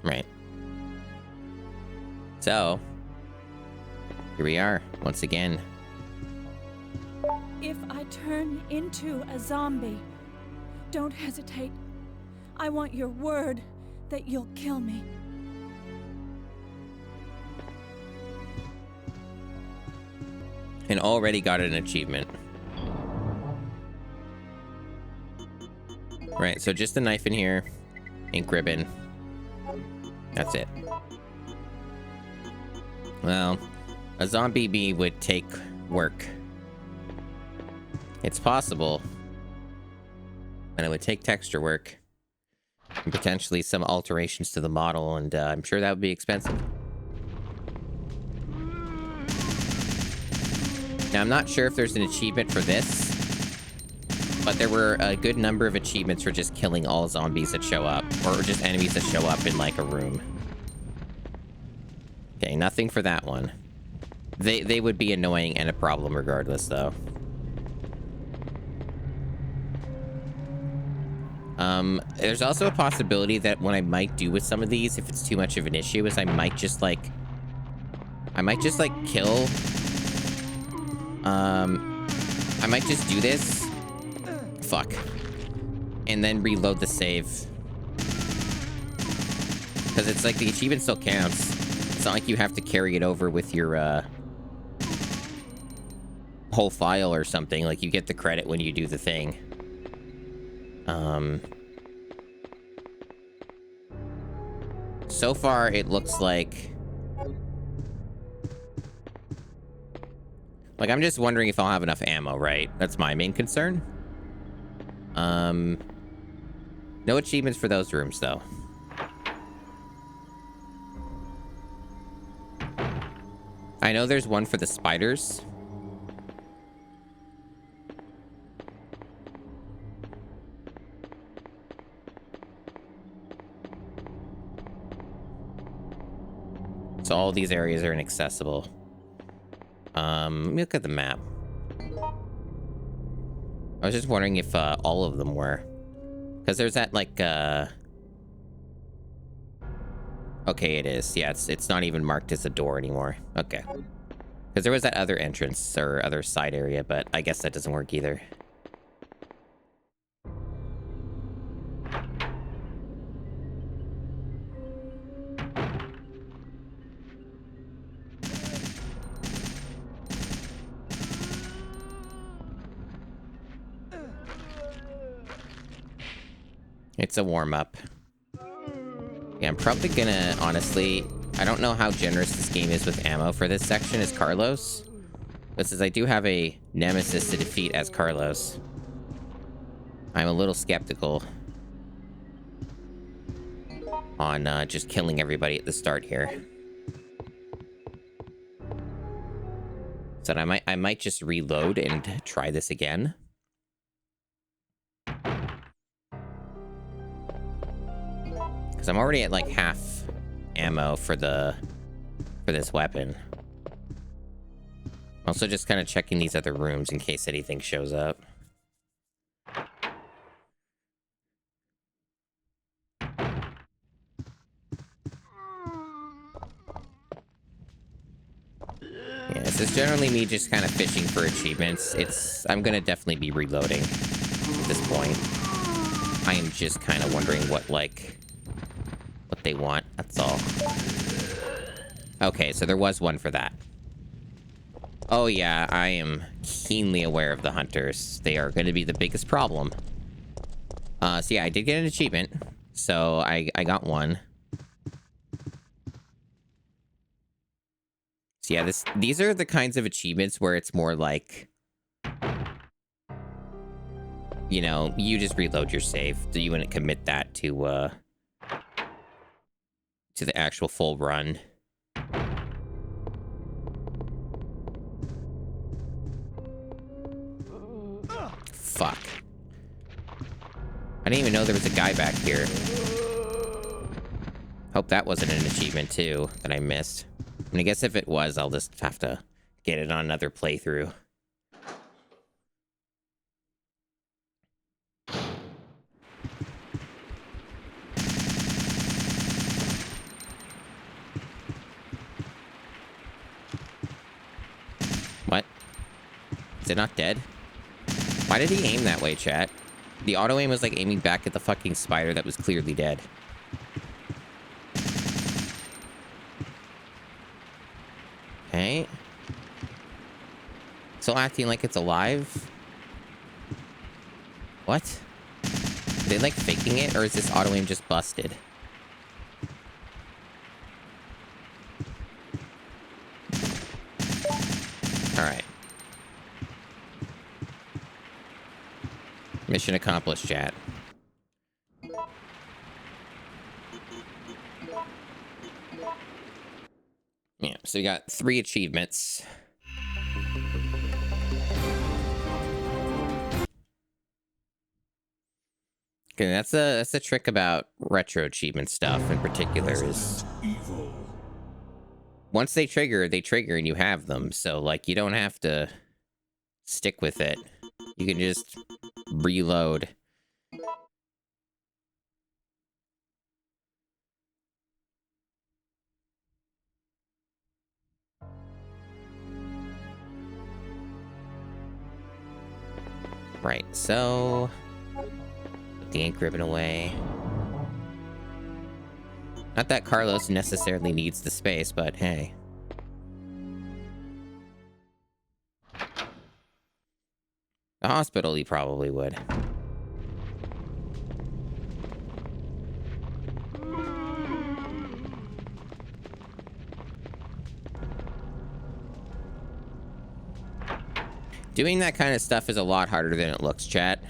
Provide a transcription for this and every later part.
Right. So, here we are, once again. If I turn into a zombie, don't hesitate. I want your word that you'll kill me. And already got an achievement. Right, so just a knife in here, ink ribbon. That's it. Well, a zombie bee would take work. It's possible. And it would take texture work. And potentially some alterations to the model, and I'm sure that would be expensive. Now, I'm not sure if there's an achievement for this, but there were a good number of achievements for just killing all zombies that show up, or just enemies that show up in, like, a room. Okay, nothing for that one. They would be annoying and a problem regardless, though. There's also a possibility that what I might do with some of these, if it's too much of an issue, is I might just, like, kill... I might just do this. Fuck. And then reload the save. Because it's like the achievement still counts. It's not like you have to carry it over with your, whole file or something. Like, you get the credit when you do the thing. So far, it looks like... Like, I'm just wondering if I'll have enough ammo, right? That's my main concern. No achievements for those rooms, though. I know there's one for the spiders. So all these areas are inaccessible. Let me look at the map. I was just wondering if all of them were. Because there's that, like, okay, it is. Yeah, it's not even marked as a door anymore. Okay. Because there was that other entrance or other side area, but I guess that doesn't work either. It's a warm-up. Yeah, I'm probably gonna, honestly... I don't know how generous this game is with ammo for this section as Carlos. But since I do have a nemesis to defeat as Carlos, I'm a little skeptical on just killing everybody at the start here. So I might just reload and try this again. Because I'm already at like half ammo for this weapon. Also just kind of checking these other rooms in case anything shows up. Yeah, this is generally me just kind of fishing for achievements. I'm gonna definitely be reloading at this point. I am just kind of wondering what they want, that's all. Okay, so there was one for that. Oh yeah, I am keenly aware of the hunters. They are going to be the biggest problem. So yeah, I did get an achievement. So I got one. So yeah, these are the kinds of achievements where it's more like, you know, you just reload your save. So you wouldn't commit that to the actual full run. Fuck. I didn't even know there was a guy back here. Hope that wasn't an achievement, too, that I missed. And I guess if it was, I'll just have to get it on another playthrough. Is it not dead? Why did he aim that way, chat? The auto aim was like aiming back at the fucking spider that was clearly dead. Okay. Still acting like it's alive? What? Are they like faking it, or is this auto aim just busted? Alright. Mission accomplished, chat. Yeah, so we got 3 achievements. Okay, that's the trick about retro achievement stuff in particular is once they trigger, and you have them. So like you don't have to stick with it. You can just reload. Right, so put the ink ribbon away. Not that Carlos necessarily needs the space, but hey. The hospital, he probably would. Doing that kind of stuff is a lot harder than it looks, chat.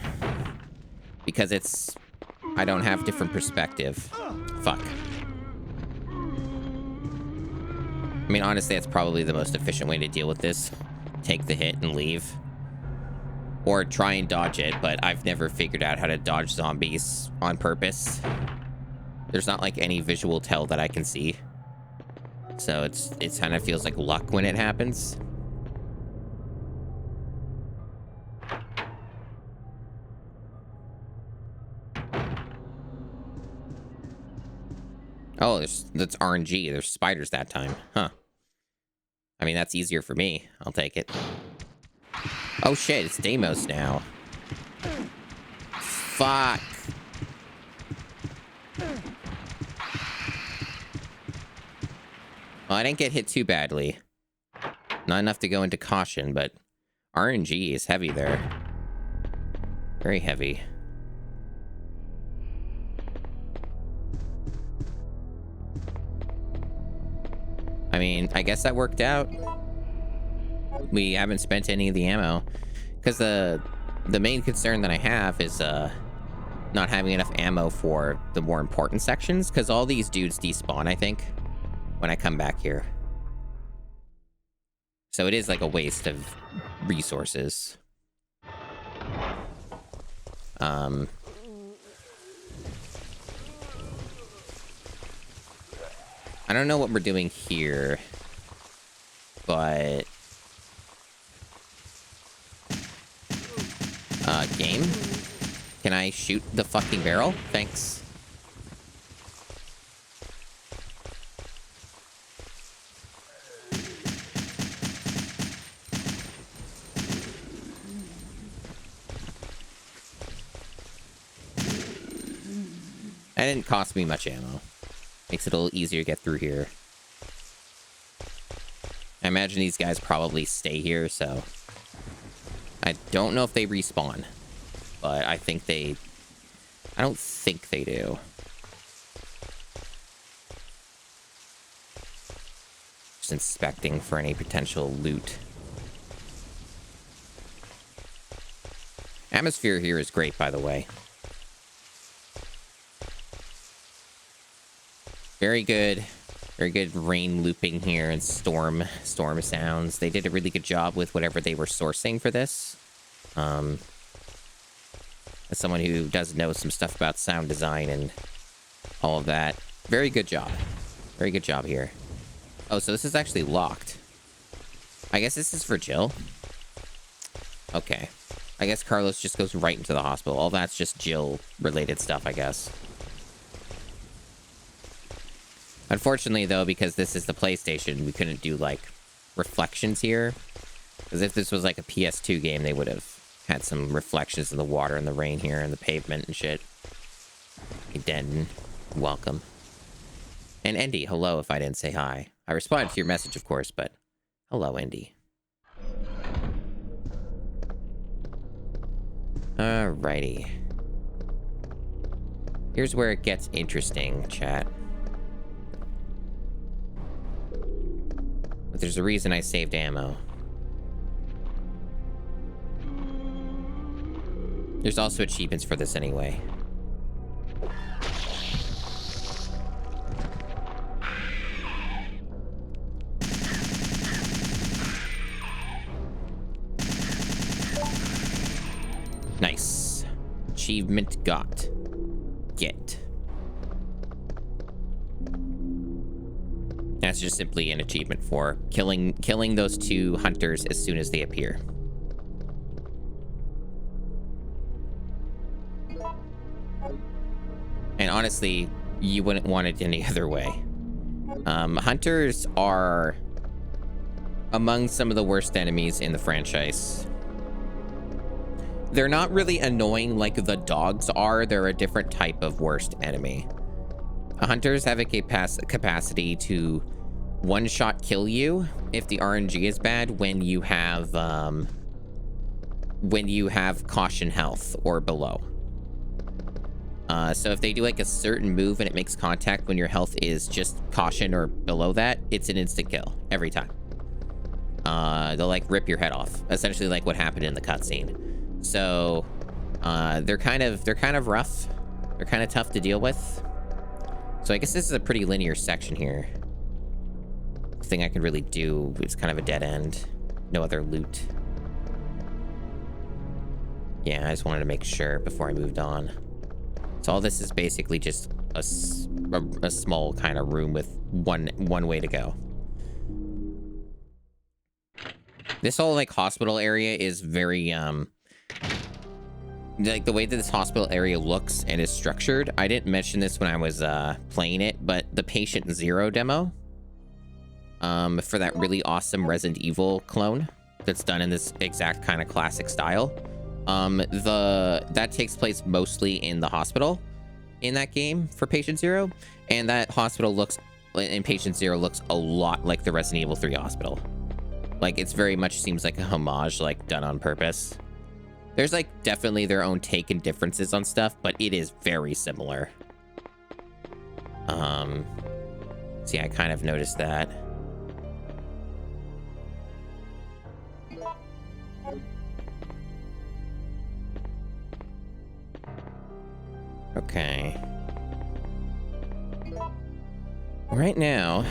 Because it's... I don't have different perspective. Fuck. I mean, honestly, that's probably the most efficient way to deal with this. Take the hit and leave. Or try and dodge it, but I've never figured out how to dodge zombies on purpose. There's not like any visual tell that I can see. So it kind of feels like luck when it happens. Oh, that's RNG. There's spiders that time. Huh. I mean, that's easier for me. I'll take it. Oh shit, it's Deimos now. Fuck. Well, I didn't get hit too badly. Not enough to go into caution, but RNG is heavy there. Very heavy. I mean, I guess that worked out. We haven't spent any of the ammo. Because the main concern that I have is not having enough ammo for the more important sections. Because all these dudes despawn, I think, when I come back here. So it is like a waste of resources. I don't know what we're doing here, but game? Can I shoot the fucking barrel? Thanks. That didn't cost me much ammo. Makes it a little easier to get through here. I imagine these guys probably stay here, so... I don't know if they respawn. But I think they... I don't think they do. Just inspecting for any potential loot. Atmosphere here is great, by the way. Very good rain looping here and storm sounds. They did a really good job with whatever they were sourcing for this. As someone who does know some stuff about sound design and all of that, very good job. Very good job here. Oh, so this is actually locked. I guess this is for Jill. Okay. I guess Carlos just goes right into the hospital. All that's just Jill-related stuff, I guess. Unfortunately, though, because this is the PlayStation, we couldn't do, like, reflections here. Because if this was like a PS2 game, they would have had some reflections in the water and the rain here and the pavement and shit. Hey, Den, welcome. And Andy, hello if I didn't say hi. I responded to your message, of course, but hello, Andy. Alrighty. Here's where it gets interesting, chat. But there's a reason I saved ammo. There's also achievements for this anyway. Nice. Achievement got. Get. That's just simply an achievement for killing those two hunters as soon as they appear. And honestly, you wouldn't want it any other way. Hunters are among some of the worst enemies in the franchise. They're not really annoying like the dogs are. They're a different type of worst enemy. Hunters have a capacity to one-shot kill you if the RNG is bad when you have caution health or below. So if they do like a certain move and it makes contact when your health is just caution or below that, it's an instant kill every time. They'll like rip your head off, essentially like what happened in the cutscene. So they're kind of rough. They're kind of tough to deal with. So I guess this is a pretty linear section here. The thing I could really do is kind of a dead end. No other loot. Yeah, I just wanted to make sure before I moved on. So all this is basically just a small kind of room with one way to go. This whole like hospital area is very like the way that this hospital area looks and is structured. I didn't mention this when I was playing it, but the Patient Zero demo for that really awesome Resident Evil clone that's done in this exact kind of classic style. That takes place mostly in the hospital in that game for Patient Zero, and that hospital in Patient Zero looks a lot like the Resident Evil 3 hospital. Like, it's very much seems like a homage, like done on purpose. There's like definitely their own take and differences on stuff, but it is very similar. See, I kind of noticed that. Okay. Right now,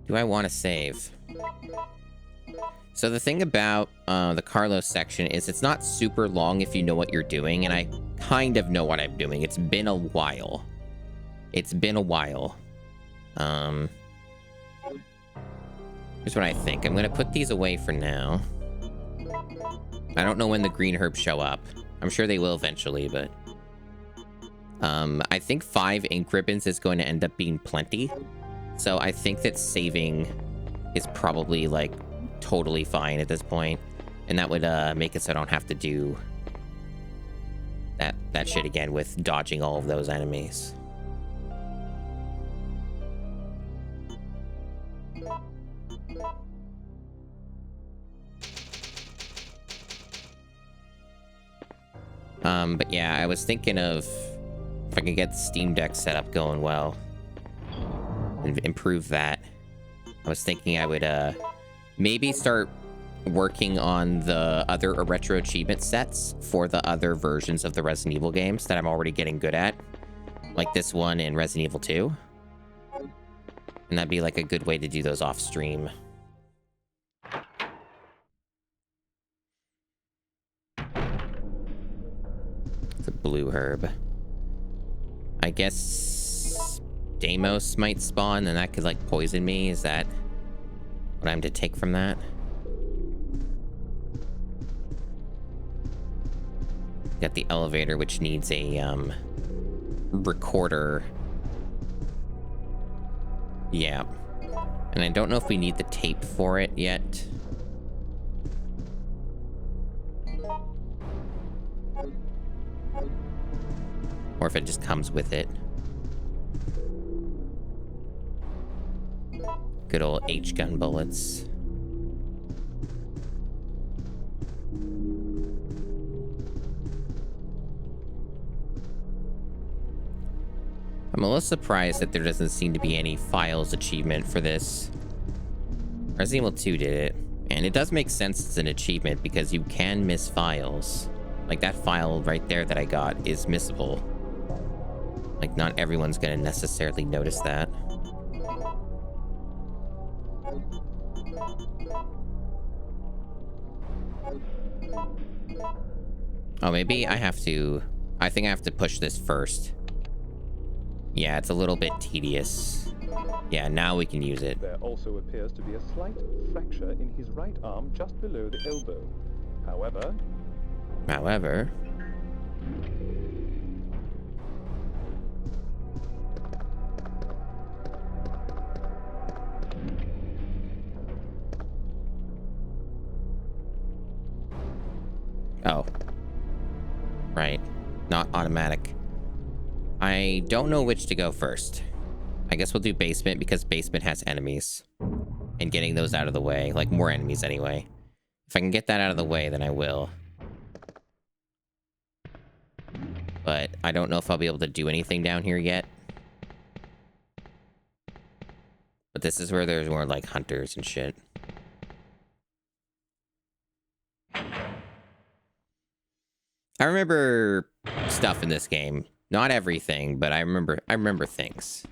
do I want to save? So the thing about the Carlos section is it's not super long if you know what you're doing, and I kind of know what I'm doing. It's been a while. It's been a while. Here's what I think. I'm gonna put these away for now. I don't know when the green herbs show up. I'm sure they will eventually, but I think 5 ink ribbons is going to end up being plenty. So I think that saving is probably like totally fine at this point, and that would make it so I don't have to do that shit again with dodging all of those enemies. But yeah, I was thinking of if I could get the Steam Deck setup going well and improve that. I was thinking I would maybe start working on the other retro achievement sets for the other versions of the Resident Evil games that I'm already getting good at, like this one and Resident Evil 2. And that'd be like a good way to do those off stream. It's a blue herb. I guess Deimos might spawn and that could like poison me. Is that what I'm to take from that? Got the elevator, which needs a recorder. Yeah. And I don't know if we need the tape for it yet. Or if it just comes with it. Good old H-gun bullets. I'm a little surprised that there doesn't seem to be any files achievement for this. Resident Evil 2 did it. And it does make sense it's an achievement because you can miss files. Like that file right there that I got is missable. Like not everyone's gonna necessarily notice that. Oh, maybe I have to... I think I have to push this first. Yeah, it's a little bit tedious. Yeah, now we can use it. There also appears to be a slight fracture in his right arm just below the elbow. However... Oh. Right. Not automatic. I don't know which to go first. I guess we'll do basement because basement has enemies. And getting those out of the way. Like, more enemies anyway. If I can get that out of the way, then I will. But I don't know if I'll be able to do anything down here yet. But this is where there's more, like, hunters and shit. I remember stuff in this game. Not everything, but I remember things.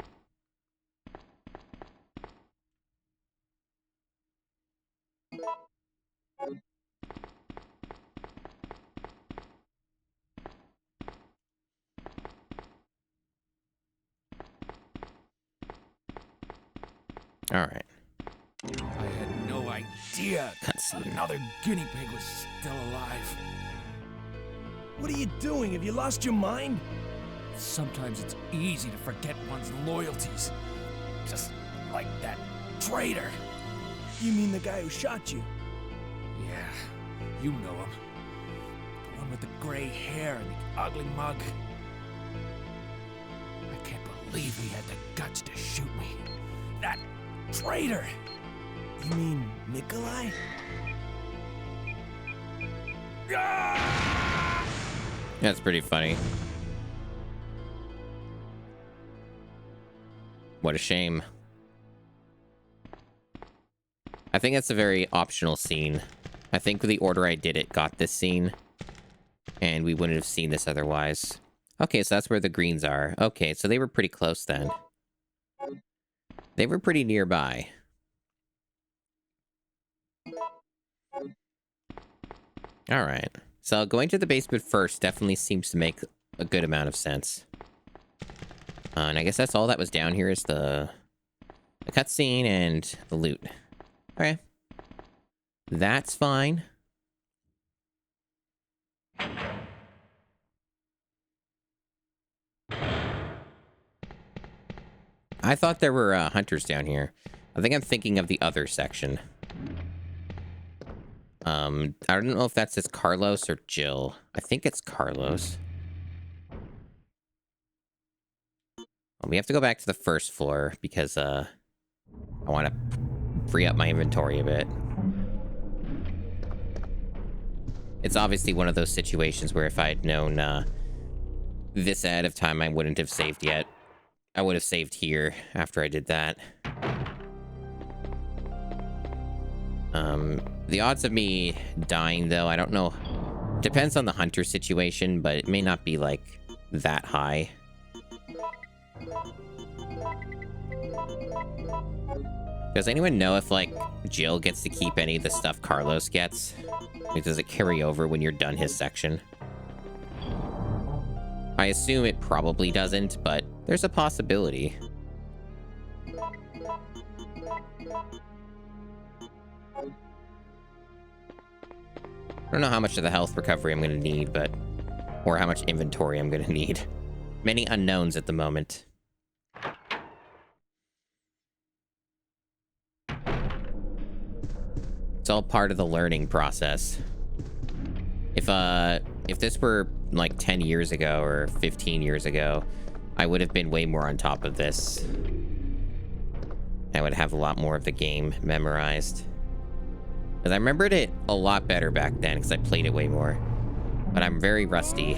All right. I had no idea Cutscene. another guinea pig was still alive. What are you doing? Have you lost your mind? Sometimes it's easy to forget one's loyalties. Just like that traitor. You mean the guy who shot you? Yeah, you know him. The one with the gray hair and the ugly mug. I can't believe he had the guts to shoot me. That traitor! You mean Nikolai? That's pretty funny. What a shame. I think that's a very optional scene. I think the order I did it got this scene. And we wouldn't have seen this otherwise. Okay, so that's where the greens are. Okay, so they were pretty close then. They were pretty nearby. Alright. So going to the basement first definitely seems to make a good amount of sense. And I guess that's all that was down here is the cutscene and the loot. Okay. That's fine. I thought there were hunters down here. I think I'm thinking of the other section. I don't know if that says Carlos or Jill. I think it's Carlos. Well, we have to go back to the first floor because I want to free up my inventory a bit. It's obviously one of those situations where if I had known this ahead of time, I wouldn't have saved yet. I would have saved here after I did that. The odds of me dying, though, I don't know. Depends on the hunter situation, but it may not be, like, that high. Does anyone know if, like, Jill gets to keep any of the stuff Carlos gets? Like, does it carry over when you're done his section? I assume it probably doesn't, but there's a possibility. I don't know how much of the health recovery I'm going to need, but... Or how much inventory I'm going to need. Many unknowns at the moment. It's all part of the learning process. If this were like 10 years ago or 15 years ago, I would have been way more on top of this. I would have a lot more of the game memorized. Because I remembered it a lot better back then because I played it way more. But I'm very rusty.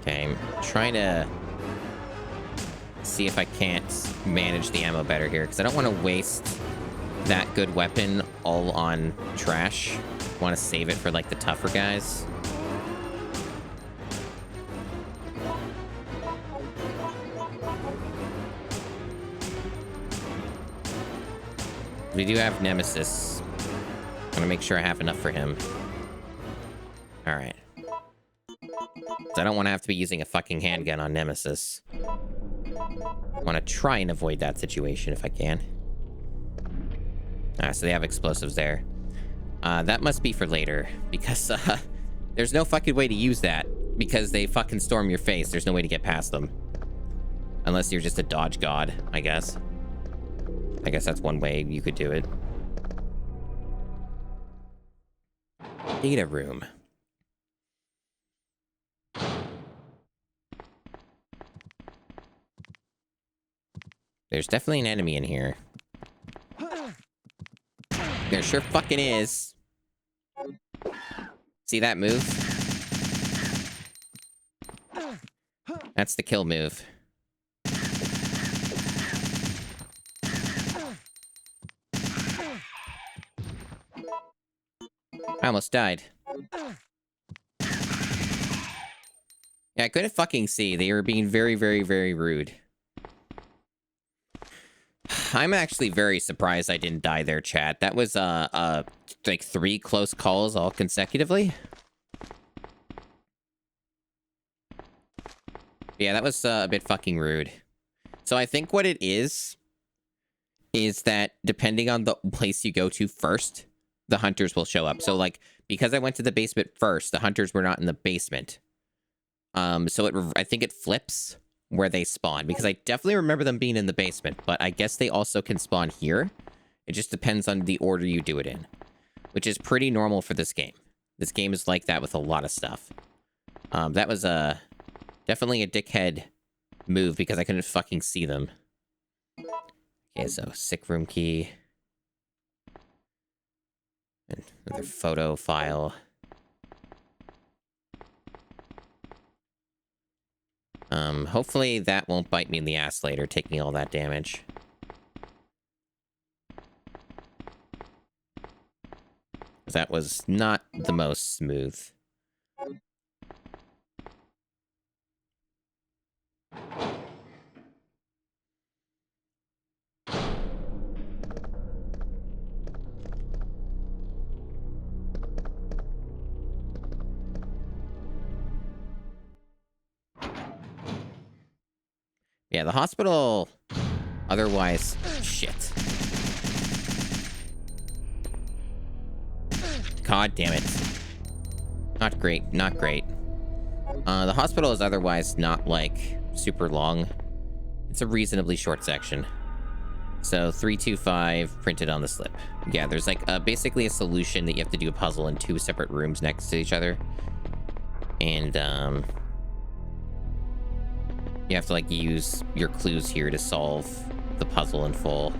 Okay, I'm trying to see if I can't manage the ammo better here because I don't want to waste that good weapon all on trash. I want to save it for like the tougher guys. We do have Nemesis. I'm gonna make sure I have enough for him. All right. I don't want to have to be using a fucking handgun on Nemesis. I want to try and avoid that situation if I can. So they have explosives there. That must be for later, because there's no fucking way to use that, because they fucking storm your face. There's no way to get past them. Unless you're just a dodge god, I guess. I guess that's one way you could do it. Data room. There's definitely an enemy in here. There sure fucking is. See that move? That's the kill move. I almost died. Yeah, I couldn't fucking see. They were being very, very, very rude. I'm actually very surprised I didn't die there, chat. That was, like 3 close calls all consecutively. Yeah, that was a bit fucking rude. So I think what it is that depending on the place you go to first, the hunters will show up. So, like, because I went to the basement first, the hunters were not in the basement. So I think it flips where they spawn, because I definitely remember them being in the basement, but I guess they also can spawn here. It just depends on the order you do it in, which is pretty normal for this game. This game is like that with a lot of stuff. That was definitely a dickhead move because I couldn't fucking see them. Okay, so sick room key. Another photo file. Hopefully that won't bite me in the ass later, taking all that damage. That was not the most smooth. Yeah, the hospital, otherwise, shit. God damn it. Not great, not great. The hospital is otherwise not, like, super long. It's a reasonably short section. So, 325 printed on the slip. Yeah, there's, like, basically a solution that you have to do a puzzle in 2 separate rooms next to each other. And, you have to, like, use your clues here to solve the puzzle in full.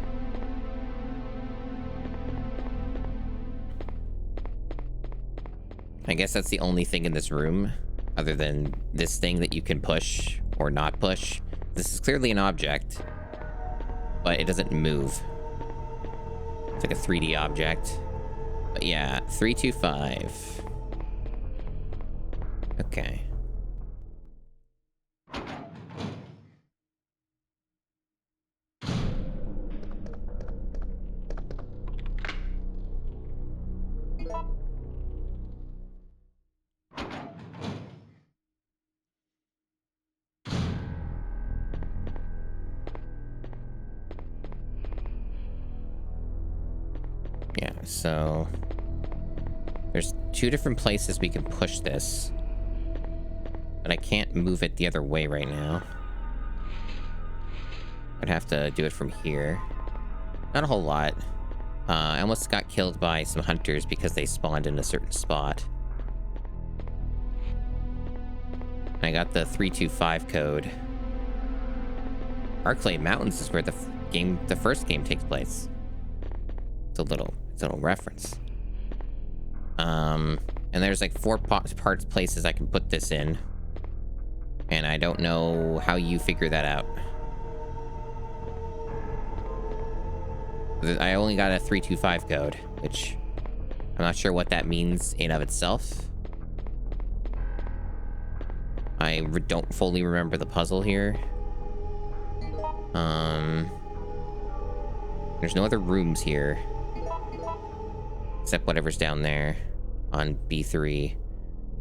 I guess that's the only thing in this room, other than this thing that you can push or not push. This is clearly an object, but it doesn't move. It's like a 3D object. But yeah, 325. Okay. Yeah, so there's 2 different places we can push this, but I can't move it the other way right now. I'd have to do it from here. Not a whole lot. I almost got killed by some hunters because they spawned in a certain spot. I got the 325 code. Arclay Mountains is where the first game takes place. It's a little reference. And there's like 4 places I can put this in. And I don't know how you figure that out. I only got a 325 code, which I'm not sure what that means in of itself. I don't fully remember the puzzle here. There's no other rooms here. Except whatever's down there on B3.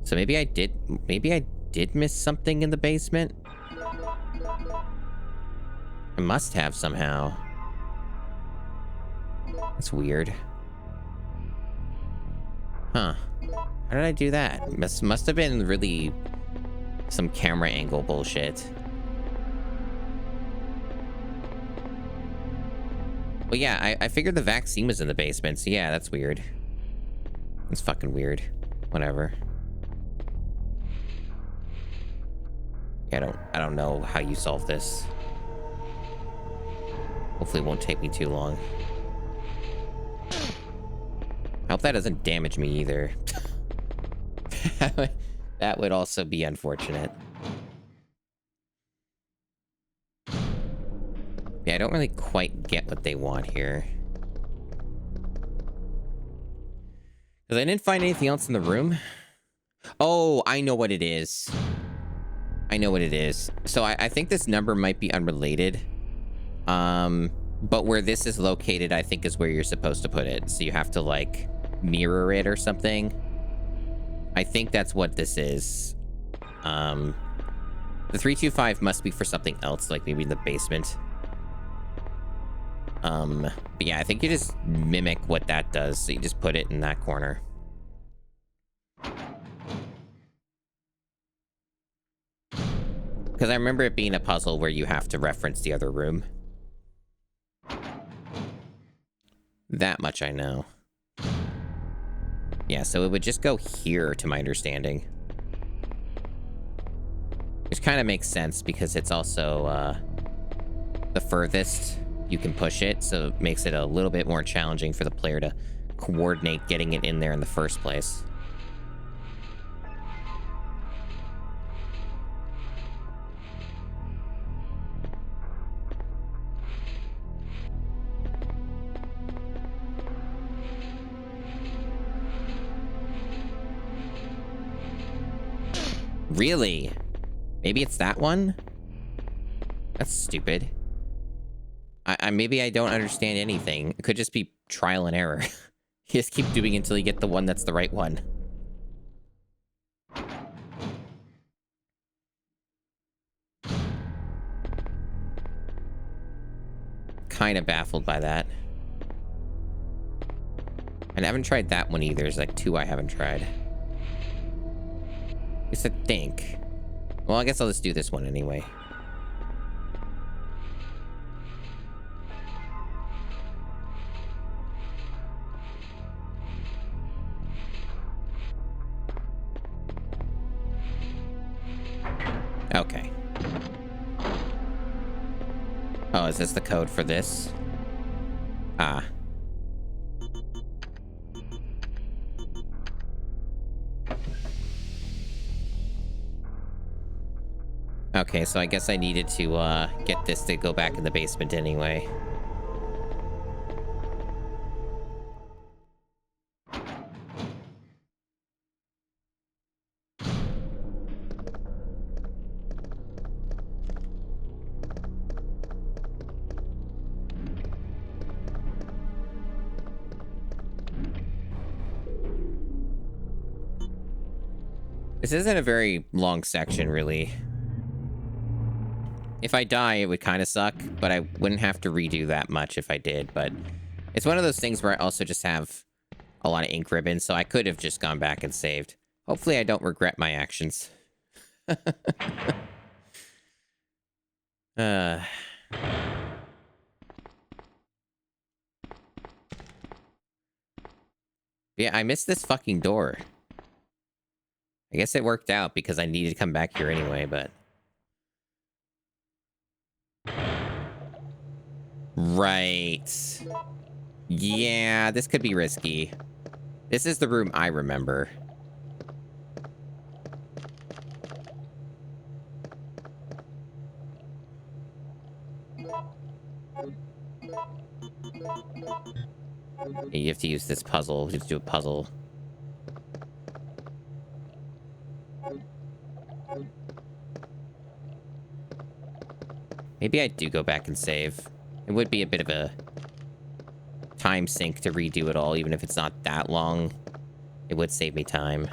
So maybe I did miss something in the basement. I must have somehow. That's weird. Huh. How did I do that? Must have been really some camera angle bullshit. Well, yeah, I figured the vaccine was in the basement, so yeah, that's weird. That's fucking weird. Whatever. Yeah, I don't know how you solve this. Hopefully it won't take me too long. I hope that doesn't damage me either. That would also be unfortunate. Yeah, I don't really quite get what they want here. Because I didn't find anything else in the room. Oh, I know what it is. I know what it is. So I think this number might be unrelated. But where this is located, I think is where you're supposed to put it. So you have to, like, mirror it or something. I think that's what this is. The 325 must be for something else, like maybe in the basement. But yeah, I think you just mimic what that does. So you just put it in that corner. Because I remember it being a puzzle where you have to reference the other room. That much I know. Yeah, so it would just go here, to my understanding. Which kind of makes sense, because it's also the furthest you can push it, so it makes it a little bit more challenging for the player to coordinate getting it in there in the first place. Really? Maybe it's that one? That's stupid. Maybe I don't understand anything. It could just be trial and error. You just keep doing it until you get the one that's the right one. Kind of baffled by that. And I haven't tried that one either. There's like 2 I haven't tried. I guess I think. Well, I guess I'll just do this one anyway. Okay. Oh, is this the code for this? Ah. Okay, so I guess I needed to get this to go back in the basement anyway. This isn't a very long section, really. If I die, it would kind of suck, but I wouldn't have to redo that much if I did. But it's one of those things where I also just have a lot of ink ribbons, so I could have just gone back and saved. Hopefully I don't regret my actions. Yeah, I missed this fucking door. I guess it worked out because I needed to come back here anyway, but... Right. Yeah, this could be risky. This is the room I remember. You have to use this puzzle. You have to do a puzzle. Maybe I do go back and save. It would be a bit of a time sink to redo it all, even if it's not that long. It would save me time.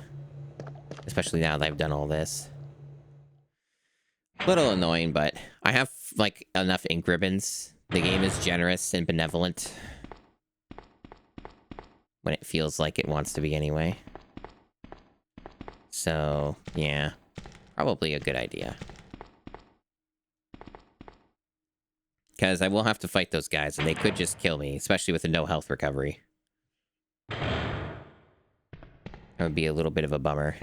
Especially now that I've done all this. A little annoying, but I have, like, enough ink ribbons. The game is generous and benevolent. When it feels like it wants to be anyway. So, yeah. Probably a good idea. Because I will have to fight those guys, and they could just kill me, especially with a no health recovery. That would be a little bit of a bummer.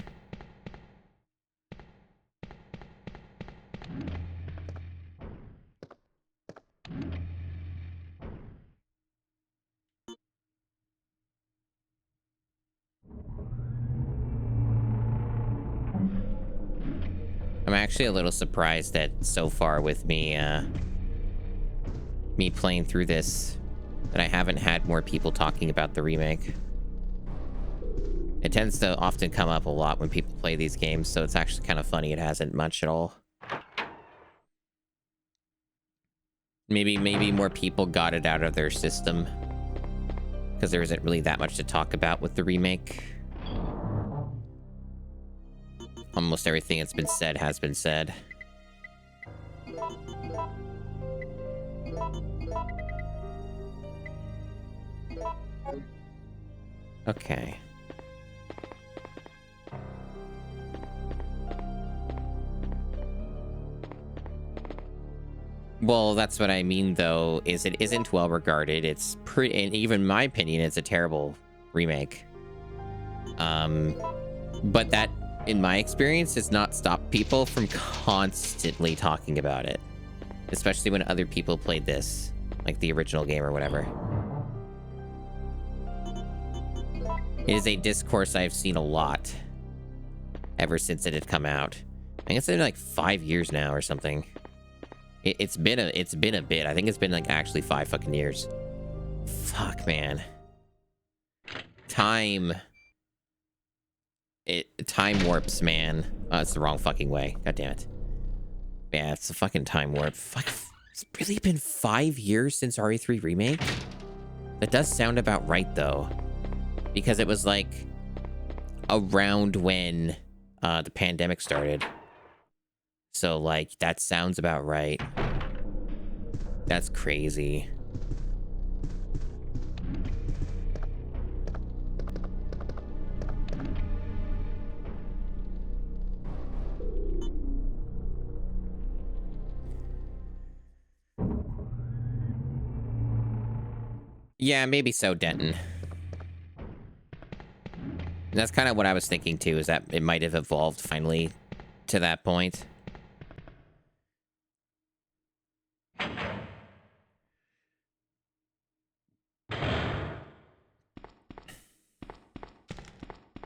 I'm actually a little surprised that so far with me, me playing through this, that I haven't had more people talking about the remake. It tends to often come up a lot when people play these games, so it's actually kind of funny it hasn't much at all. Maybe more people got it out of their system, because there isn't really that much to talk about with the remake. Almost everything that's been said has been said. Okay. Well, that's what I mean, though, is it isn't well regarded. It's pretty, and even in my opinion, it's a terrible remake. But that, in my experience, has not stopped people from constantly talking about it. Especially when other people played this, like the original game or whatever. It is a discourse I've seen a lot ever since it had come out. I think it's been like 5 years now or something. It's been a bit. I think it's been like actually 5 fucking years. Fuck, man. Time warps, man. Oh, it's the wrong fucking way. God damn it. Yeah, it's a fucking time warp. Fuck. It's really been 5 years since RE3 Remake? That does sound about right, though. Because it was, like, around when the pandemic started. So, like, that sounds about right. That's crazy. Yeah, maybe so, Denton. That's kind of what I was thinking, too, is that it might have evolved finally to that point.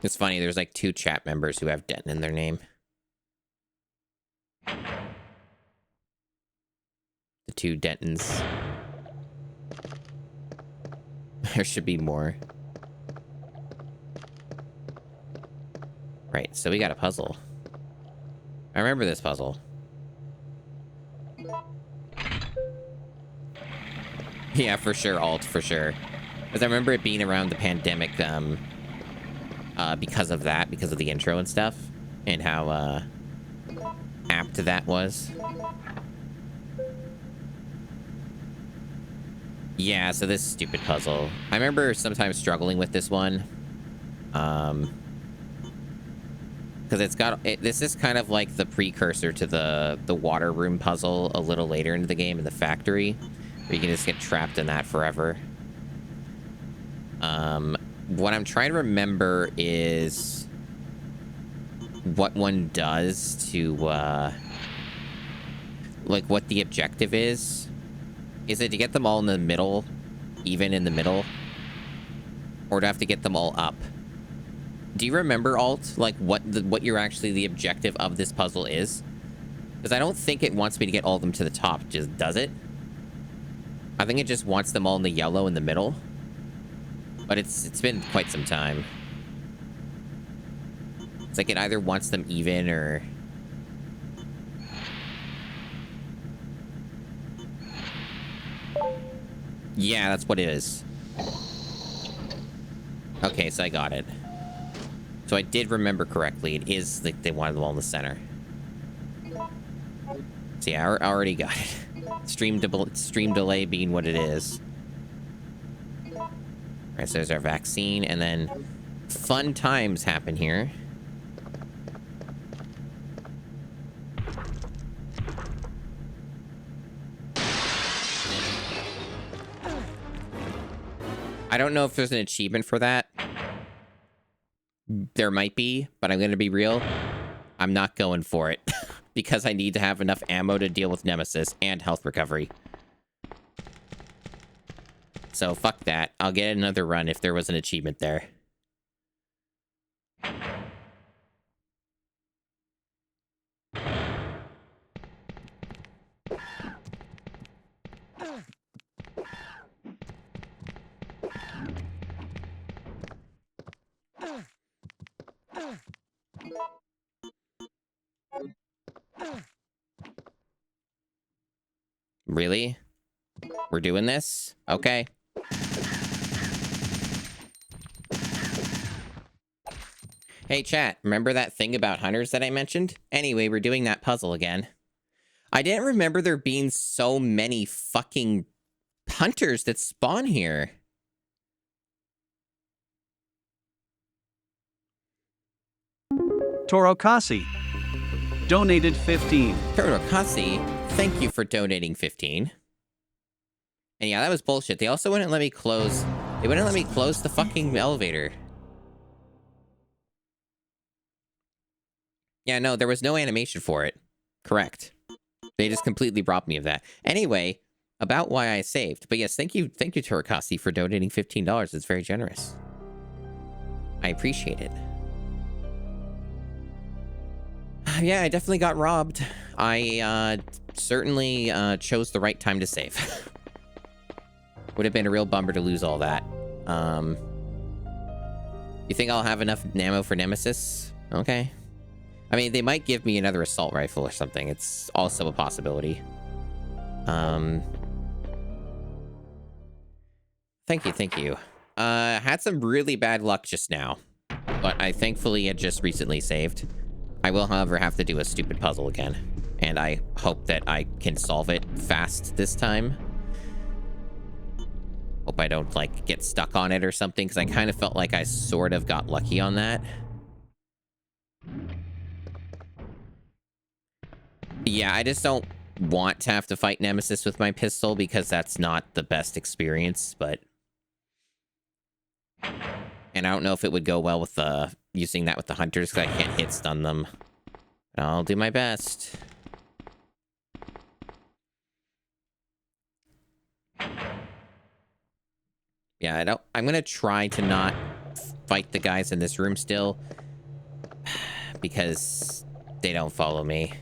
It's funny, there's like 2 chat members who have Denton in their name. The 2 Dentons. There should be more. Right, so we got a puzzle. I remember this puzzle. Yeah, for sure, alt, for sure. Because I remember it being around the pandemic, because of that, because of the intro and stuff, and how, apt that was. Yeah, so this stupid puzzle. I remember sometimes struggling with this one. Because it's got... this is kind of like the precursor to the water room puzzle a little later into the game in the factory. Where you can just get trapped in that forever. what I'm trying to remember is what one does to, like, what the objective is. Is it to get them all in the middle, even in the middle? Or do I have to get them all up? Do you remember, Alt, like, what you're actually the objective of this puzzle is? Because I don't think it wants me to get all of them to the top, just does it? I think it just wants them all in the yellow in the middle. But it's been quite some time. It's like it either wants them even or... Yeah, that's what it is. Okay, so I got it. So I did remember correctly. It is like they wanted them all in the center. So yeah, I already got it. Stream delay being what it is. Alright, so there's our vaccine, and then fun times happen here. I don't know if there's an achievement for that. There might be, but I'm going to be real. I'm not going for it. Because I need to have enough ammo to deal with Nemesis and health recovery. So fuck that. I'll get another run if there was an achievement there. Really? We're doing this? Okay. Hey, chat, remember that thing about hunters that I mentioned? Anyway, we're doing that puzzle again. I didn't remember there being so many fucking hunters that spawn here. Toro Kasi donated 15. Toro Kasi, thank you for donating 15. And yeah, that was bullshit. They also wouldn't let me close... They wouldn't let me close the fucking elevator. Yeah, no, there was no animation for it. Correct. They just completely robbed me of that. Anyway, about why I saved. But yes, thank you, Torakasi, for donating $15. It's very generous. I appreciate it. Yeah, I definitely got robbed. I certainly chose the right time to save. Would have been a real bummer to lose all that. You think I'll have enough ammo for Nemesis? Okay. I mean, they might give me another assault rifle or something. It's also a possibility. Thank you. Had some really bad luck just now. But I thankfully had just recently saved. I will, however, have to do a stupid puzzle again. And I hope that I can solve it fast this time. Hope I don't, like, get stuck on it or something, because I kind of felt like I sort of got lucky on that. Yeah, I just don't want to have to fight Nemesis with my pistol, because that's not the best experience, but... And I don't know if it would go well with using that with the hunters, because I can't hit stun them. But I'll do my best. Yeah, I'm gonna try to not fight the guys in this room still, because they don't follow me.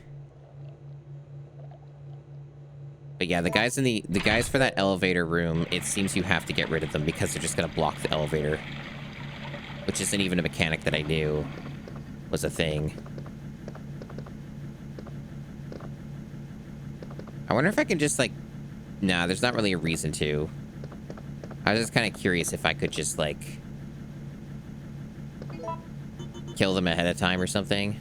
But yeah, the guys for that elevator room, it seems you have to get rid of them because they're just gonna block the elevator. Which isn't even a mechanic that I knew was a thing. I wonder if I can just, like... Nah, there's not really a reason to. I was just kind of curious if I could just, like... kill them ahead of time or something.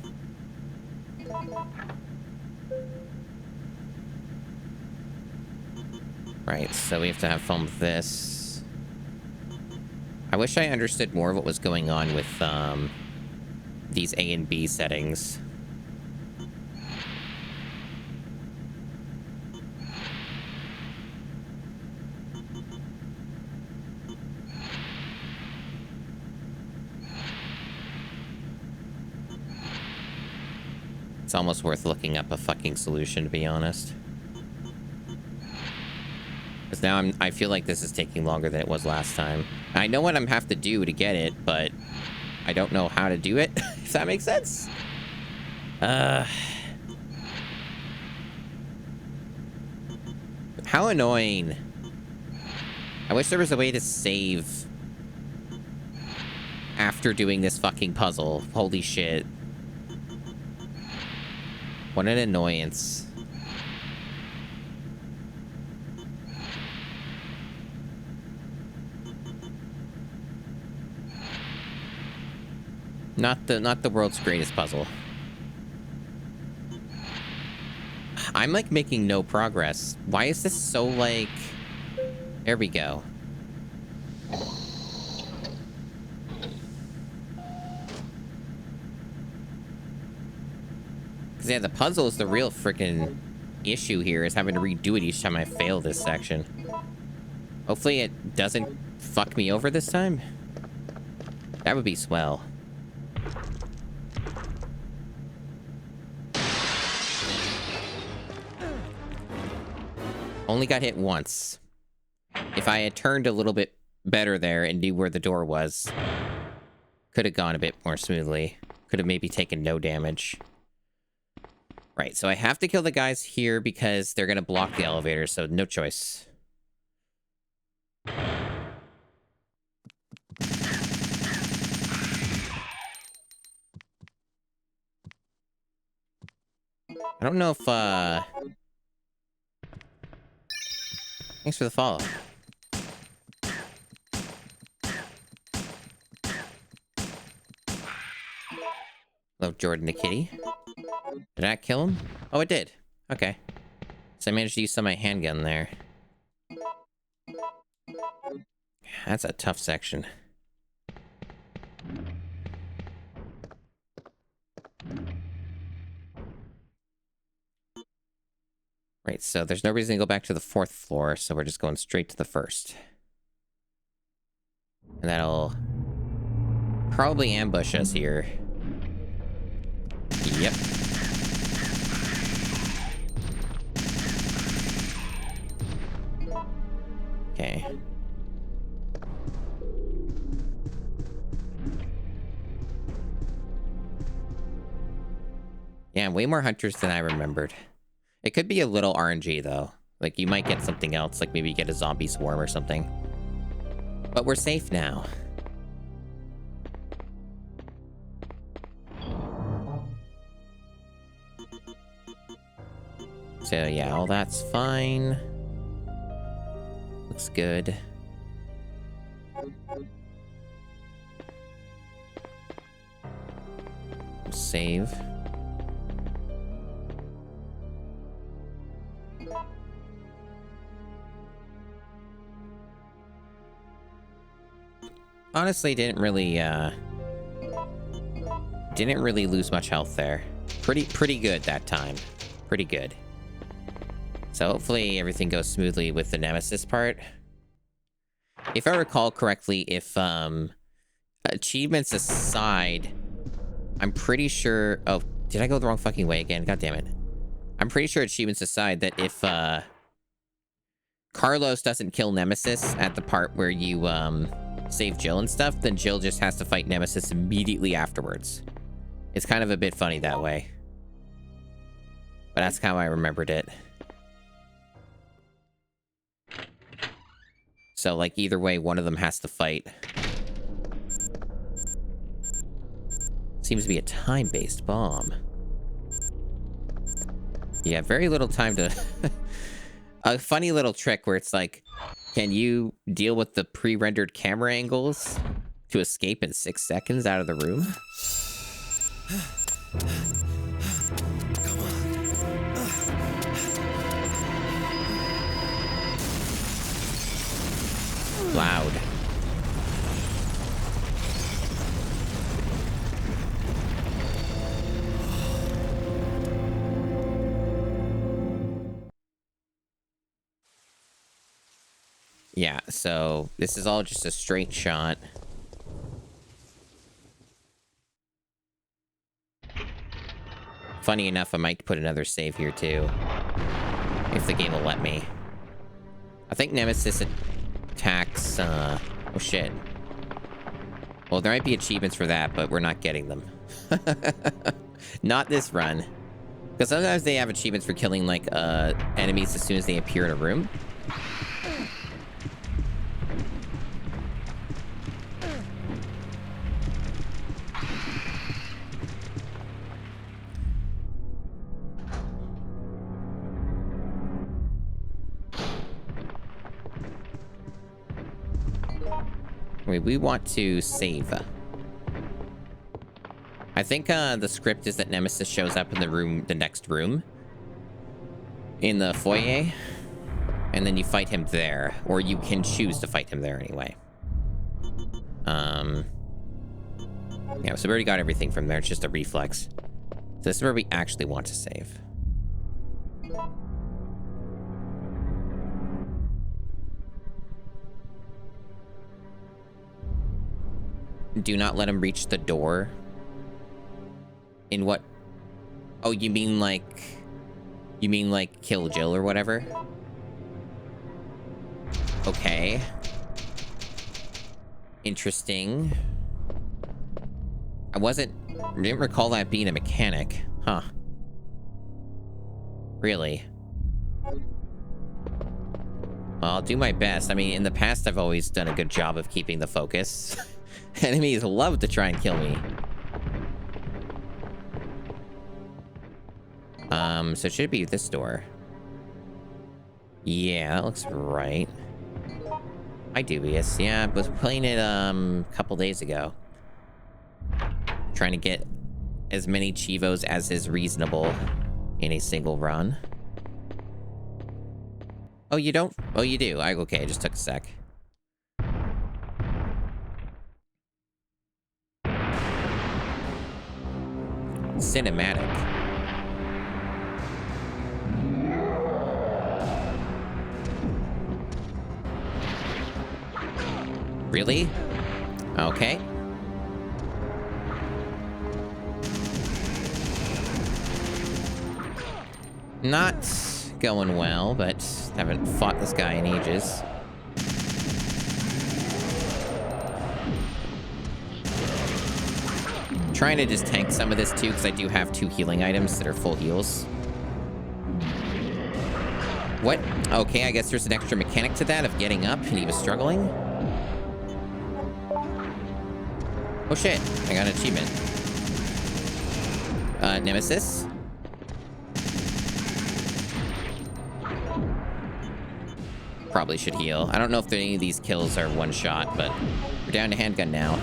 Right, so we have to have fun with this. I wish I understood more of what was going on with, these A and B settings. It's almost worth looking up a fucking solution, to be honest. Because now I feel like this is taking longer than it was last time. I know what I'm have to do to get it, but I don't know how to do it, if that makes sense. How annoying. I wish there was a way to save after doing this fucking puzzle. Holy shit. What an annoyance. Not the world's greatest puzzle. I'm like making no progress. Why is this so like... There we go. Because yeah, the puzzle is the real freaking issue here, is having to redo it each time I fail this section. Hopefully it doesn't fuck me over this time. That would be swell. Only got hit once. If I had turned a little bit better there and knew where the door was, could have gone a bit more smoothly. Could have maybe taken no damage. Right, so I have to kill the guys here because they're going to block the elevator, so no choice. I don't know if, Thanks for the follow. Love Jordan the kitty. Did that kill him? Oh, it did. Okay. So I managed to use some of my handgun there. That's a tough section. Right, so there's no reason to go back to the 4th floor, so we're just going straight to the 1st. And that'll probably ambush us here. Yep. Okay. Yeah, way more hunters than I remembered. It could be a little RNG, though. Like, you might get something else, like maybe get a zombie swarm or something. But we're safe now. So, yeah, all that's fine. Looks good. Save. Honestly, didn't really lose much health there. Pretty good that time. Pretty good. So hopefully everything goes smoothly with the Nemesis part. If I recall correctly, if achievements aside, I'm pretty sure... Oh, did I go the wrong fucking way again? God damn it. I'm pretty sure achievements aside that if Carlos doesn't kill Nemesis at the part where you save Jill and stuff, then Jill just has to fight Nemesis immediately afterwards. It's kind of a bit funny that way. But that's how I remembered it. So, like, either way, one of them has to fight. Seems to be a time-based bomb. Yeah, very little time to... A funny little trick where it's like, can you deal with the pre-rendered camera angles to escape in 6 seconds out of the room? Come on. Loud. Yeah, so this is all just a straight shot. Funny enough, I might put another save here too. If the game will let me. I think Nemesis attacks, oh shit. Well, there might be achievements for that, but we're not getting them. Not this run. Because sometimes they have achievements for killing, like, enemies as soon as they appear in a room. Wait, we want to save. I think the script is that Nemesis shows up in the room, the next room. In the foyer. And then you fight him there. Or you can choose to fight him there anyway. Yeah, so we already got everything from there. It's just a reflex. So this is where we actually want to save. Do not let him reach the door. In what? Oh, you mean like kill Jill or whatever? Okay. Interesting. I didn't recall that being a mechanic. Huh. Really? Well, I'll do my best. I mean, in the past, I've always done a good job of keeping the focus. Enemies love to try and kill me. So it should be this door. Yeah, that looks right. Hi, Dubious. Yeah, I was playing it, a couple days ago. Trying to get as many Chivos as is reasonable in a single run. Oh, you don't? Oh, you do. Okay, it just took a sec. Cinematic. Really? Okay. Not going well, but haven't fought this guy in ages. Trying to just tank some of this too, because I do have 2 healing items that are full heals. What? Okay, I guess there's an extra mechanic to that of getting up, and he was struggling. Oh shit, I got an achievement. Nemesis? Probably should heal. I don't know if any of these kills are one shot, but we're down to handgun now.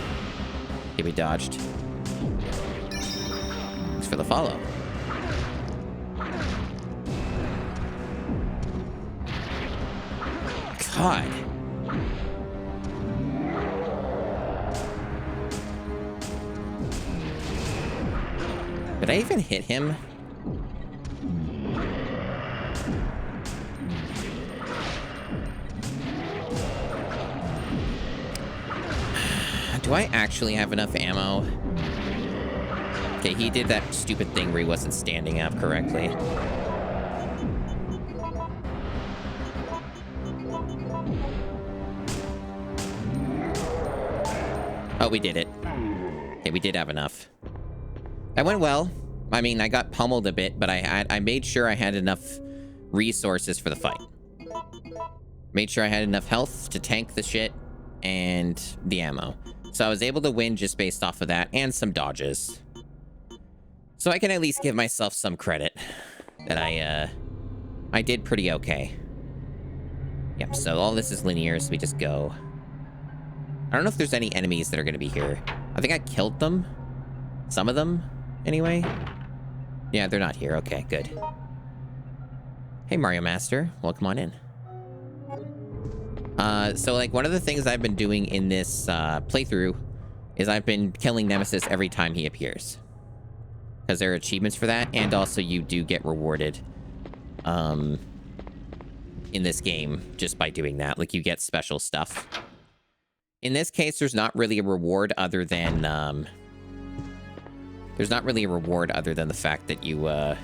Okay, we dodged. Thanks for the follow. God. Did I even hit him? Do I actually have enough ammo? Okay, he did that stupid thing where he wasn't standing up correctly. Oh, we did it. Okay, we did have enough. That went well. I mean, I got pummeled a bit, but I made sure I had enough resources for the fight. Made sure I had enough health to tank the shit and the ammo. So I was able to win just based off of that and some dodges. So I can at least give myself some credit that I did pretty okay. Yep, so all this is linear, so we just go. I don't know if there's any enemies that are going to be here. I think I killed them. Some of them, anyway. Yeah, they're not here. Okay, good. Hey, Mario Master. Welcome on in. So, like, one of the things I've been doing in this playthrough is I've been killing Nemesis every time he appears. Because there are achievements for that, and also you do get rewarded in this game just by doing that. Like, you get special stuff. In this case, there's not really a reward other than There's not really a reward other than the fact that you, Let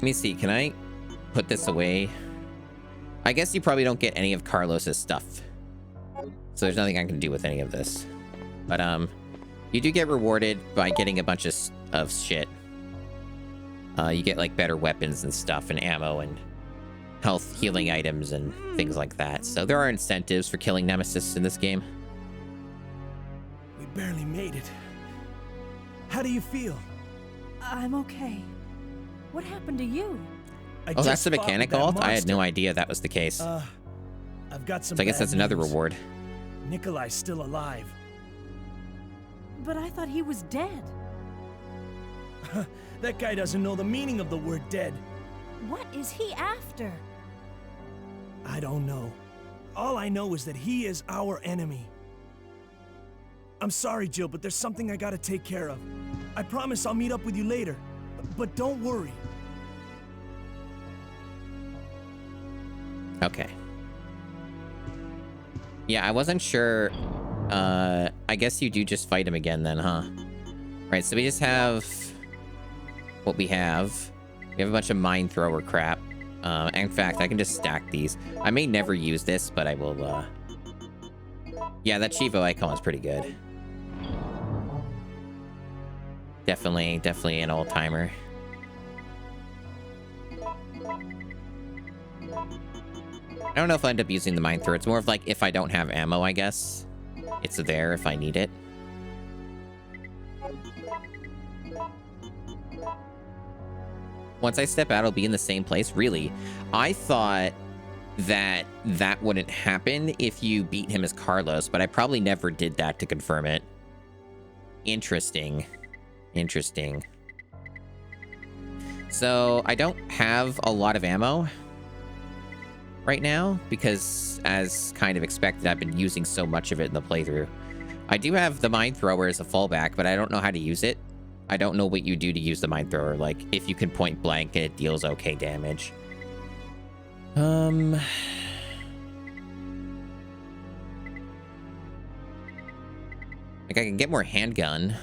me see, can I put this away? I guess you probably don't get any of Carlos's stuff. So there's nothing I can do with any of this. But, you do get rewarded by getting a bunch of shit. You get, like, better weapons and stuff, and ammo, and health healing items, and things like that. So there are incentives for killing Nemesis in this game. We barely made it. How do you feel? I'm okay. What happened to you? Oh, that's the mechanic alt? I had no idea that was the case. I've got some So I guess that's another reward. Nikolai's still alive. But I thought he was dead. That guy doesn't know the meaning of the word dead. What is he after? I don't know. All I know is that he is our enemy. I'm sorry, Jill, but there's something I gotta take care of. I promise I'll meet up with you later. But don't worry. Okay. Yeah, I wasn't sure. I guess you do just fight him again then, huh? Right, so we just have what we have. We have a bunch of mine thrower crap. In fact, I can just stack these. I may never use this, but I will, Yeah, that Chivo icon is pretty good. Definitely an old-timer. I don't know if I end up using the mine thrower. It's more of like if I don't have ammo, I guess. It's there if I need it. Once I step out, I'll be in the same place. Really? I thought that that wouldn't happen if you beat him as Carlos, but I probably never did that to confirm it. Interesting. Interesting. So, I don't have a lot of ammo right now, because as kind of expected, I've been using so much of it in the playthrough. I do have the mine thrower as a fallback, but I don't know how to use it. I don't know what you do to use the mine thrower. Like, if you can point blank, it deals okay damage. Like, I can get more handgun.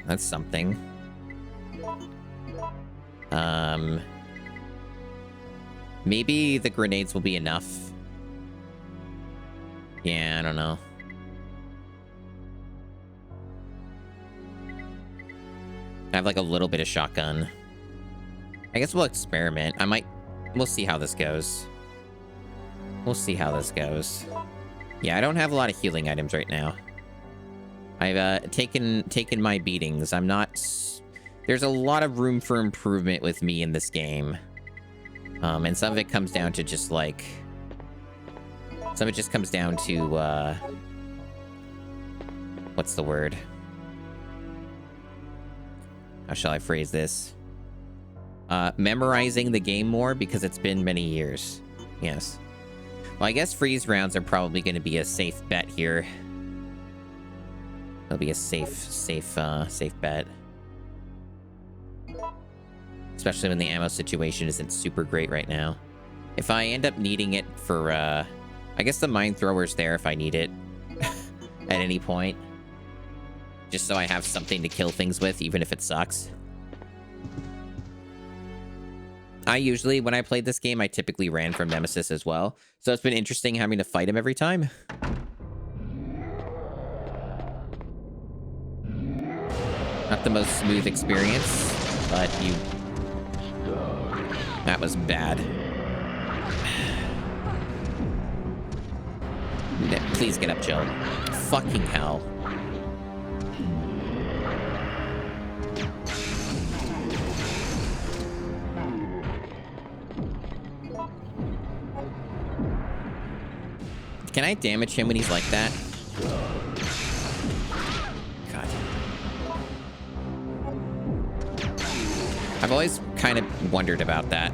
That's something. Maybe the grenades will be enough. Yeah, I don't know. I have like a little bit of shotgun. I guess we'll experiment. We'll see how this goes. We'll see how this goes. Yeah, I don't have a lot of healing items right now. I've taken my beatings. I'm not... There's a lot of room for improvement with me in this game. And some of it comes down to just like... Some of it just comes down to, what's the word? How shall I phrase this? Memorizing the game more because it's been many years. Yes. Well, I guess freeze rounds are probably going to be a safe bet here. It'll be a safe bet. Especially when the ammo situation isn't super great right now. If I end up needing it for, I guess the mine thrower's there if I need it. At any point. Just so I have something to kill things with, even if it sucks. When I played this game, I typically ran from Nemesis as well. So it's been interesting having to fight him every time. Not the most smooth experience, but that was bad. Please get up, Jill. Fucking hell. Can I damage him when he's like that? God. I've always kind of wondered about that.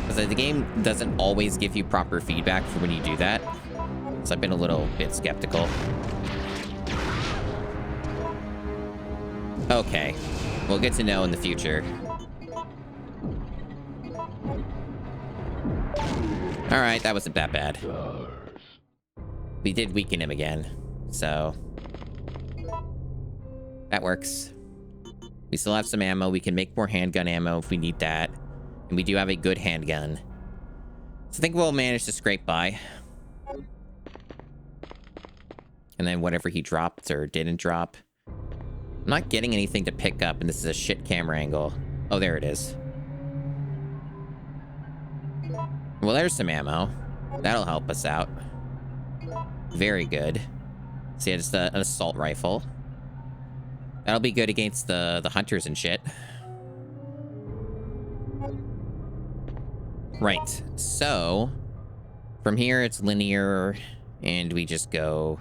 Because the game doesn't always give you proper feedback for when you do that. So I've been a little bit skeptical. Okay. We'll get to know in the future. Alright, that wasn't that bad. We did weaken him again, so... That works. We still have some ammo. We can make more handgun ammo if we need that. And we do have a good handgun. So I think we'll manage to scrape by. And then whatever he dropped or didn't drop. I'm not getting anything to pick up, and this is a shit camera angle. Oh, there it is. Well, there's some ammo. That'll help us out. Very good. So yeah, just an assault rifle. That'll be good against the hunters and shit. Right. So, from here, it's linear, and we just go...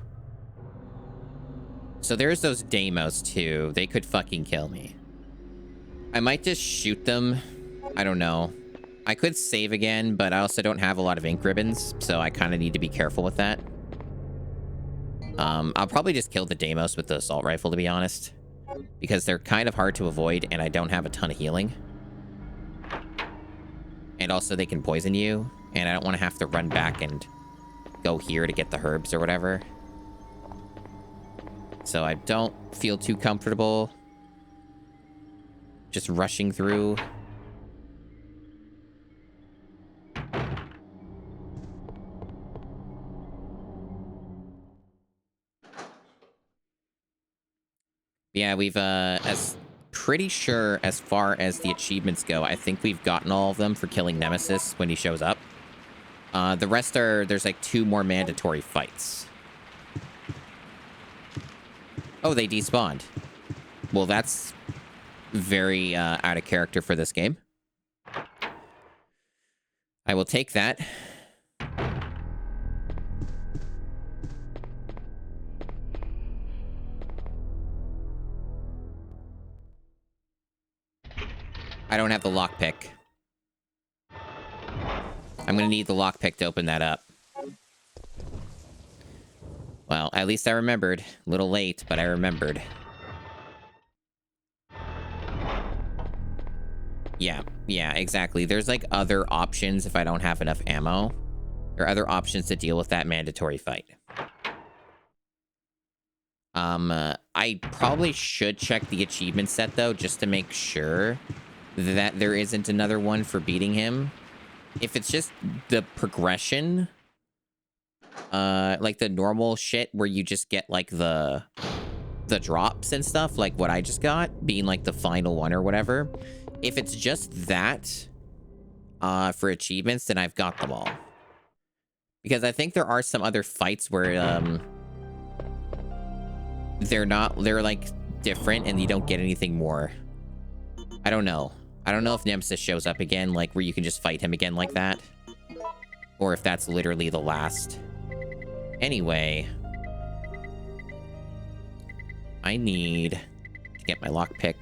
So there's those Deimos, too. They could fucking kill me. I might just shoot them. I don't know. I could save again, but I also don't have a lot of ink ribbons, so I kind of need to be careful with that. I'll probably just kill the Deimos with the assault rifle, to be honest. Because they're kind of hard to avoid, and I don't have a ton of healing. And also, they can poison you, and I don't want to have to run back and go here to get the herbs or whatever. So I don't feel too comfortable just rushing through. Yeah, we've, pretty sure as far as the achievements go, I think we've gotten all of them for killing Nemesis when he shows up. The rest are, there's like 2 more mandatory fights. Oh, they despawned. Well, that's very out of character for this game. I will take that. I don't have the lockpick. I'm gonna need the lockpick to open that up. Well, at least I remembered. A little late, but I remembered. Yeah, exactly. There's like other options if I don't have enough ammo. There are other options to deal with that mandatory fight. I probably should check the achievement set though, just to make sure that there isn't another one for beating him. If it's just the progression, like the normal shit where you just get like the drops and stuff, like what I just got, being like the final one or whatever. If it's just that, for achievements, then I've got them all. Because I think there are some other fights where, they're like different and you don't get anything more. I don't know. I don't know if Nemesis shows up again, like where you can just fight him again like that. Or if that's literally the last. Anyway. I need to get my lockpick.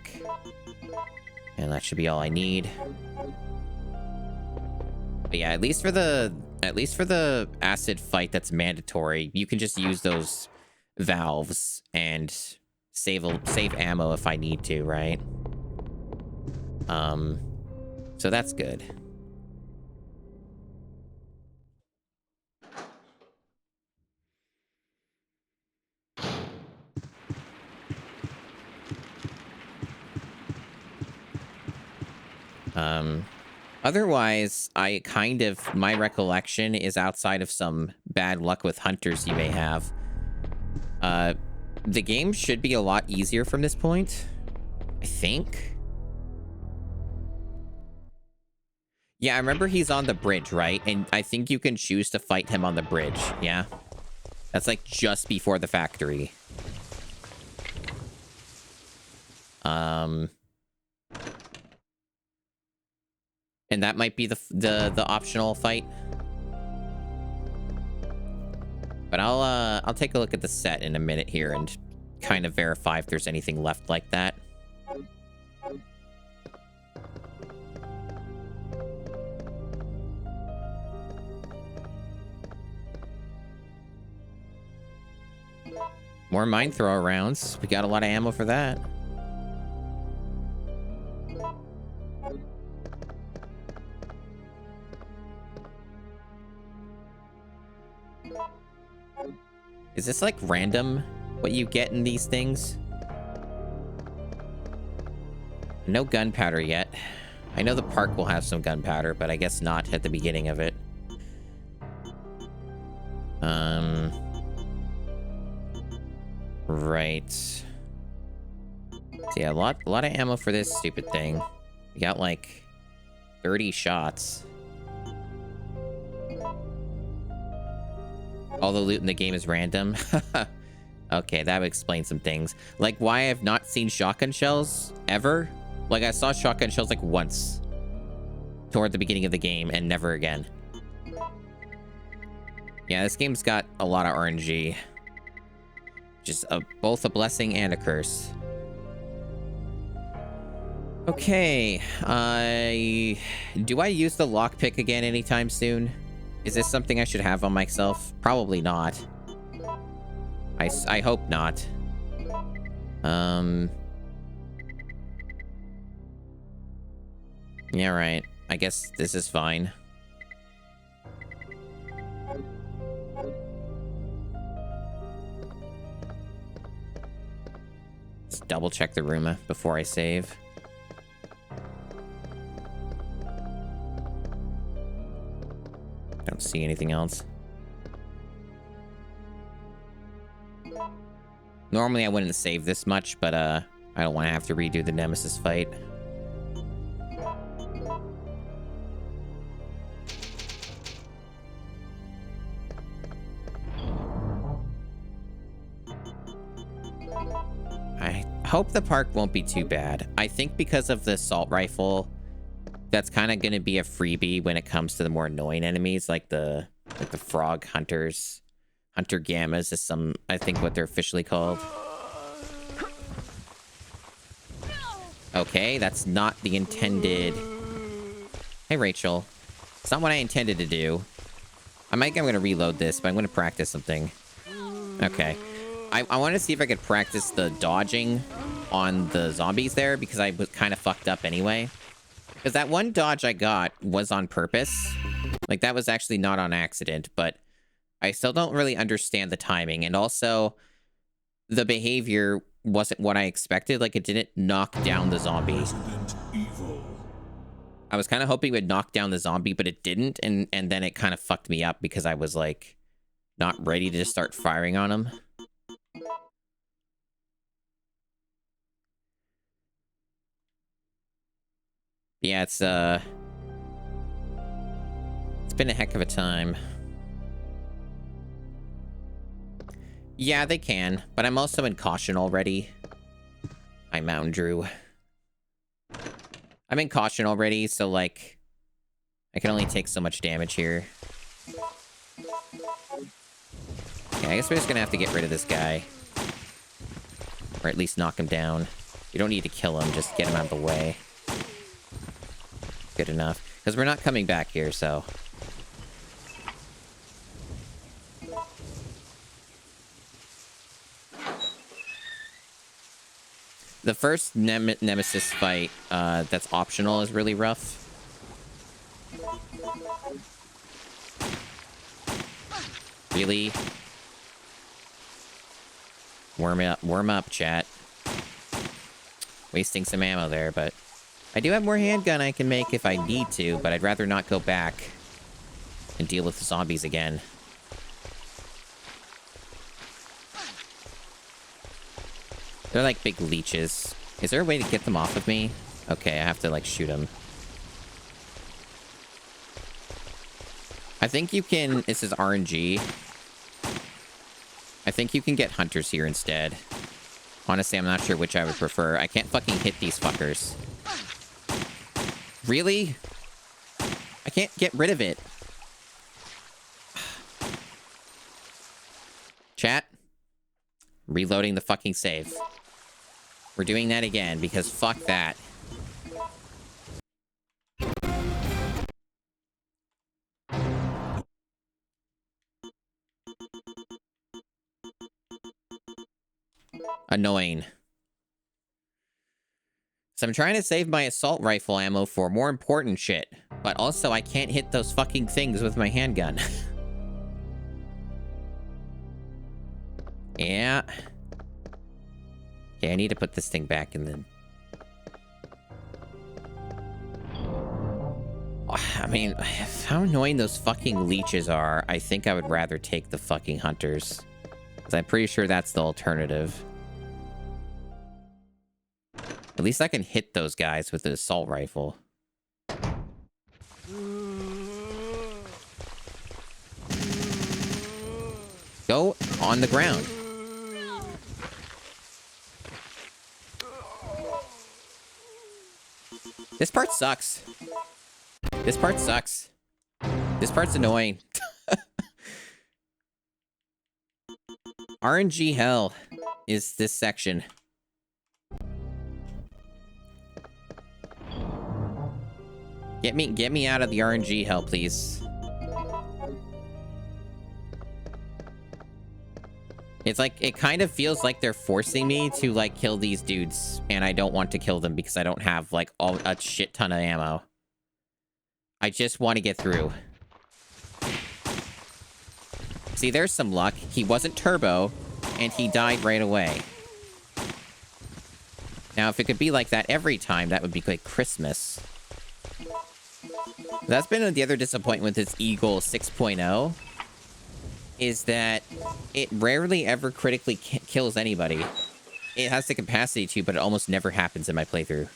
And that should be all I need. But yeah, at least for the acid fight that's mandatory, you can just use those valves and save ammo if I need to, right? So that's good. Otherwise, my recollection is outside of some bad luck with hunters you may have. The game should be a lot easier from this point, I think. Yeah, I remember he's on the bridge, right? And I think you can choose to fight him on the bridge, yeah? That's like just before the factory. And that might be the optional fight. But I'll take a look at the set in a minute here and kind of verify if there's anything left like that. More mine thrower rounds. We got a lot of ammo for that. Is this like random what you get in these things? No gunpowder yet. I know the park will have some gunpowder, but I guess not at the beginning of it. Right. So yeah, a lot of ammo for this stupid thing. We got like 30 shots. All the loot in the game is random. Okay, that would explain some things. Like why I've not seen shotgun shells ever. Like I saw shotgun shells like once toward the beginning of the game and never again. Yeah, this game's got a lot of RNG. Just both a blessing and a curse. Okay, do I use the lockpick again anytime soon? Is this something I should have on myself? Probably not. I hope not. Yeah, right. I guess this is fine. Let's double check the room before I save. Don't see anything else. Normally I wouldn't save this much, but I don't want to have to redo the Nemesis fight. I hope the park won't be too bad. I think because of the assault rifle, that's kind of going to be a freebie when it comes to the more annoying enemies, like the frog hunters. Hunter Gammas is I think what they're officially called. Okay, that's not the intended... Hey, Rachel. It's not what I intended to do. I'm going to reload this, but I'm going to practice something. Okay. I want to see if I could practice the dodging on the zombies there, because I was kind of fucked up anyway. Because that one dodge I got was on purpose. Like, that was actually not on accident, but I still don't really understand the timing. And also, the behavior wasn't what I expected. Like, it didn't knock down the zombie. I was kind of hoping it would knock down the zombie, but it didn't. And then it kind of fucked me up because I was, like, not ready to just start firing on him. Yeah, it's been a heck of a time. Yeah, they can, but I'm also in caution already. Hi, Mountain Drew. I'm in caution already, so, like, I can only take so much damage here. Yeah, I guess we're just gonna have to get rid of this guy. Or at least knock him down. You don't need to kill him, just get him out of the way. Good enough. Because we're not coming back here, so... The first Nemesis fight that's optional is really rough. Really? Warm up, chat. Wasting some ammo there, but... I do have more handgun I can make if I need to, but I'd rather not go back and deal with the zombies again. They're like big leeches. Is there a way to get them off of me? Okay, I have to, like, shoot them. I think you can... This is RNG. I think you can get hunters here instead. Honestly, I'm not sure which I would prefer. I can't fucking hit these fuckers. Really? I can't get rid of it. Chat? Reloading the fucking save. We're doing that again, because fuck that. Annoying. So I'm trying to save my assault rifle ammo for more important shit. But also, I can't hit those fucking things with my handgun. Yeah. Okay, I need to put this thing back in the... mean, how annoying those fucking leeches are. I think I would rather take the fucking hunters. Because I'm pretty sure that's the alternative. At least I can hit those guys with the assault rifle. Go on the ground. This part sucks. This part sucks. This part's annoying. RNG hell is this section. Get me out of the RNG hell, please. It's like, it kind of feels like they're forcing me to, like, kill these dudes, and I don't want to kill them because I don't have, like, a shit ton of ammo. I just want to get through. See, there's some luck. He wasn't turbo, and he died right away. Now, if it could be like that every time, that would be like Christmas. That's been the other disappointment with this Eagle 6.0. Is that it rarely ever critically kills anybody. It has the capacity to, but it almost never happens in my playthrough.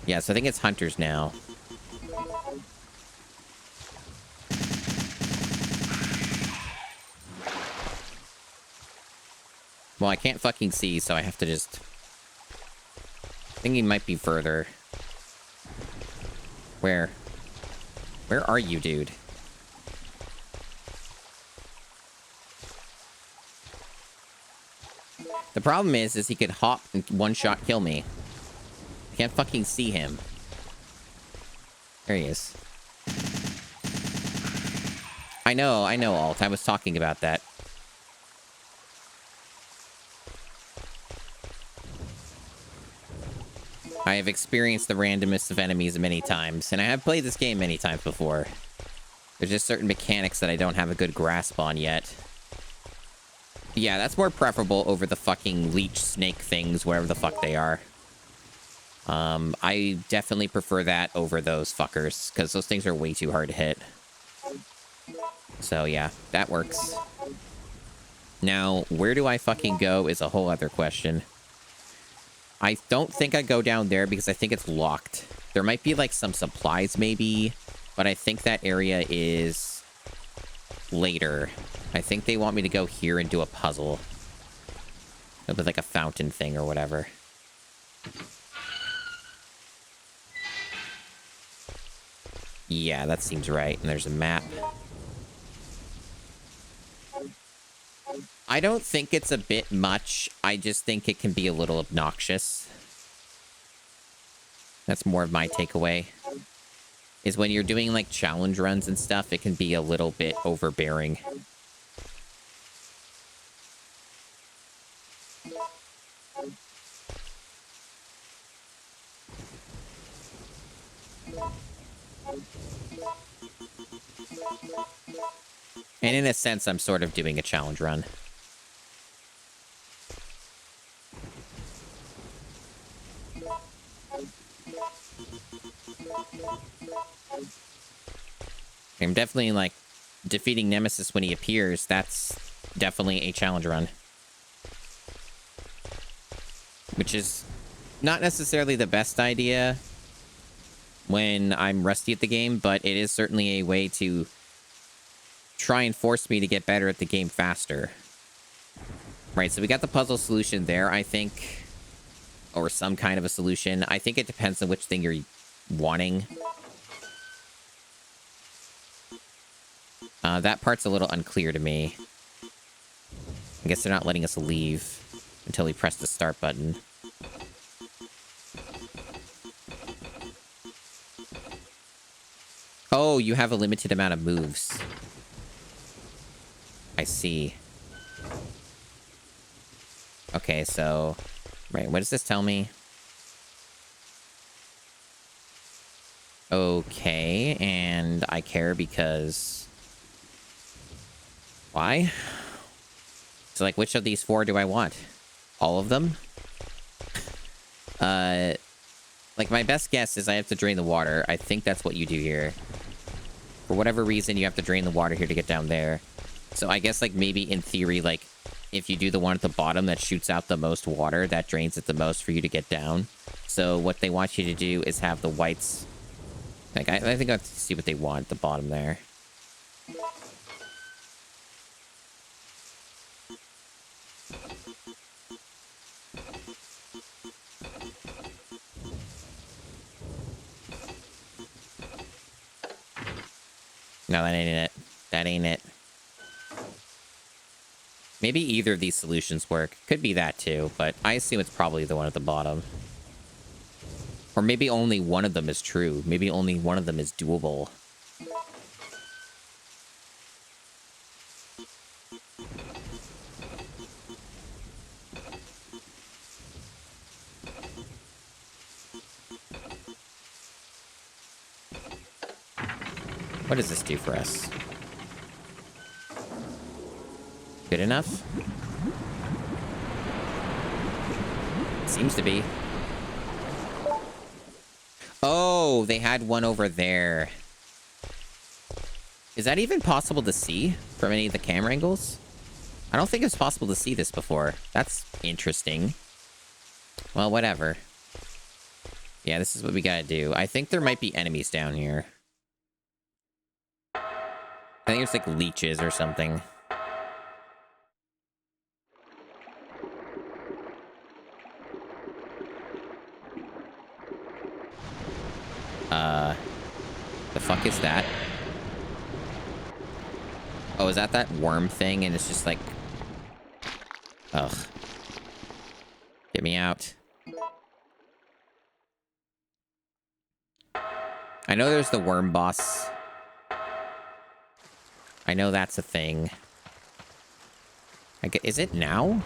Yeah, so I think it's hunters now. Well, I can't fucking see, so I have to just... I think he might be further. Where? Where are you, dude? The problem is he could hop and one-shot kill me. I can't fucking see him. There he is. I know, Alt. I was talking about that. I have experienced the randomness of enemies many times, and I have played this game many times before. There's just certain mechanics that I don't have a good grasp on yet. Yeah, that's more preferable over the fucking leech snake things, whatever the fuck they are. I definitely prefer that over those fuckers, because those things are way too hard to hit. So yeah, that works. Now, where do I fucking go is a whole other question. I don't think I go down there because I think it's locked. There might be like some supplies maybe, but I think that area is later. I think they want me to go here and do a puzzle. With like a fountain thing or whatever. Yeah, that seems right. And there's a map. I don't think it's a bit much. I just think it can be a little obnoxious. That's more of my takeaway. Is when you're doing like challenge runs and stuff, it can be a little bit overbearing. And in a sense, I'm sort of doing a challenge run. I'm definitely, like, defeating Nemesis when he appears. That's definitely a challenge run. Which is not necessarily the best idea when I'm rusty at the game, but it is certainly a way to try and force me to get better at the game faster. Right, so we got the puzzle solution there, I think. Or some kind of a solution. I think it depends on which thing you're wanting. That part's a little unclear to me. I guess they're not letting us leave until we press the start button. Oh, you have a limited amount of moves. I see. Okay, so... Right, what does this tell me? Okay, and I care because... Why? So, like, which of these four do I want? All of them? Like, my best guess is I have to drain the water. I think that's what you do here. For whatever reason, you have to drain the water here to get down there. So I guess, like, maybe in theory, like, if you do the one at the bottom that shoots out the most water, that drains it the most for you to get down. So what they want you to do is have the whites... Like, I think I have to see what they want at the bottom there. No, that ain't it. That ain't it. Maybe either of these solutions work. Could be that too, but I assume it's probably the one at the bottom. Or maybe only one of them is true. Maybe only one of them is doable. What does this do for us? Good enough? Seems to be. Oh, they had one over there. Is that even possible to see from any of the camera angles? I don't think it's possible to see this before. That's interesting. Well, whatever. Yeah, this is what we gotta do. I think there might be enemies down here. I think it's like leeches or something. The fuck is that? Oh, is that worm thing? And it's just like... Ugh. Get me out. I know there's the worm boss. I know that's a thing. Is it now?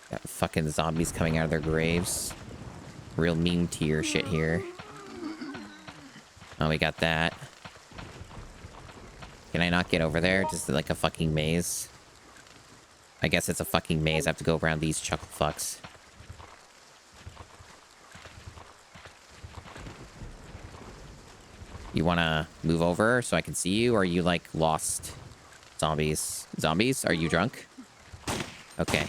Got fucking zombies coming out of their graves. Real meme tier shit here. Oh, we got that. Can I not get over there? Just like a fucking maze? I guess it's a fucking maze. I have to go around these chuckle fucks. You want to move over so I can see you? Or are you, like, lost? Zombies. Zombies? Are you drunk? Okay.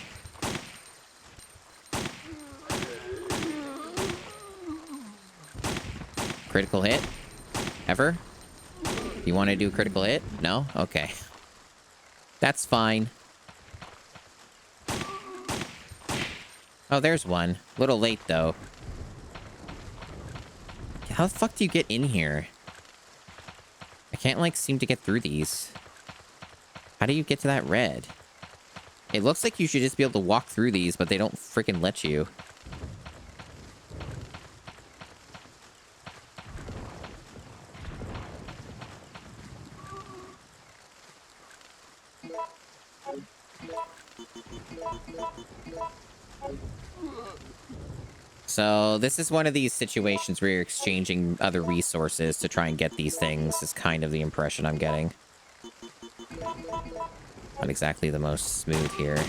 Critical hit? Ever? You want to do a critical hit? No? Okay. That's fine. Oh, there's one. A little late, though. How the fuck do you get in here? I can't, like, seem to get through these. How do you get to that red? It looks like you should just be able to walk through these, but they don't freaking let you. So this is one of these situations where you're exchanging other resources to try and get these things, is kind of the impression I'm getting. Not exactly the most smooth here.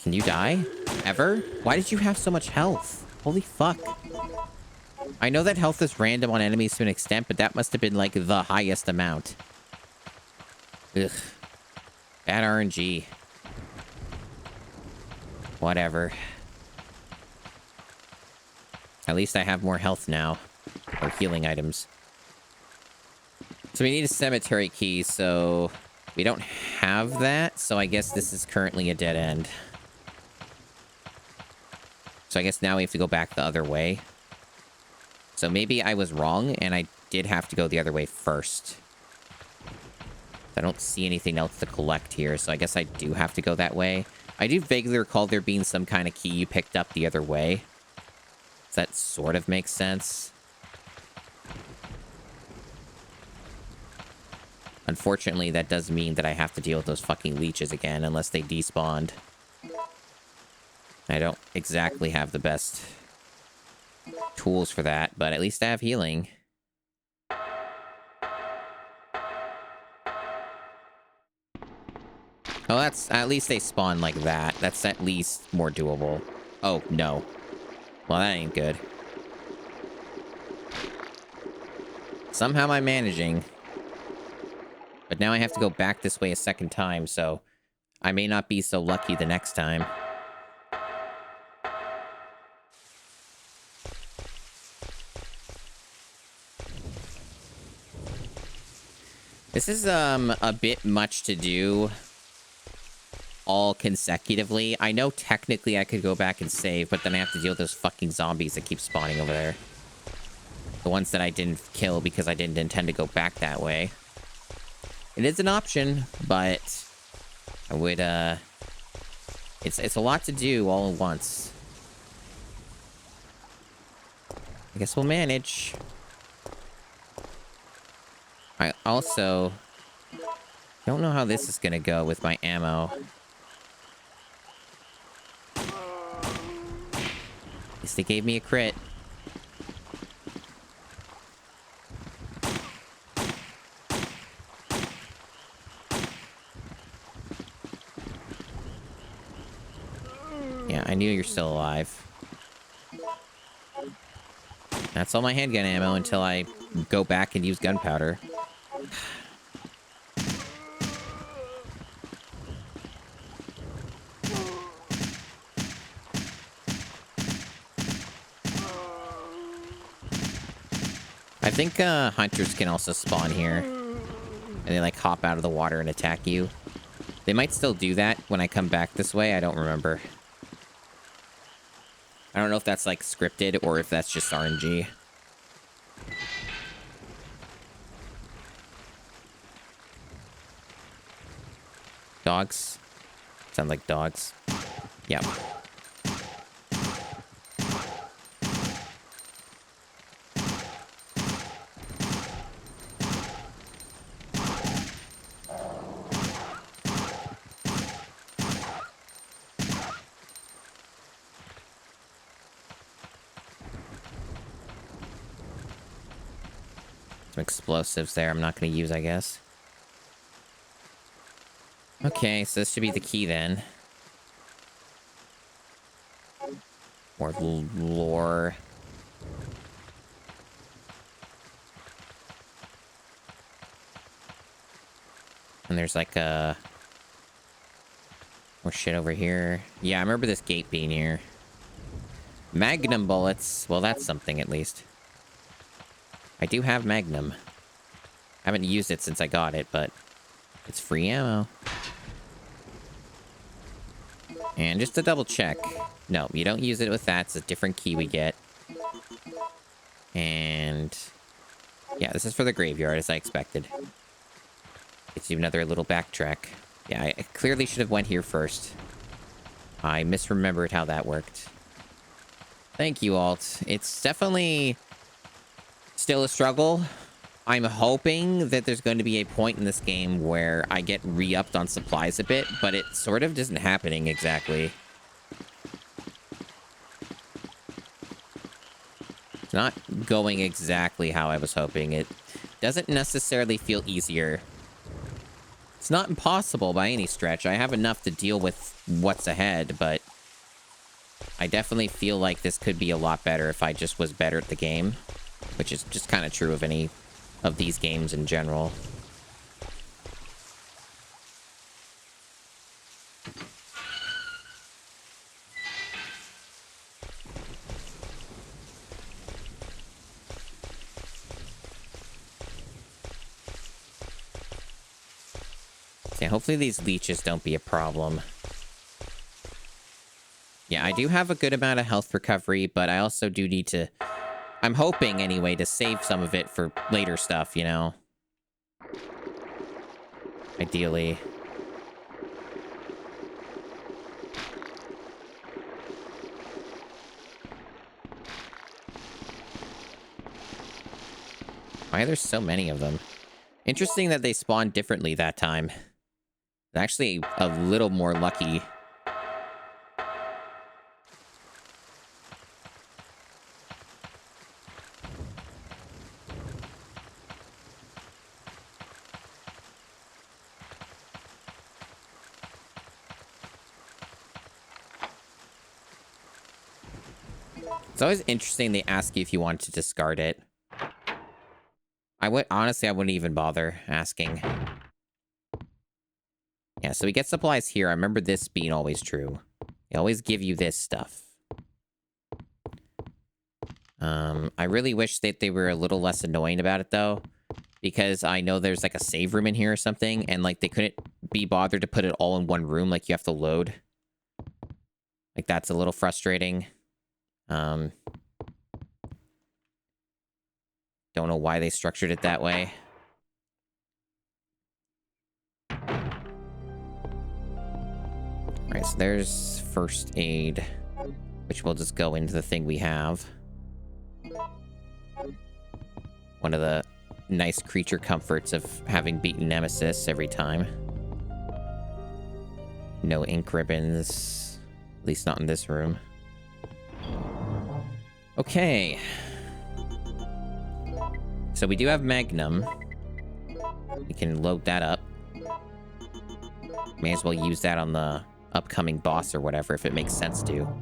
Can you die? Ever? Why did you have so much health? Holy fuck. I know that health is random on enemies to an extent, but that must have been, like, the highest amount. Ugh. Bad RNG. Whatever. At least I have more health now. Or healing items. So we need a cemetery key, so... we don't have that, so I guess this is currently a dead end. So I guess now we have to go back the other way. So maybe I was wrong, and I did have to go the other way first. I don't see anything else to collect here, so I guess I do have to go that way. I do vaguely recall there being some kind of key you picked up the other way. Does that sort of make sense? Unfortunately, that does mean that I have to deal with those fucking leeches again, unless they despawned. I don't exactly have the best tools for that, but at least I have healing. Oh, that's... At least they spawn like that. That's at least more doable. Oh, no. Well, that ain't good. Somehow I'm managing. But now I have to go back this way a second time, so I may not be so lucky the next time. This is a bit much to do all consecutively. I know technically I could go back and save, but then I have to deal with those fucking zombies that keep spawning over there. The ones that I didn't kill because I didn't intend to go back that way. It is an option, but I would, it's a lot to do all at once. I guess we'll manage. I also don't know how this is gonna go with my ammo. At least they gave me a crit. Yeah, I knew you're still alive. That's all my handgun ammo until I go back and use gunpowder. I think hunters can also spawn here. And they like hop out of the water and attack you. They might still do that when I come back this way. I don't remember. I don't know if that's like scripted or if that's just RNG. Dogs? Sound like dogs. Yep. Some explosives there I'm not going to use, I guess. Okay, so this should be the key then. More lore. And there's like more shit over here. Yeah, I remember this gate being here. Magnum bullets. Well, that's something at least. I do have Magnum. I haven't used it since I got it, but it's free ammo. And just to double check. No, you don't use it with that. It's a different key we get. And yeah, this is for the graveyard, as I expected. Gives you another little backtrack. Yeah, I clearly should have went here first. I misremembered how that worked. Thank you, Alt. It's definitely still a struggle. I'm hoping that there's going to be a point in this game where I get re-upped on supplies a bit, but it sort of isn't happening exactly. It's not going exactly how I was hoping. It doesn't necessarily feel easier. It's not impossible by any stretch. I have enough to deal with what's ahead, but I definitely feel like this could be a lot better if I just was better at the game, which is just kind of true of any of these games in general. Yeah, hopefully these leeches don't be a problem. Yeah, I do have a good amount of health recovery, but I also do need to... I'm hoping, anyway, to save some of it for later stuff, you know? Ideally. Why are there so many of them? Interesting that they spawned differently that time. Actually, a little more lucky. It's always interesting they ask you if you want to discard it. Honestly, I wouldn't even bother asking. Yeah, so we get supplies here. I remember this being always true. They always give you this stuff. I really wish that they were a little less annoying about it, though. Because I know there's, like, a save room in here or something. And, like, they couldn't be bothered to put it all in one room. Like, you have to load. Like, that's a little frustrating. Don't know why they structured it that way. Alright, so there's first aid, which will just go into the thing we have. One of the nice creature comforts of having beaten Nemesis every time. No ink ribbons, at least not in this room. Okay. So we do have Magnum. We can load that up. May as well use that on the upcoming boss or whatever if it makes sense to.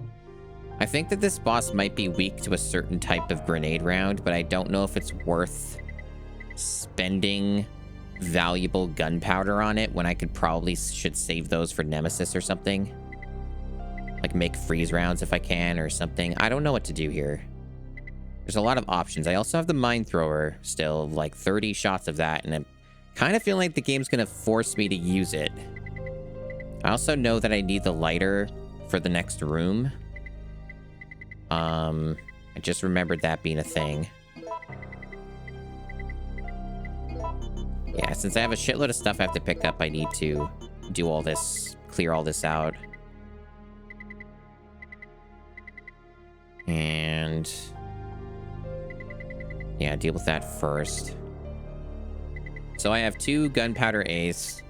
I think that this boss might be weak to a certain type of grenade round, but I don't know if it's worth spending valuable gunpowder on it when I should save those for Nemesis or something. Like make freeze rounds if I can or something. I don't know what to do here. There's a lot of options. I also have the mine thrower still, like 30 shots of that, and I kind of feel like the game's gonna force me to use it. I also know that I need the lighter for the next room. I just remembered that being a thing. Yeah, since I have a shitload of stuff I have to pick up, I need to do all this, clear all this out. And yeah, deal with that first. So I have 2 gunpowder ace.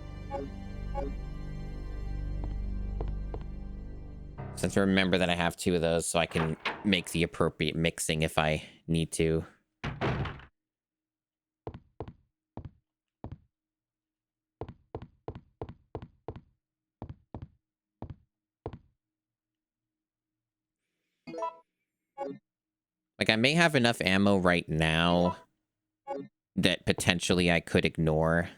Since I remember that I have 2 of those, so I can make the appropriate mixing if I need to. Like, I may have enough ammo right now that potentially I could ignore.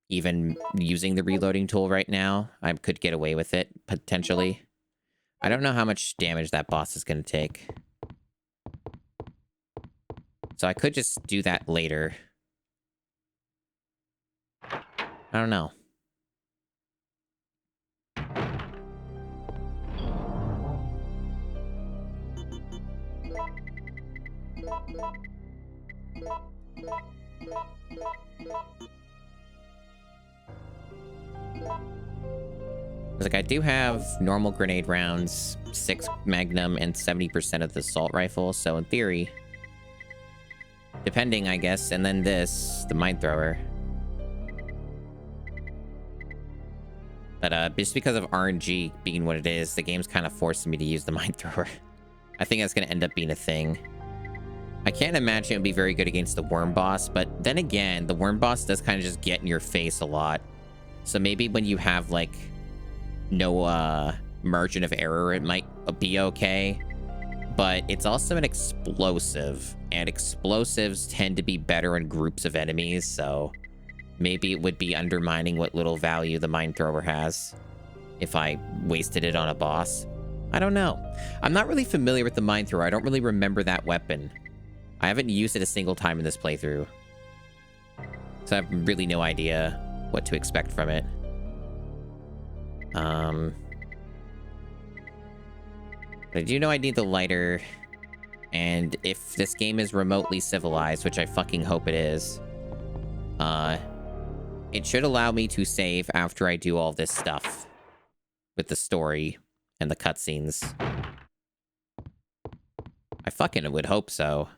Even using the reloading tool right now, I could get away with it, potentially. I don't know how much damage that boss is going to take. So I could just do that later. I don't know. Like, I do have normal grenade rounds, 6 Magnum, and 70% of the assault rifle, so in theory, depending, I guess, and then this, the mine thrower. But just because of RNG being what it is, the game's kind of forcing me to use the mine thrower. I think that's going to end up being a thing. I can't imagine it would be very good against the worm boss, but then again, the worm boss does kind of just get in your face a lot. So maybe when you have, like, no margin of error, it might be okay. But it's also an explosive, and explosives tend to be better in groups of enemies, so maybe it would be undermining what little value the mine thrower has if I wasted it on a boss. I don't know. I'm not really familiar with the mine thrower. I don't really remember that weapon. I haven't used it a single time in this playthrough, so I have really no idea what to expect from it. But I do know I need the lighter, and if this game is remotely civilized, which I fucking hope it is, it should allow me to save after I do all this stuff with the story and the cutscenes. I fucking would hope so.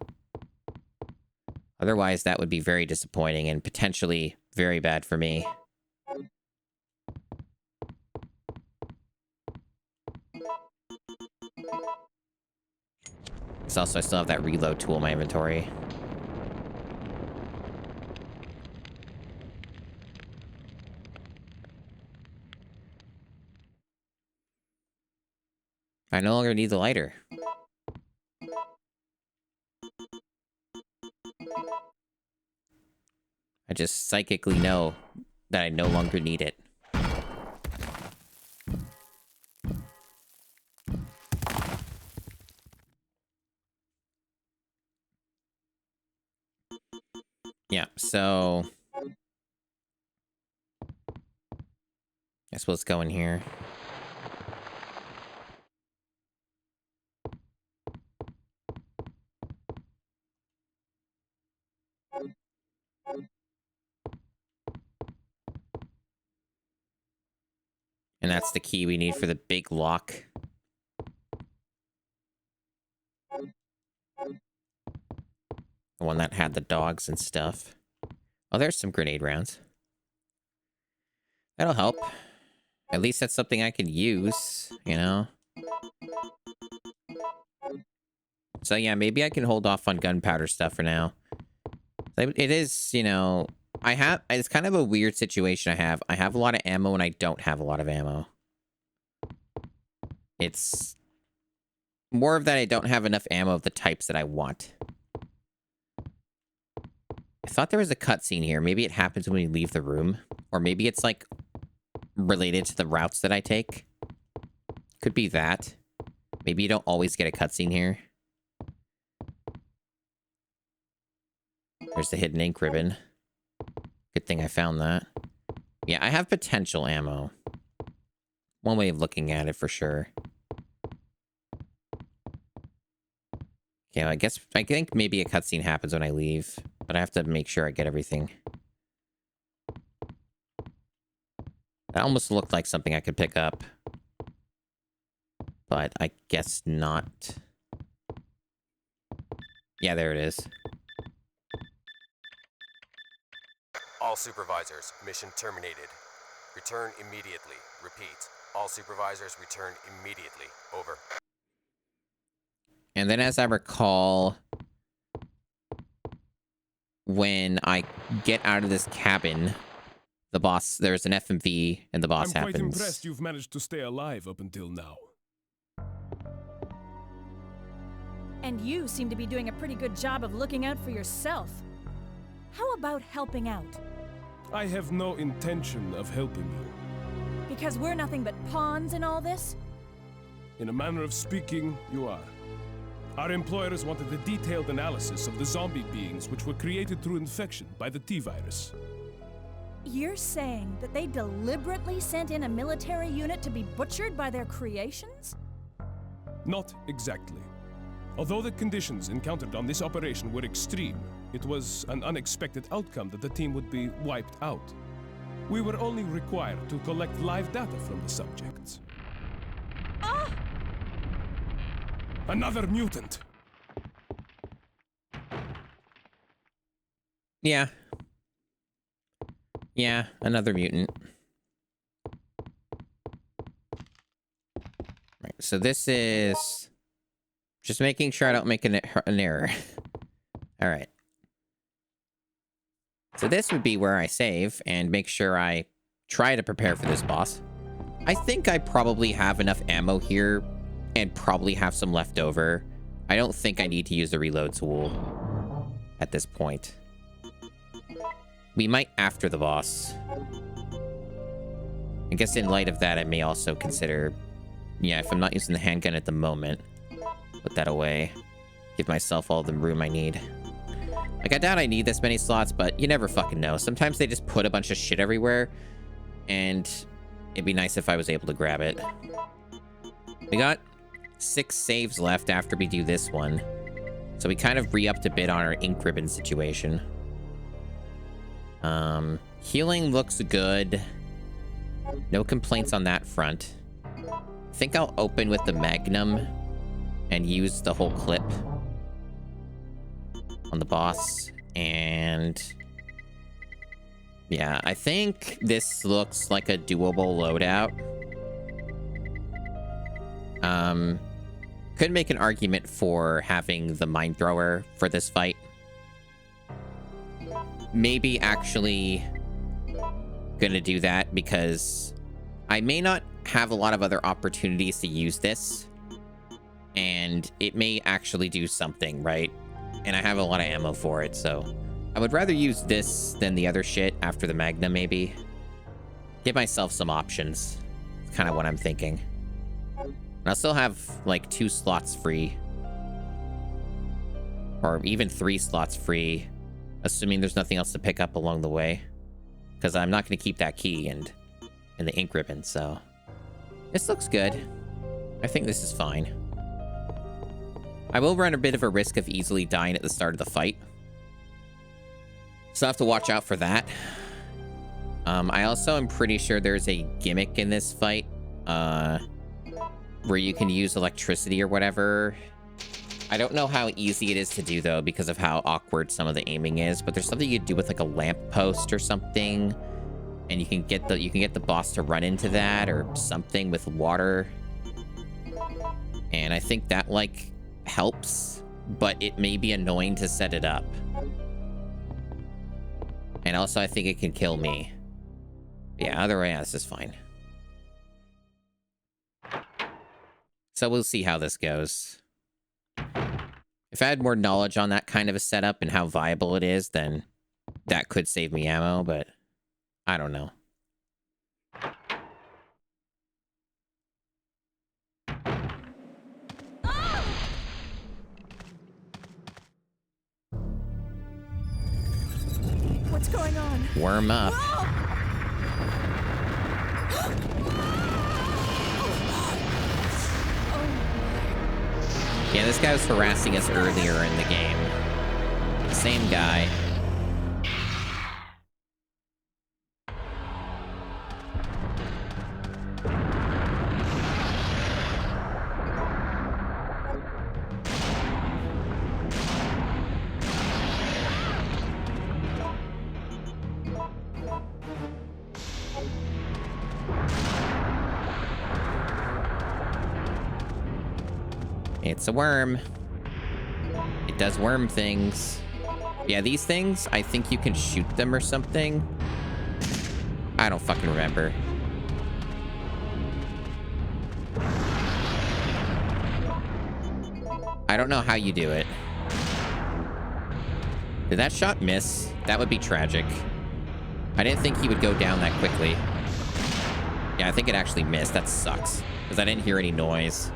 Otherwise, that would be very disappointing and potentially very bad for me. Also, I still have that reload tool in my inventory. I no longer need the lighter. I just psychically know that I no longer need it. Yeah, so guess let's go in here. And that's the key we need for the big lock. The one that had the dogs and stuff. Oh, there's some grenade rounds. That'll help. At least that's something I could use, you know? So yeah, maybe I can hold off on gunpowder stuff for now. It is, you know, it's kind of a weird situation I have. I have a lot of ammo and I don't have a lot of ammo. It's more of that I don't have enough ammo of the types that I want. I thought there was a cutscene here. Maybe it happens when we leave the room. Or maybe it's like related to the routes that I take. Could be that. Maybe you don't always get a cutscene here. There's the hidden ink ribbon. Good thing I found that. Yeah, I have potential ammo. One way of looking at it for sure. Okay, well, I think maybe a cutscene happens when I leave, but I have to make sure I get everything. That almost looked like something I could pick up. But I guess not. Yeah, there it is. All supervisors, mission terminated. Return immediately. Repeat. All supervisors return immediately. Over. And then as I recall, when I get out of this cabin, the boss, there's an FMV and the boss happens. I'm quite impressed you've managed to stay alive up until now. And you seem to be doing a pretty good job of looking out for yourself. How about helping out? I have no intention of helping you. Because we're nothing but pawns in all this? In a manner of speaking, you are. Our employers wanted a detailed analysis of the zombie beings which were created through infection by the T-virus. You're saying that they deliberately sent in a military unit to be butchered by their creations? Not exactly. Although the conditions encountered on this operation were extreme, it was an unexpected outcome that the team would be wiped out. We were only required to collect live data from the subjects. Ah! Another mutant! Yeah. Yeah, another mutant. Right, so this is just making sure I don't make an error. All right. So this would be where I save and make sure I try to prepare for this boss. I think I probably have enough ammo here and probably have some left over. I don't think I need to use the reload tool at this point. We might after the boss. I guess in light of that, I may also consider, yeah, if I'm not using the handgun at the moment, put that away. Give myself all the room I need. Like, I doubt I need this many slots, but you never fucking know. Sometimes they just put a bunch of shit everywhere, and it'd be nice if I was able to grab it. We got 6 saves left after we do this one, so we kind of re-upped a bit on our ink ribbon situation. Healing looks good. No complaints on that front. I think I'll open with the Magnum and use the whole clip on the boss. And yeah, I think this looks like a doable loadout. Could make an argument for having the mine thrower for this fight. Maybe actually gonna do that because I may not have a lot of other opportunities to use this, and it may actually do something, right? and I have a lot of ammo for it, so I would rather use this than the other shit after the Magnum, maybe. Give myself some options. It's kind of what I'm thinking. And I'll still have, like, 2 slots free. Or even 3 slots free, assuming there's nothing else to pick up along the way. Because I'm not going to keep that key and the ink ribbon, so... This looks good. I think this is fine. I will run a bit of a risk of easily dying at the start of the fight. So I have to watch out for that. I also am pretty sure there's a gimmick in this fight. Where you can use electricity or whatever. I don't know how easy it is to do, though, because of how awkward some of the aiming is. But there's something you could do with, like, a lamppost or something. And you can get the boss to run into that or something with water. And I think that, like, helps. But it may be annoying to set it up. And also, I think it can kill me. Yeah, other way, yeah, this is fine. So we'll see how this goes. If I had more knowledge on that kind of a setup and how viable it is, then that could save me ammo, but I don't know. What's going on? Worm up. Yeah, this guy was harassing us earlier in the game. Same guy. It's a worm. It does worm things. Yeah, these things, I think you can shoot them or something. I don't fucking remember. I don't know how you do it. Did that shot miss? That would be tragic. I didn't think he would go down that quickly. Yeah, I think it actually missed. That sucks. Because I didn't hear any noise.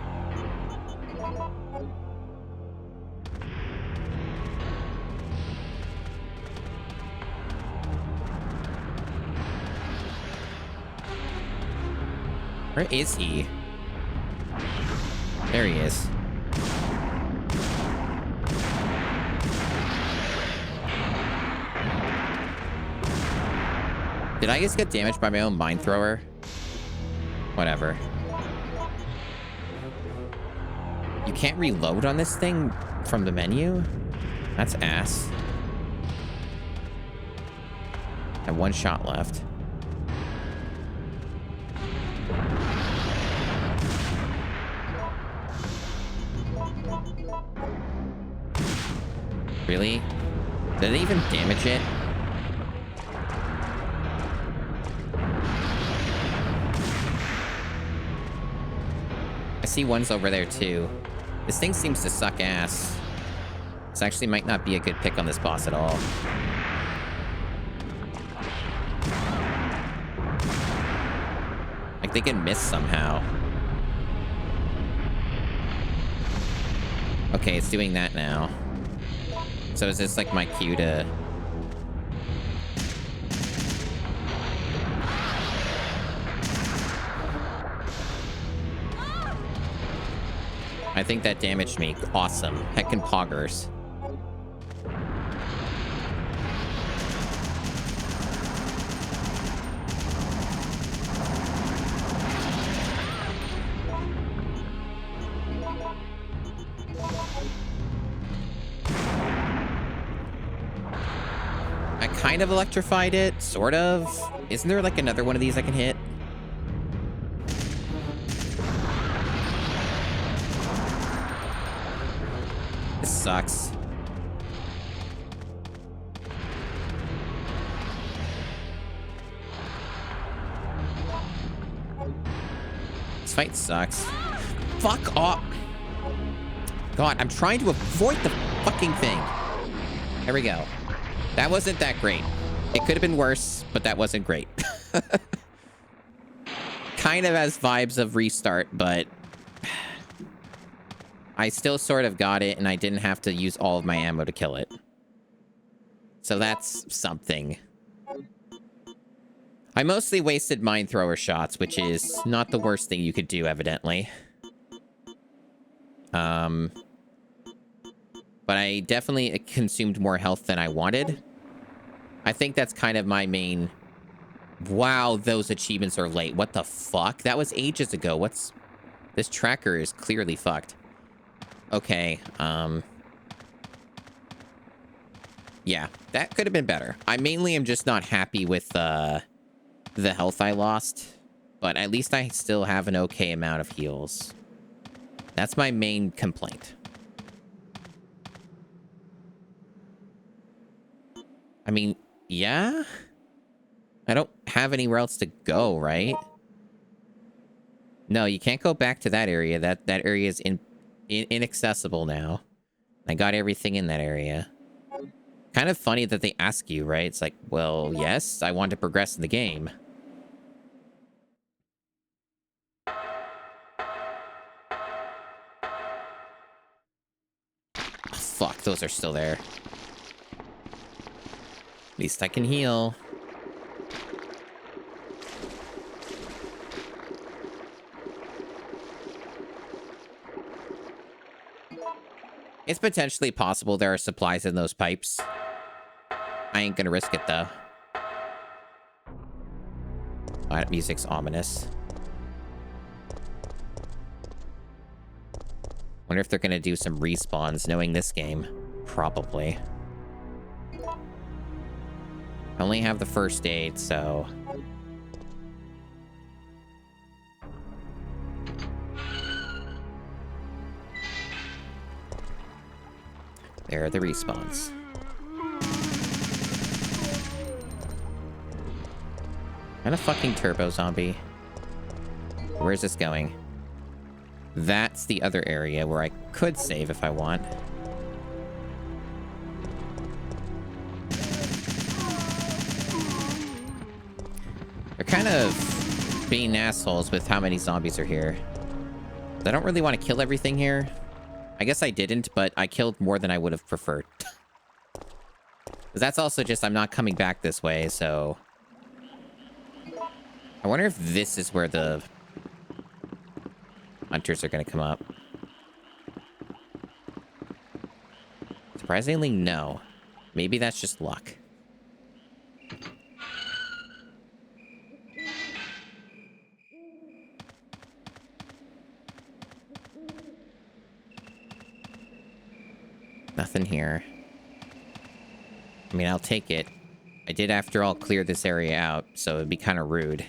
Where is he? There he is. Did I just get damaged by my own mine thrower? Whatever. You can't reload on this thing from the menu? That's ass. I have 1 shot left. Really? Did it even damage it? I see one's over there too. This thing seems to suck ass. This actually might not be a good pick on this boss at all. Like they can miss somehow. Okay, it's doing that now. So is this like my cue to... I think that damaged me. Awesome. Heckin' poggers. I kind of electrified it, sort of. Isn't there like another one of these I can hit? This sucks. This fight sucks. Fuck off. God, I'm trying to avoid the fucking thing. There we go. That wasn't that great. It could have been worse, but that wasn't great. Kind of has vibes of Restart, but I still sort of got it, and I didn't have to use all of my ammo to kill it. So that's something. I mostly wasted mine thrower shots, which is not the worst thing you could do, evidently. But I definitely consumed more health than I wanted. I think that's kind of my main... Wow, those achievements are late. What the fuck? That was ages ago. What's... This tracker is clearly fucked. Okay, yeah, that could have been better. I mainly am just not happy with, the health I lost. But at least I still have an okay amount of heals. That's my main complaint. I mean, yeah? I don't have anywhere else to go, right? No, you can't go back to that area. That area is inaccessible now. I got everything in that area. Kind of funny that they ask you, right? It's like, well, yes, I want to progress in the game. Oh, fuck, those are still there. At least I can heal. It's potentially possible there are supplies in those pipes. I ain't gonna risk it, though. Oh, that music's ominous. Wonder if they're gonna do some respawns, knowing this game. Probably. I only have the first aid, so... There are the respawns. And a fucking turbo zombie. Where's this going? That's the other area where I could save if I want. They're kind of being assholes with how many zombies are here. I don't really want to kill everything here. I guess I didn't, but I killed more than I would have preferred. That's also just I'm not coming back this way, so... I wonder if this is where the hunters are going to come up. Surprisingly, no. Maybe that's just luck. Nothing here. I mean, I'll take it. I did, after all, clear this area out, so it'd be kind of rude.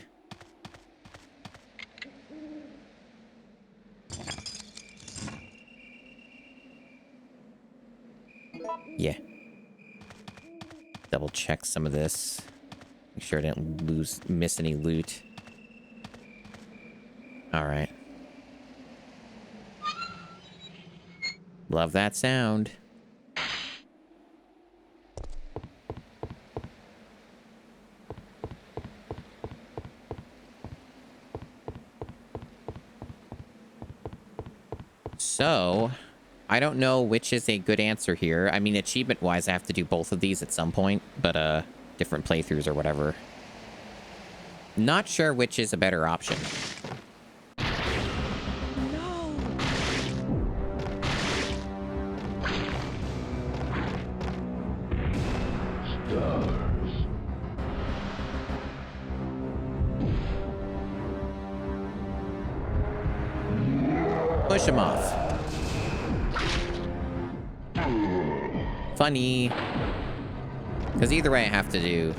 Yeah. Double check some of this. Make sure I didn't miss any loot. Alright. Love that sound. So, I don't know which is a good answer here. I mean, achievement-wise, I have to do both of these at some point, but, different playthroughs or whatever. Not sure which is a better option. Push him off. Funny. Because either way I have to do...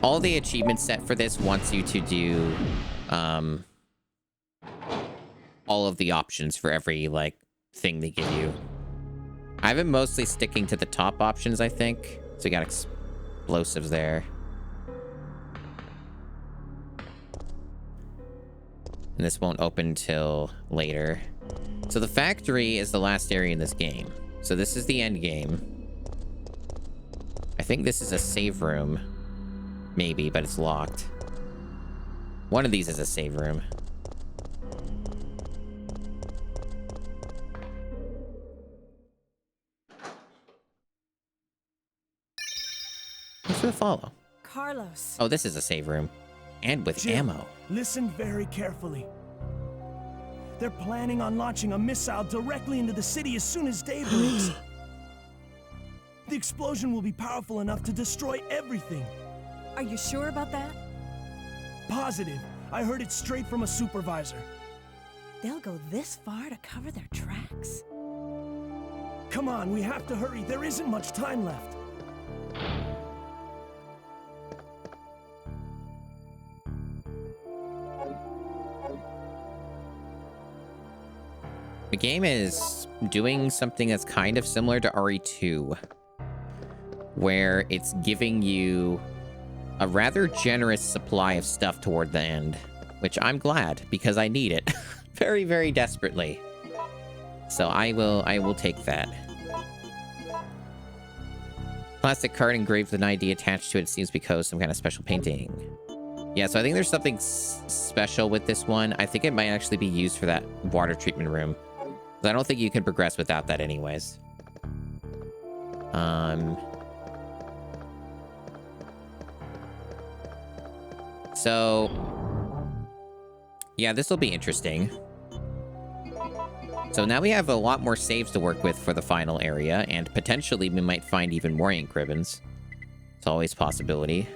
All the achievement set for this wants you to do... all of the options for every, like, thing they give you. I've been mostly sticking to the top options, I think. So we got explosives there. And this won't open till later. So the factory is the last area in this game. So this is the end game. I think this is a save room. Maybe, but it's locked. One of these is a save room. Thanks for the follow. Carlos. Oh, this is a save room. And with Jill, ammo. Listen very carefully. They're planning on launching a missile directly into the city as soon as day breaks. The explosion will be powerful enough to destroy everything. Are you sure about that? Positive. I heard it straight from a supervisor. They'll go this far to cover their tracks? Come on, we have to hurry. There isn't much time left. The game is doing something that's kind of similar to RE2, where it's giving you a rather generous supply of stuff toward the end, which I'm glad because I need it very, very desperately. So I will take that. Plastic card engraved with an ID attached to it seems because some kind of special painting. Yeah, so I think there's something special with this one. I think it might actually be used for that water treatment room. I don't think you can progress without that anyways. So, yeah, this will be interesting. So now we have a lot more saves to work with for the final area, and potentially we might find even more ink ribbons. It's always a possibility.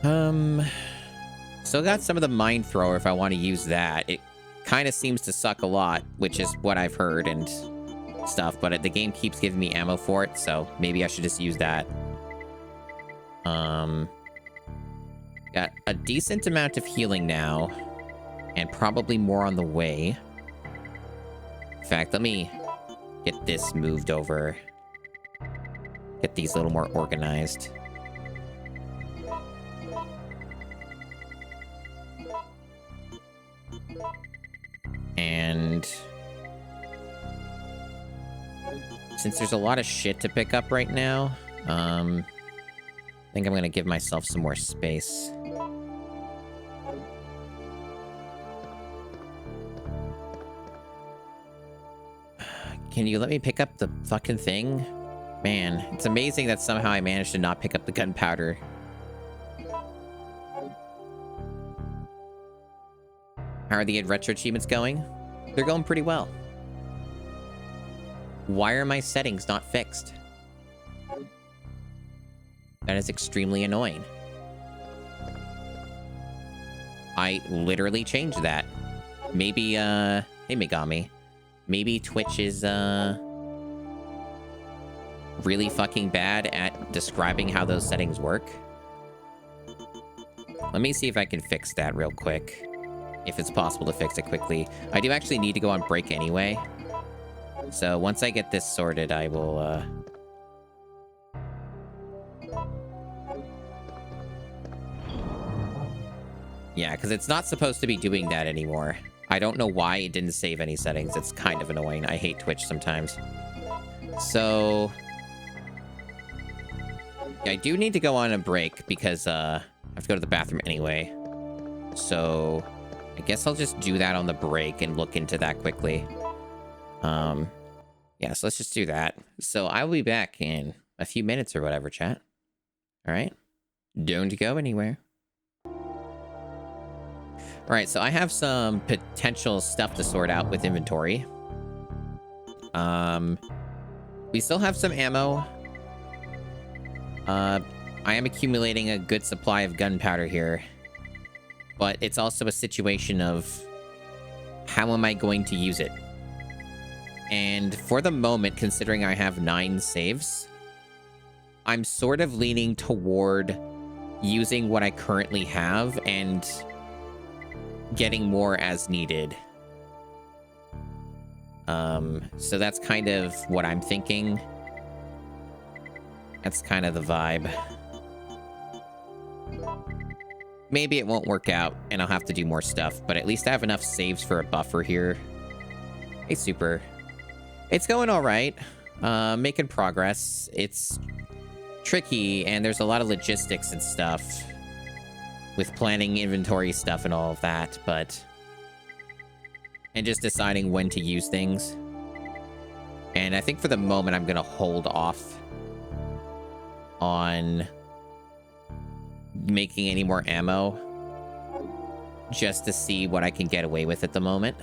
Still got some of the mine thrower if I want to use that. It kind of seems to suck a lot, which is what I've heard and stuff, but the game keeps giving me ammo for it, so maybe I should just use that. Got a decent amount of healing now, and probably more on the way. In fact, let me get this moved over. Get these a little more organized. And since there's a lot of shit to pick up right now, I think I'm gonna give myself some more space. Can you let me pick up the fucking thing? Man, it's amazing that somehow I managed to not pick up the gunpowder. How are the retro achievements going? They're going pretty well. Why are my settings not fixed? That is extremely annoying. I literally changed that. Maybe, hey Megami. Maybe Twitch is, really fucking bad at describing how those settings work. Let me see if I can fix that real quick. If it's possible to fix it quickly. I do actually need to go on break anyway. So once I get this sorted, I will, yeah, because it's not supposed to be doing that anymore. I don't know why it didn't save any settings. It's kind of annoying. I hate Twitch sometimes. So yeah, I do need to go on a break because I have to go to the bathroom anyway. So I guess I'll just do that on the break and look into that quickly. Yeah, so let's just do that. So I will be back in a few minutes or whatever, chat. All right? Don't go anywhere. All right, so I have some potential stuff to sort out with inventory. We still have some ammo. I am accumulating a good supply of gunpowder here. But it's also a situation of how am I going to use it? And for the moment, considering I have 9 saves, I'm sort of leaning toward using what I currently have and getting more as needed. So that's kind of what I'm thinking. That's kind of the vibe. maybe it won't work out and I'll have to do more stuff, but at least I have enough saves for a buffer here. Hey, Super. It's going all right. Making progress. It's tricky, and there's a lot of logistics and stuff with planning inventory stuff and all of that, but... and just deciding when to use things. And I think for the moment, I'm going to hold off on making any more ammo just to see what I can get away with at the moment.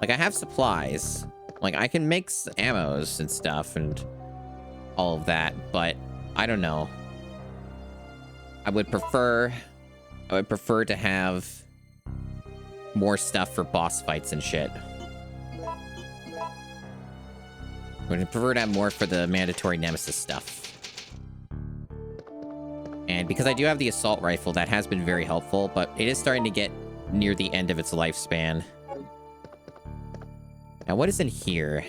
Like, I have supplies. Like, I can make ammos and stuff and all of that, but I don't know. I would prefer to have more stuff for boss fights and shit. I would prefer to have more for the mandatory nemesis stuff. And because I do have the assault rifle, that has been very helpful, but it is starting to get near the end of its lifespan. Now, what is in here?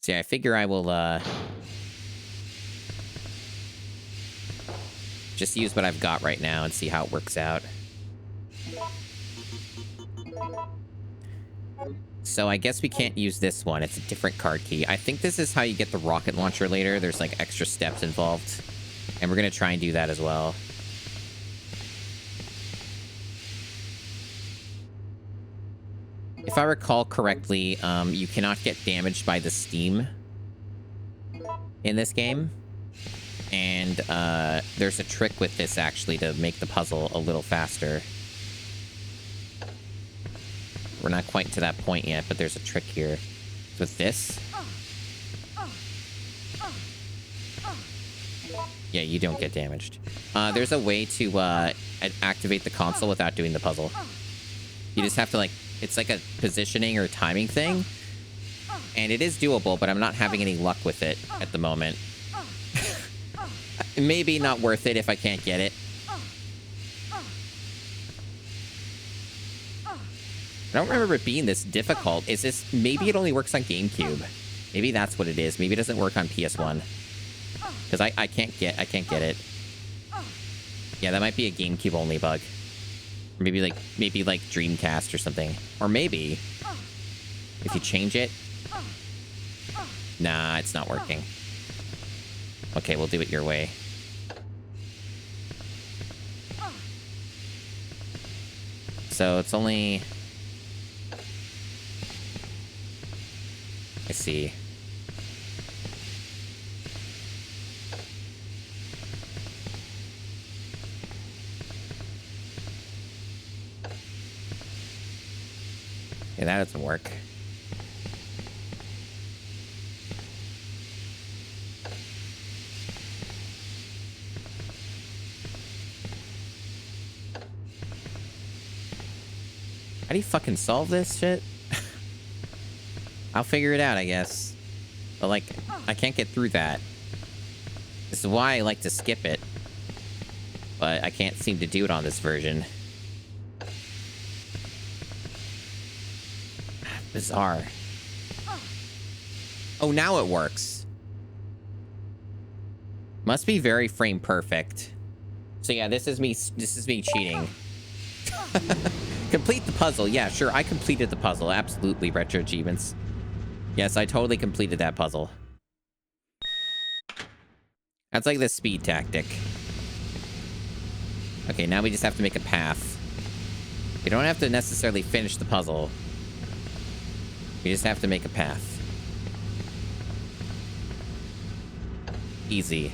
So yeah, I figure I will, just use what I've got right now and see how it works out. So I guess we can't use this one. It's a different card key. I think this is how you get the rocket launcher later. There's like extra steps involved. And we're going to try and do that as well. If I recall correctly, you cannot get damaged by the steam in this game. And there's a trick with this, actually, to make the puzzle a little faster. We're not quite to that point yet, but there's a trick here. With this... yeah, you don't get damaged. There's a way to activate the console without doing the puzzle. You just have to, like... it's like a positioning or timing thing. And it is doable, but I'm not having any luck with it at the moment. Maybe not worth it if I can't get it. I don't remember it being this difficult. Is this... maybe it only works on GameCube. Maybe that's what it is. Maybe it doesn't work on PS1. Because I can't get it. Yeah, that might be a GameCube only bug. Or maybe like Dreamcast or something. Or maybe if you change it. Nah, it's not working. Okay, we'll do it your way. So it's only... I see. Yeah, that doesn't work. How do you fucking solve this shit? I'll figure it out, I guess. But, like, I can't get through that. This is why I like to skip it. But I can't seem to do it on this version. Bizarre. Oh, now it works. Must be very frame perfect. So yeah, this is me cheating. Complete the puzzle. Yeah, sure, I completed the puzzle. Absolutely, Retroachievements. Yes, I totally completed that puzzle. That's like the speed tactic. Okay, now we just have to make a path. We don't have to necessarily finish the puzzle. We just have to make a path. Easy.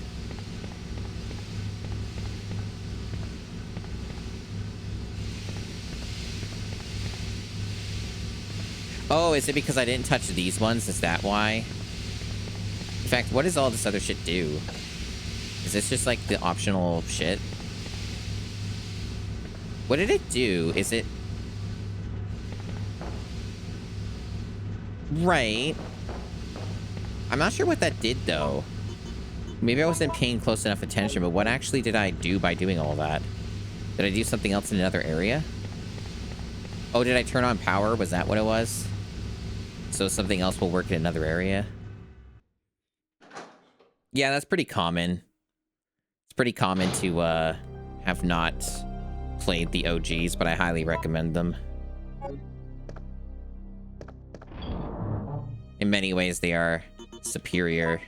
Oh, is it because I didn't touch these ones? Is that why? In fact, what does all this other shit do? Is this just like the optional shit? What did it do? Is it... right. I'm not sure what that did, though. Maybe I wasn't paying close enough attention, but what actually did I do by doing all that? Did I do something else in another area? Oh, did I turn on power? Was that what it was? So something else will work in another area? Yeah, that's pretty common. It's pretty common to have not played the OGs, but I highly recommend them. In many ways, they are superior.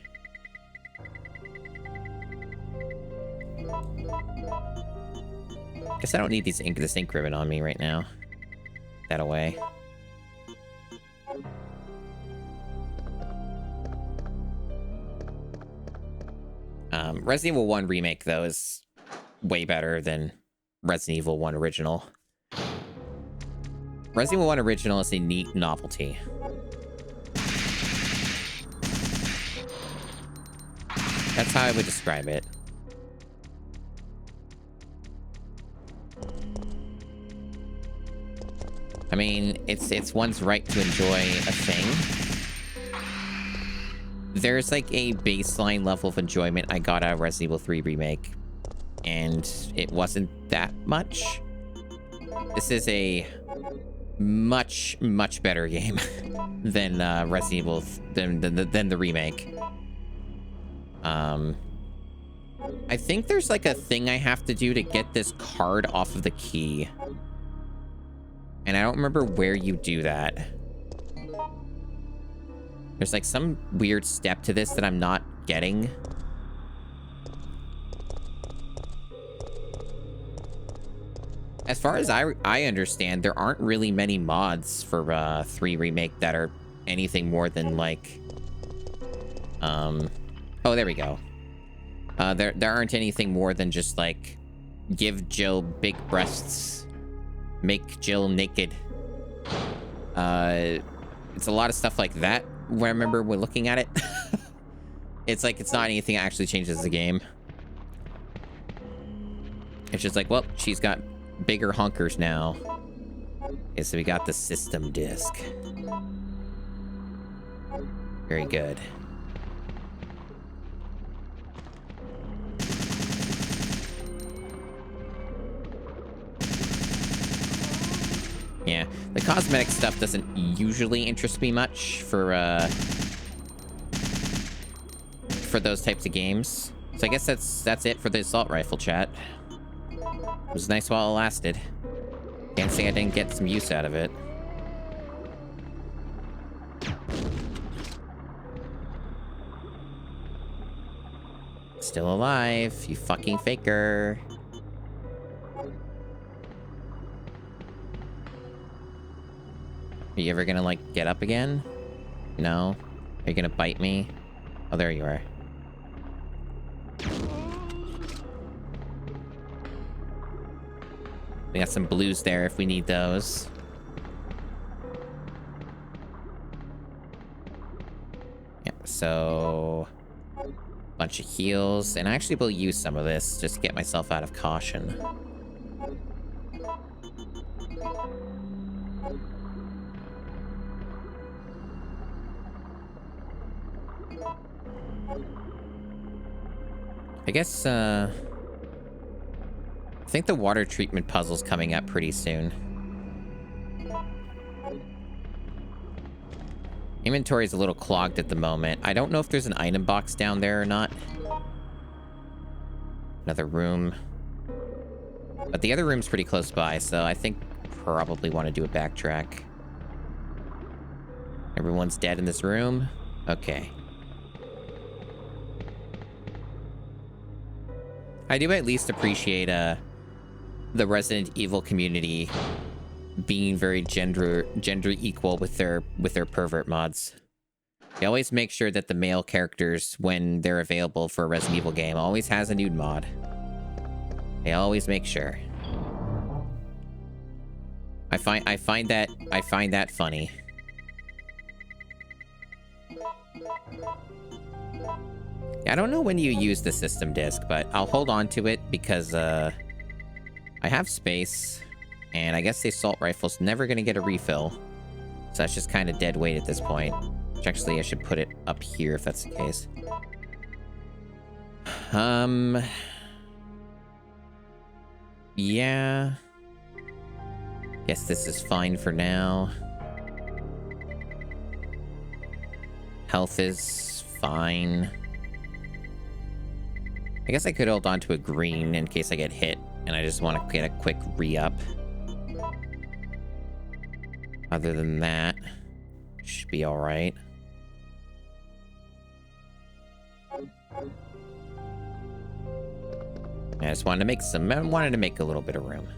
Guess I don't need this ink ribbon on me right now. Put that away. Resident Evil 1 Remake, though, is way better than Resident Evil 1 Original. Resident Evil 1 Original is a neat novelty. That's how I would describe it. I mean, it's one's right to enjoy a thing. There's like a baseline level of enjoyment I got out of Resident Evil 3 Remake, and it wasn't that much. This is a much better game than Resident Evil than the remake. I think there's like a thing I have to do to get this card off of the key, and I don't remember where you do that. There's like some weird step to this that I'm not getting. As far as I understand, there aren't really many mods for 3 Remake that are anything more than like... Oh, there we go. There aren't anything more than just like, give Jill big breasts, make Jill naked. It's a lot of stuff like that. When I remember when looking at it, it's like it's not anything that actually changes the game. It's just like, well, she's got bigger hunkers now. Okay, so we got the system disc. Very good. Yeah, the cosmetic stuff doesn't usually interest me much for those types of games. So I guess that's it for the assault rifle chat. It was nice while it lasted. Can't say I didn't get some use out of it. Still alive, you fucking faker. Are you ever gonna, like, get up again? No? Are you gonna bite me? Oh, there you are. We got some blues there if we need those. Yeah, so... bunch of heals. And I actually will use some of this just to get myself out of caution. I guess, I think the water treatment puzzle's coming up pretty soon. Inventory's a little clogged at the moment. I don't know if there's an item box down there or not. Another room. But the other room's pretty close by, so I think probably want to do a backtrack. Everyone's dead in this room? Okay. I do at least appreciate the Resident Evil community being very gender equal with their pervert mods. They always make sure that the male characters, when they're available for a Resident Evil game, always has a nude mod. They always make sure. I find that funny. I don't know when you use the system disc, but I'll hold on to it because I have space, and I guess the assault rifle's never gonna get a refill, so that's just kind of dead weight at this point. Which actually I should put it up here if that's the case. Yeah. Guess this is fine for now. Health is fine. I guess I could hold on to a green in case I get hit and I just want to get a quick re-up. Other than that, should be all right. I just wanted to make a little bit of room.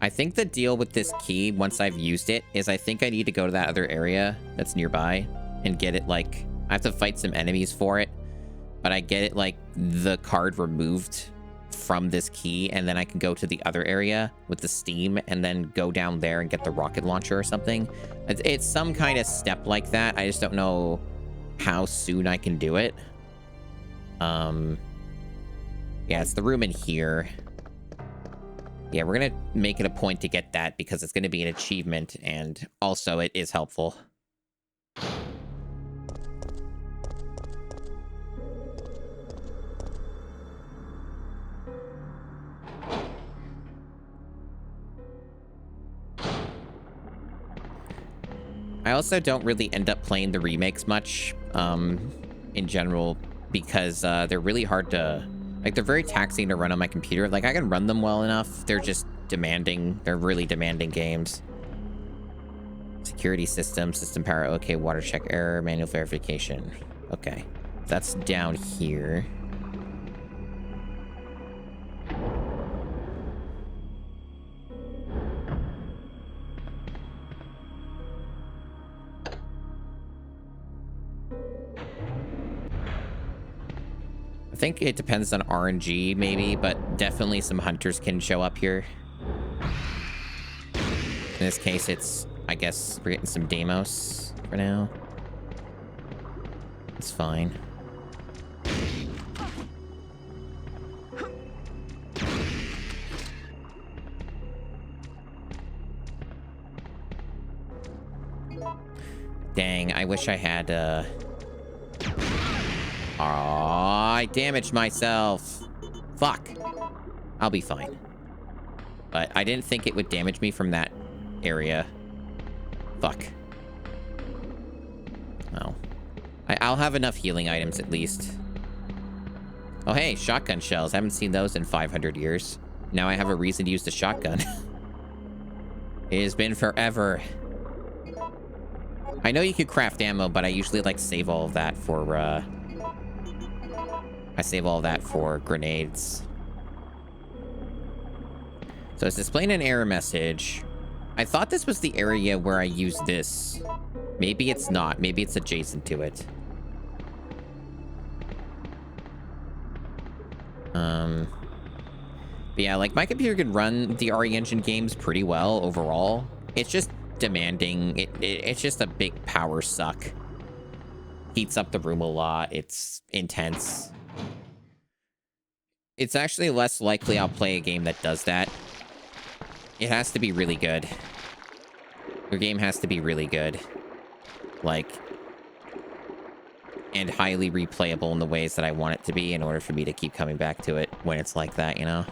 I think the deal with this key, once I've used it, is I think I need to go to that other area that's nearby and get it, like, I have to fight some enemies for it, but I get it, like, the card removed from this key, and then I can go to the other area with the steam and then go down there and get the rocket launcher or something. It's some kind of step like that. I just don't know how soon I can do it. Yeah, it's the room in here. Yeah, we're gonna make it a point to get that because it's gonna be an achievement, and also it is helpful. I also don't really end up playing the remakes much, in general, because they're really hard to... Like, they're very taxing to run on my computer. Like, I can run them well enough. They're just demanding. They're really demanding games. Security system, system power, okay, water check error, manual verification. Okay, that's down here. I think it depends on RNG, maybe, but definitely some hunters can show up here. In this case, it's, I guess, we're getting some Deimos for now. It's fine. Dang, I wish I had, Aw, I damaged myself. Fuck. I'll be fine. But I didn't think it would damage me from that area. Fuck. Oh. I'll have enough healing items at least. Oh, hey, shotgun shells. I haven't seen those in 500 years. Now I have a reason to use the shotgun. It has been forever. I know you could craft ammo, but I usually like save all of that for, I save all that for grenades. So it's displaying an error message. I thought this was the area where I use this. Maybe it's not. Maybe it's adjacent to it. But yeah, like, my computer can run the RE Engine games pretty well overall. It's just demanding. It's just a big power suck. Heats up the room a lot. It's intense. It's actually less likely I'll play a game that does that. It has to be really good. Your game has to be really good. Like, and highly replayable in the ways that I want it to be in order for me to keep coming back to it when it's like that, you know?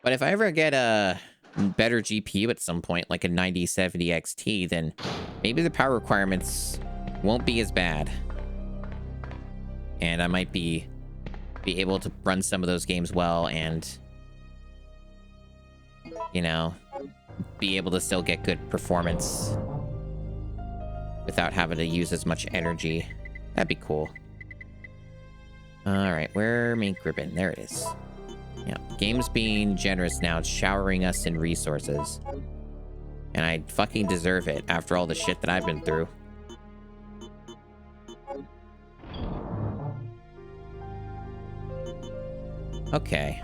But if I ever get a better GPU at some point, like a 9070 XT, then maybe the power requirements won't be as bad. And I might be able to run some of those games well and, you know, be able to still get good performance without having to use as much energy. That'd be cool. All right, where mink ribbon? There it is. Yeah, game's being generous now. It's showering us in resources. And I fucking deserve it after all the shit that I've been through. Okay.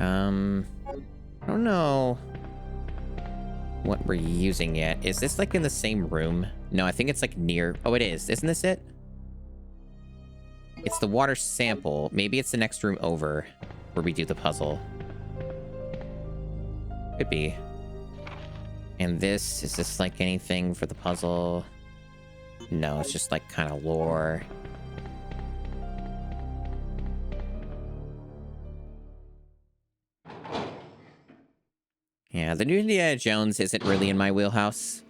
I don't know what we're using yet. Is this like in the same room? No, I think it's like near. Oh, it is. Isn't this it? It's the water sample. Maybe it's the next room over where we do the puzzle. Could be. And this, is this like anything for the puzzle? No, it's just like kind of lore. Yeah, the new Indiana Jones isn't really in my wheelhouse.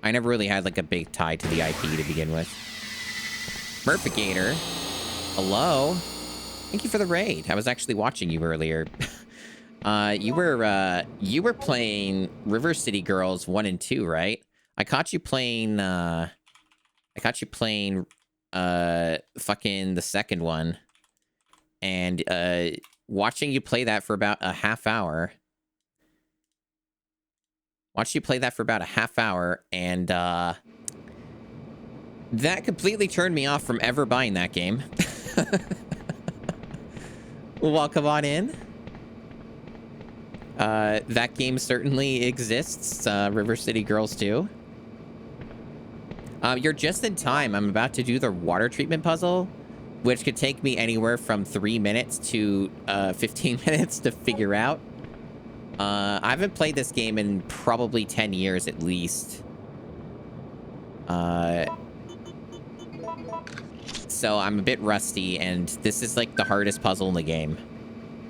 I never really had like a big tie to the IP to begin with. Murphigator, hello. Thank you for the raid. I was actually watching you earlier. You were playing River City Girls 1 and 2, right? I caught you playing fucking the second one. And watching you play that for about a half hour. And that completely turned me off from ever buying that game. Welcome on in. That game certainly exists. River City Girls 2. You're just in time. I'm about to do the water treatment puzzle, which could take me anywhere from 3 minutes to 15 minutes to figure out. I haven't played this game in probably 10 years at least. So I'm a bit rusty, and this is like the hardest puzzle in the game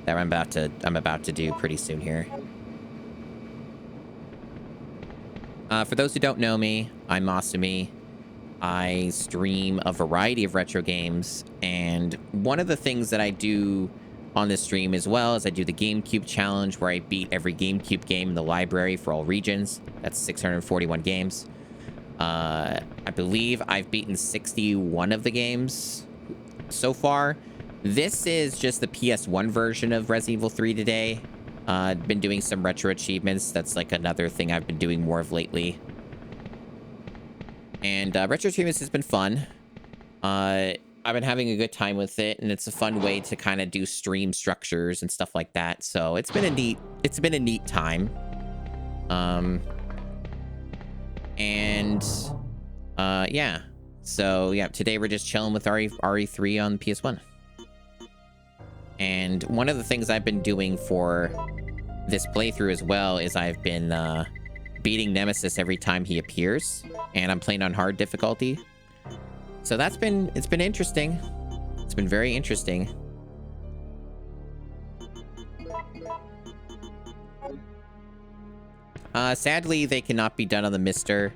that I'm about to do pretty soon here. For those who don't know me, I'm Masumi. I stream a variety of retro games, and one of the things that I do on this stream as well is I do the GameCube challenge, where I beat every GameCube game in the library for all regions. That's 641 games. I believe I've beaten 61 of the games so far. This is just the PS1 version of Resident Evil 3 today. I've been doing some retro achievements. That's like another thing I've been doing more of lately. And retro achievements has been fun. I've been having a good time with it, and it's a fun way to kind of do stream structures and stuff like that. So it's been a neat time. Yeah. So yeah, today we're just chilling with RE3 on PS1. And one of the things I've been doing for this playthrough as well is I've been beating Nemesis every time he appears, and I'm playing on hard difficulty. So it's been interesting. It's been very interesting. Sadly, they cannot be done on the Mister.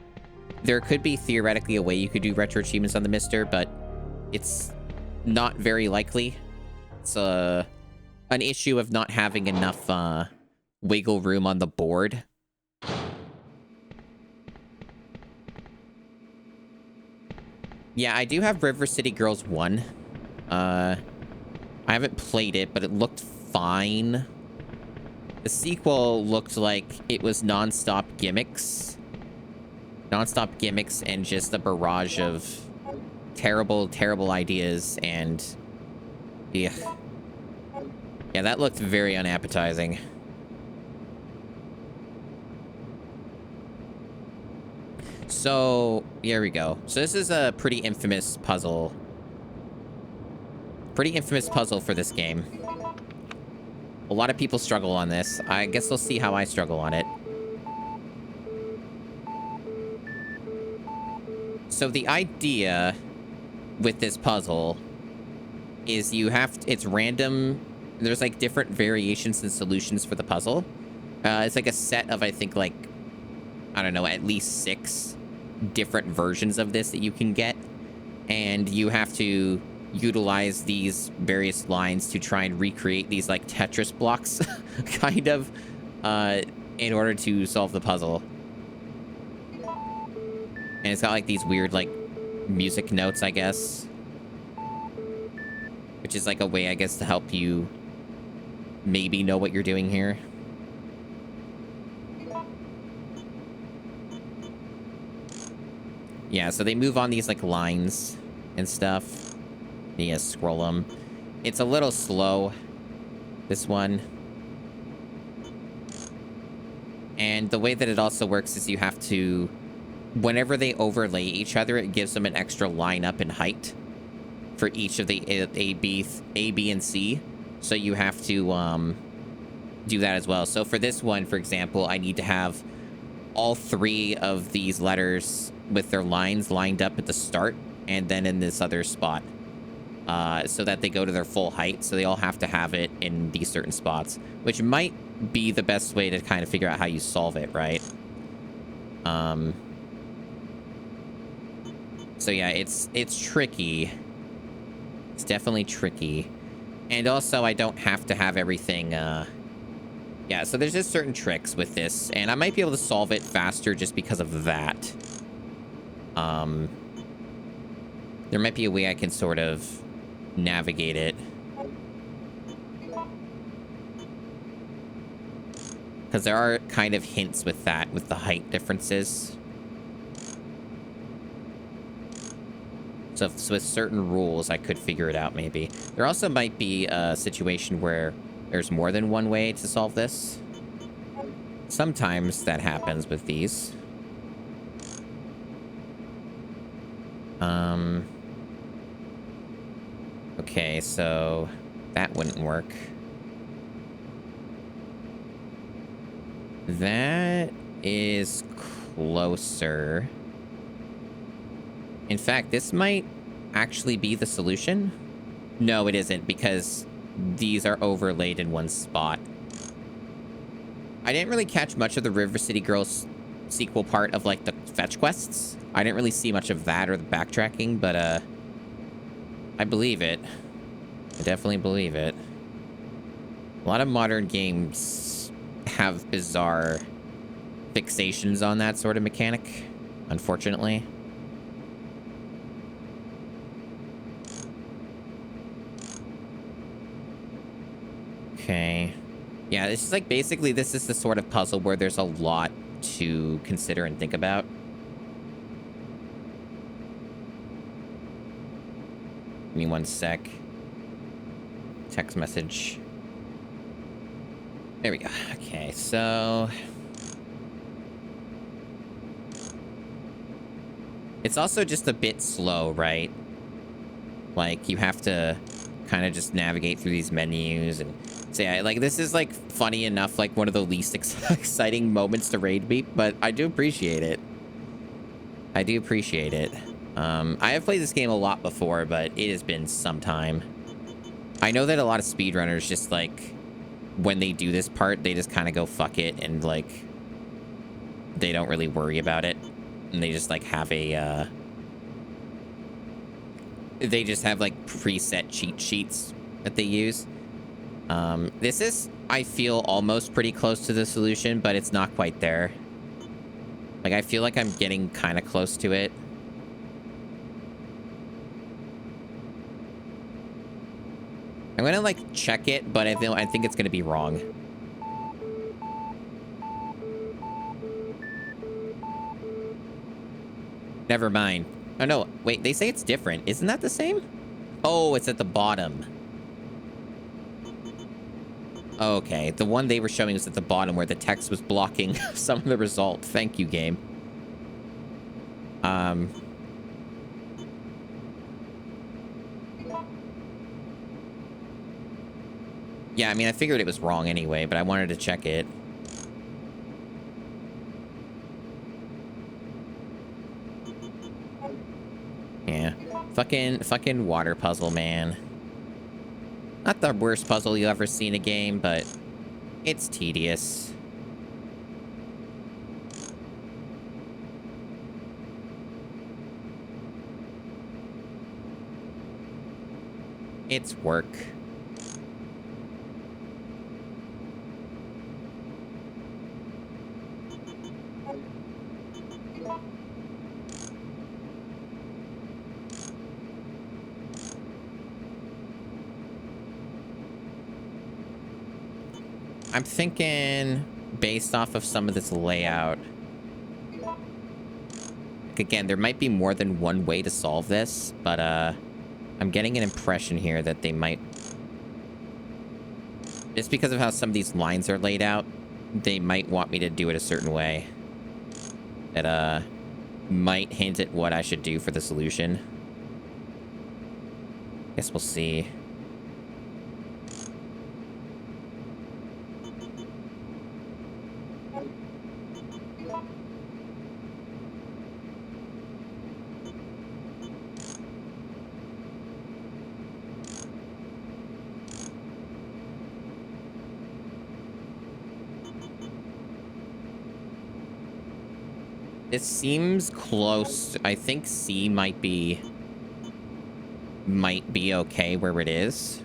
There could be theoretically a way you could do retro achievements on the Mister, but it's not very likely. It's an issue of not having enough wiggle room on the board. Yeah, I do have River City Girls 1. I haven't played it, but it looked fine. The sequel looked like it was non-stop gimmicks. Non-stop gimmicks and just a barrage of terrible, terrible ideas, and yeah. Yeah, that looked very unappetizing. So, here we go. So this is a pretty infamous puzzle. Pretty infamous puzzle for this game. A lot of people struggle on this. I guess we'll see how I struggle on it. So the idea with this puzzle is it's random. There's like different variations and solutions for the puzzle. It's like a set of, I think, like, I don't know, at least 6 different versions of this that you can get. And you have to utilize these various lines to try and recreate these like Tetris blocks kind of in order to solve the puzzle. And it's got like these weird like music notes, I guess, which is like a way, I guess, to help you maybe know what you're doing here. Yeah, so they move on these like lines and stuff. You scroll them. It's a little slow, this one. And the way that it also works is you have to, whenever they overlay each other, it gives them an extra line up in height for each of the A, B, and C. So you have to do that as well. So for this one, for example, I need to have all 3 of these letters with their lines lined up at the start and then in this other spot. So that they go to their full height. So they all have to have it in these certain spots, which might be the best way to kind of figure out how you solve it, right? So yeah, it's tricky. It's definitely tricky. And also, I don't have to have everything, yeah, so there's just certain tricks with this, and I might be able to solve it faster just because of that. There might be a way I can sort of navigate it. Because there are kind of hints with that, with the height differences. So with certain rules, I could figure it out, maybe. There also might be a situation where there's more than one way to solve this. Sometimes that happens with these. Okay, so that wouldn't work. That is closer. In fact, this might actually be the solution. No, it isn't, because these are overlaid in one spot. I didn't really catch much of the River City Girls sequel part of, like, the fetch quests. I didn't really see much of that or the backtracking, but, I believe it. I definitely believe it. A lot of modern games have bizarre fixations on that sort of mechanic, unfortunately. Okay. Yeah, this is like basically this is the sort of puzzle where there's a lot to consider and think about. Give me one sec. Text message. There we go. Okay, so it's also just a bit slow, right? Like you have to kind of just navigate through these menus and say, yeah, like this is like funny enough, like one of the least exciting moments to raid beat, but I do appreciate it. I do appreciate it. I have played this game a lot before, but it has been some time. I know that a lot of speedrunners just like when they do this part, they just kind of go fuck it and like they don't really worry about it, and they just like have a they just have like preset cheat sheets that they use. This is, I feel, almost pretty close to the solution, but it's not quite there. Like, I feel like I'm getting kind of close to it. I'm gonna, like, check it, but I think it's gonna be wrong. Never mind. Oh, no. Wait, they say it's different. Isn't that the same? Oh, it's at the bottom. Okay, the one they were showing was at the bottom where the text was blocking some of the result. Thank you, game. Yeah, I mean, I figured it was wrong anyway, but I wanted to check it. Yeah. Fucking water puzzle, man. Not the worst puzzle you'll ever see in a game, but it's tedious. It's work. I'm thinking, based off of some of this layout, again, there might be more than one way to solve this, but I'm getting an impression here that they might, just because of how some of these lines are laid out, they might want me to do it a certain way that might hint at what I should do for the solution. Guess we'll see. This seems close. I think C might be okay where it is.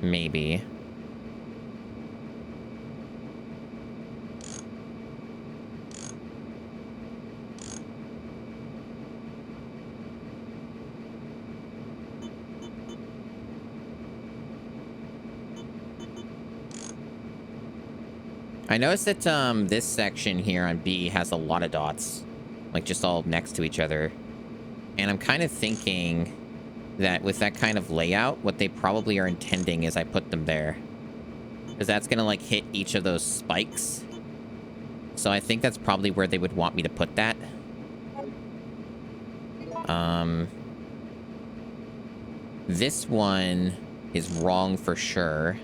Maybe. I noticed that this section here on B has a lot of dots, like just all next to each other. And I'm kind of thinking that with that kind of layout, what they probably are intending is I put them there. Because that's going to like hit each of those spikes. So I think that's probably where they would want me to put that. This one is wrong for sure.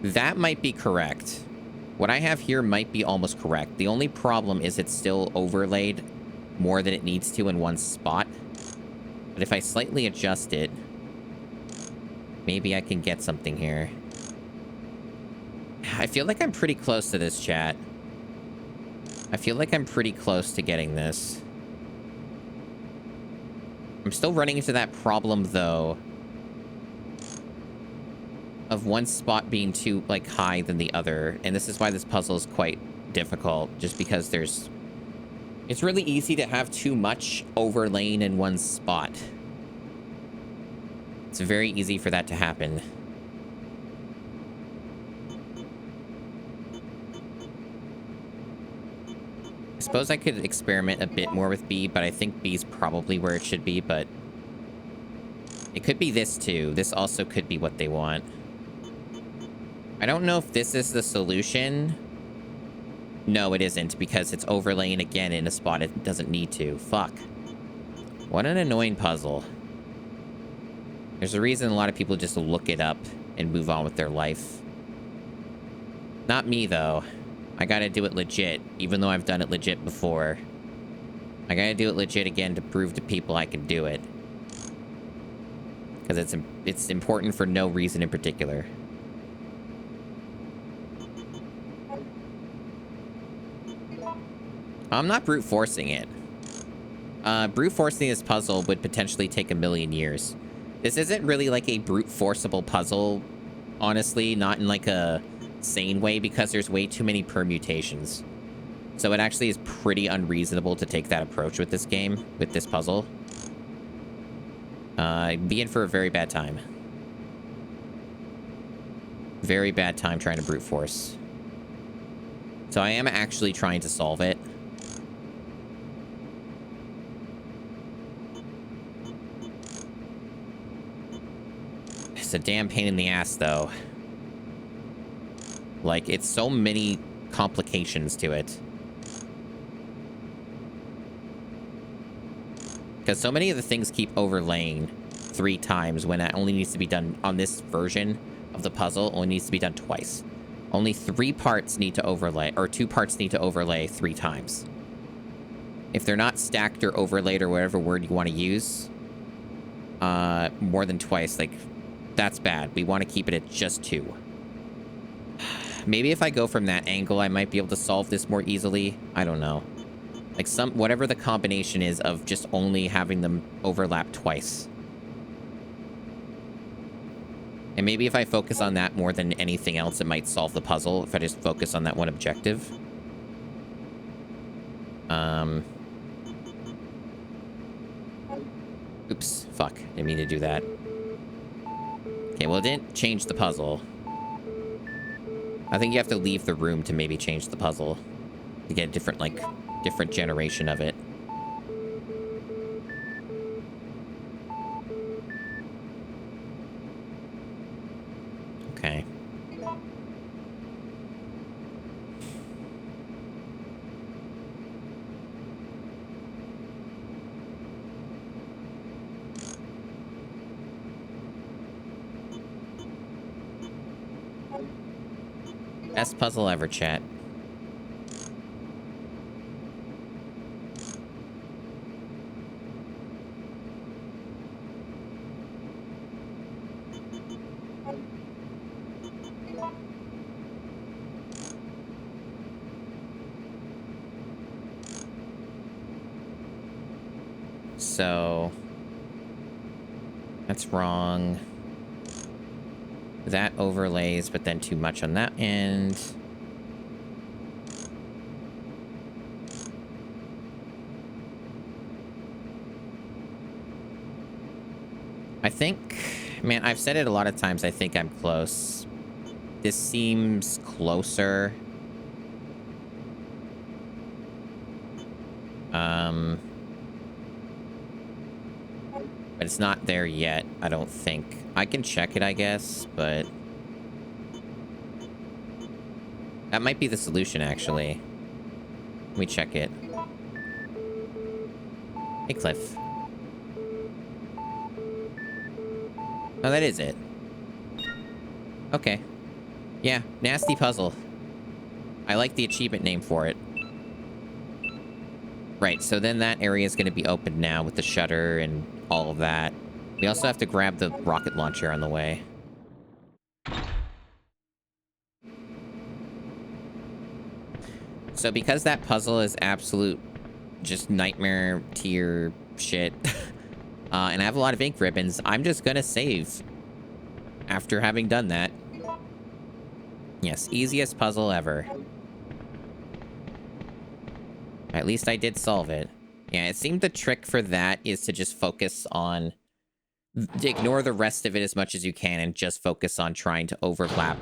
That might be correct. What I have here might be almost correct. The only problem is it's still overlaid more than it needs to in one spot. But if I slightly adjust it, maybe I can get something here. I feel like I'm pretty close to this, chat. I feel like I'm pretty close to getting this. I'm still running into that problem, though, of one spot being too, like, high than the other. And this is why this puzzle is quite difficult, just because there's... It's really easy to have too much overlaying in one spot. It's very easy for that to happen. I suppose I could experiment a bit more with B, but I think B's probably where it should be, but... It could be this, too. This also could be what they want. I don't know if this is the solution. No, it isn't, because it's overlaying again in a spot it doesn't need to. Fuck. What an annoying puzzle. There's a reason a lot of people just look it up and move on with their life. Not me, though. I gotta do it legit, even though I've done it legit before. I gotta do it legit again to prove to people I can do it. Because it's important for no reason in particular. I'm not brute forcing it. Brute forcing this puzzle would potentially take 1,000,000 years. This isn't really like a brute forceable puzzle, honestly, not in like a sane way, because there's way too many permutations. So it actually is pretty unreasonable to take that approach with this game, with this puzzle. Be in for a very bad time. Very bad time trying to brute force. So I am actually trying to solve it. It's a damn pain in the ass, though. Like, it's so many complications to it. Because so many of the things keep overlaying 3 times when it only needs to be done on this version of the puzzle, only needs to be done twice. Only 3 parts need to overlay, or 2 parts need to overlay 3 times. If they're not stacked or overlaid or whatever word you want to use, more than twice, like, that's bad. We want to keep it at just 2. Maybe if I go from that angle, I might be able to solve this more easily. I don't know. Like whatever the combination is of just only having them overlap twice. And maybe if I focus on that more than anything else, it might solve the puzzle if I just focus on that one objective. Oops, fuck. Didn't mean to do that. Okay, well, it didn't change the puzzle. I think you have to leave the room to maybe change the puzzle. To get a different, like, different generation of it. Okay. Best puzzle ever, chat. So that's wrong. That overlays, but then too much on that end. I think, man, I've said it a lot of times. I think I'm close. This seems closer. But it's not there yet, I don't think. I can check it, I guess, but that might be the solution, actually. Let me check it. Hey, Cliff. Oh, that is it. Okay. Yeah, nasty puzzle. I like the achievement name for it. Right, so then that area is going to be opened now with the shutter and all of that. We also have to grab the rocket launcher on the way. So because that puzzle is absolute just nightmare tier shit, and I have a lot of ink ribbons, I'm just going to save after having done that. Yes, easiest puzzle ever. At least I did solve it. Yeah, it seemed the trick for that is to just focus on... ignore the rest of it as much as you can and just focus on trying to overlap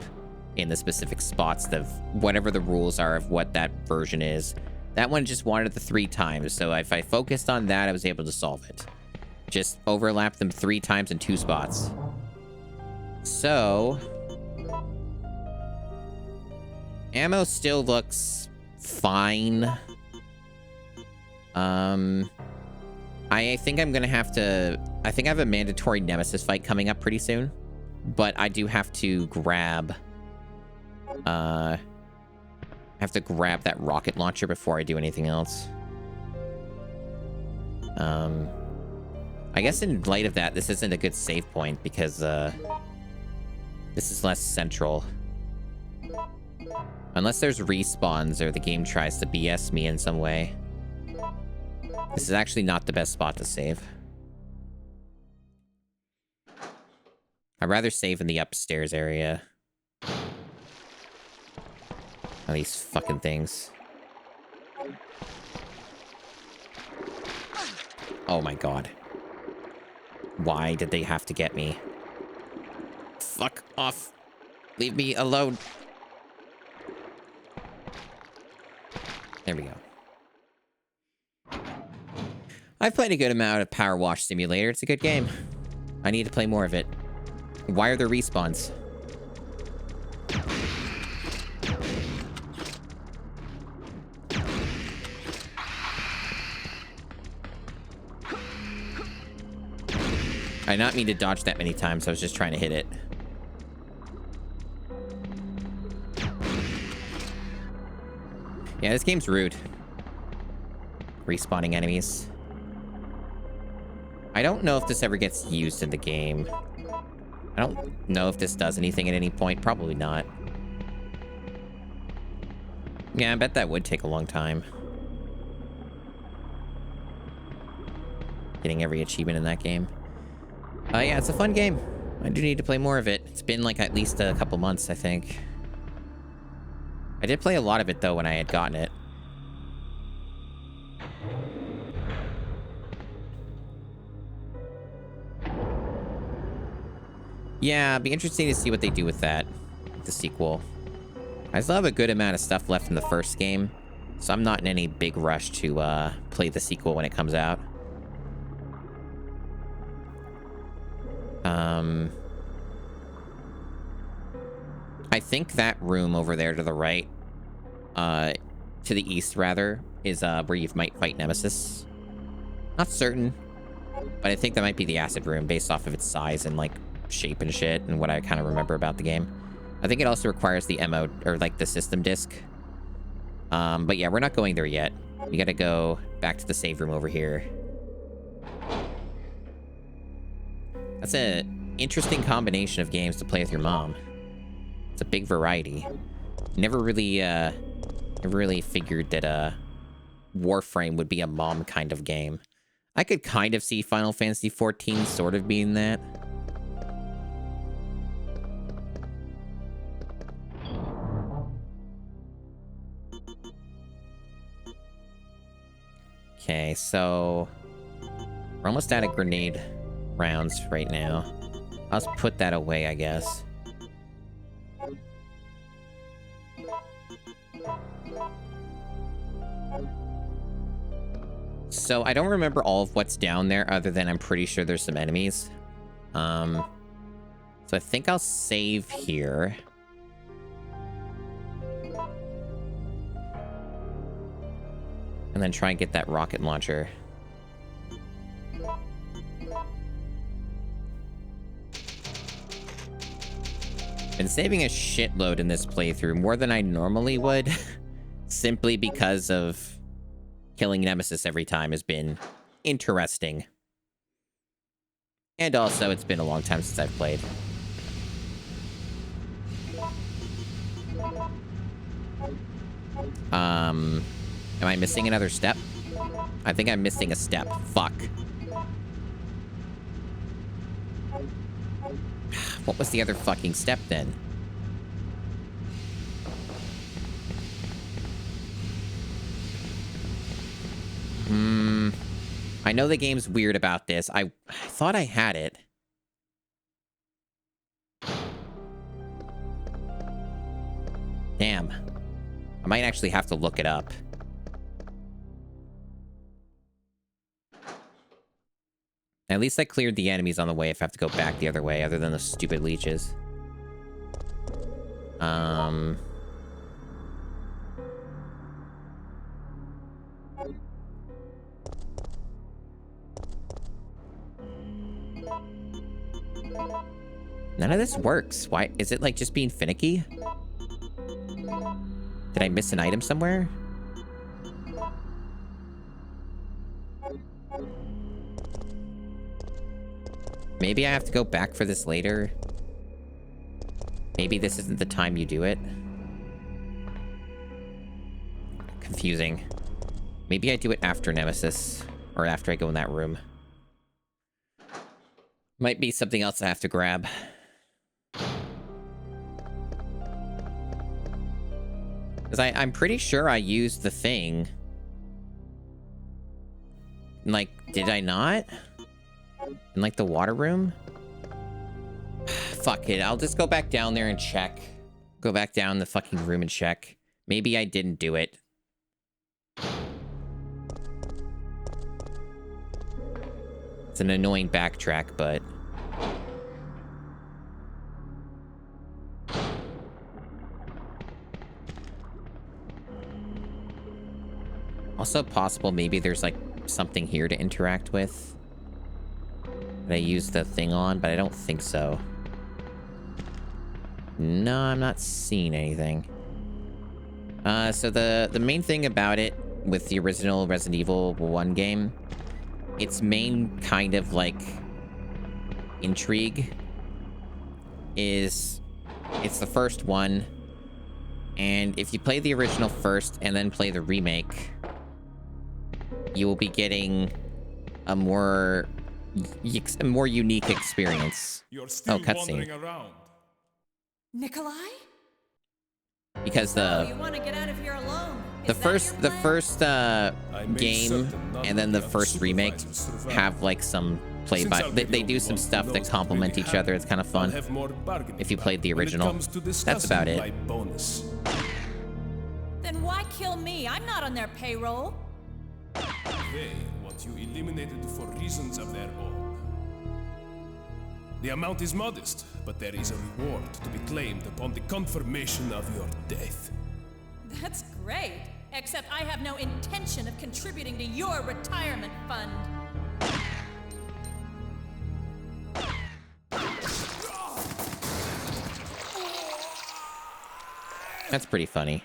in the specific spots of whatever the rules are of what that version is. That one just wanted the 3 times, so if I focused on that, I was able to solve it. Just overlap them 3 times in 2 spots. So... ammo still looks fine. I think I'm gonna have to... I think I have a mandatory Nemesis fight coming up pretty soon. But I do have to grab... I have to grab that rocket launcher before I do anything else. I guess in light of that, this isn't a good save point because, this is less central. Unless there's respawns or the game tries to BS me in some way. This is actually not the best spot to save. I'd rather save in the upstairs area. Oh, these fucking things. Oh my god. Why did they have to get me? Fuck off. Leave me alone. There we go. I've played a good amount of Power Wash Simulator. It's a good game. I need to play more of it. Why are there respawns? I did not mean to dodge that many times. I was just trying to hit it. Yeah, this game's rude. Respawning enemies. I don't know if this ever gets used in the game. I don't know if this does anything at any point. Probably not. Yeah, I bet that would take a long time. Getting every achievement in that game. Yeah, it's a fun game. I do need to play more of it. It's been like at least a couple months, I think. I did play a lot of it, though, when I had gotten it. Yeah, it'd be interesting to see what they do with that, the sequel. I still have a good amount of stuff left in the first game, so I'm not in any big rush to play the sequel when it comes out. I think that room over there to the right, to the east rather, is where you might fight Nemesis. Not certain, but I think that might be the acid room based off of its size and like shape and shit and what I kind of remember about the game. I think it also requires the MO or like the system disc. But yeah, we're not going there yet. We gotta go back to the save room over here. That's an interesting combination of games to play with your mom. It's a big variety. Never really figured that Warframe would be a mom kind of game. I could kind of see Final Fantasy XIV sort of being that. Okay, so we're almost out of grenade rounds right now. I'll just put that away, I guess. So I don't remember all of what's down there other than I'm pretty sure there's some enemies. So I think I'll save here. And then try and get that rocket launcher. Been saving a shitload in this playthrough, more than I normally would. Simply because of killing Nemesis every time has been interesting. And also, it's been a long time since I've played. Am I missing another step? I think I'm missing a step. Fuck. What was the other fucking step then? I know the game's weird about this. I thought I had it. Damn. I might actually have to look it up. At least I cleared the enemies on the way if I have to go back the other way, other than the stupid leeches. None of this works. Why? Is it like just being finicky? Did I miss an item somewhere? Maybe I have to go back for this later. Maybe this isn't the time you do it. Confusing. Maybe I do it after Nemesis. Or after I go in that room. Might be something else I have to grab. Because I'm pretty sure I used the thing. Like, did I not? In, like, the water room? Fuck it, I'll just go back down there and check. Go back down the fucking room and check. Maybe I didn't do it. It's an annoying backtrack, but... Also possible maybe there's, like, something here to interact with. That I used the thing on, but I don't think so. No, I'm not seeing anything. So the main thing about it with the original Resident Evil 1 game, its main kind of like intrigue is it's the first one, and if you play the original first and then play the remake, you will be getting a more unique experience. You're still wandering cutscene. around. Nikolai? Because You want to get out of here alone? the first game and then the first remake have like some play by they do some stuff that complement each other. It's kind of fun if you played the original. That's about it. Then why kill me? I'm not on their payroll. They want you eliminated for reasons of their own. The amount is modest, but there is a reward to be claimed upon the confirmation of your death. That's great. Except I have no intention of contributing to your retirement fund. That's pretty funny.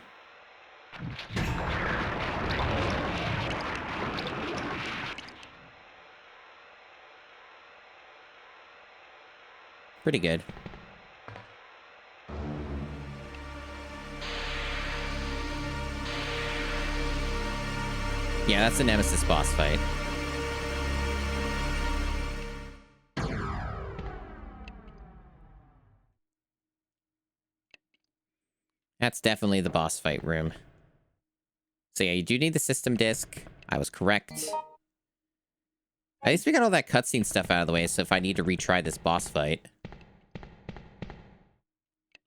Pretty good. Yeah, that's the Nemesis boss fight. That's definitely the boss fight room. So yeah, you do need the system disc. I was correct. At least we got all that cutscene stuff out of the way, so if I need to retry this boss fight,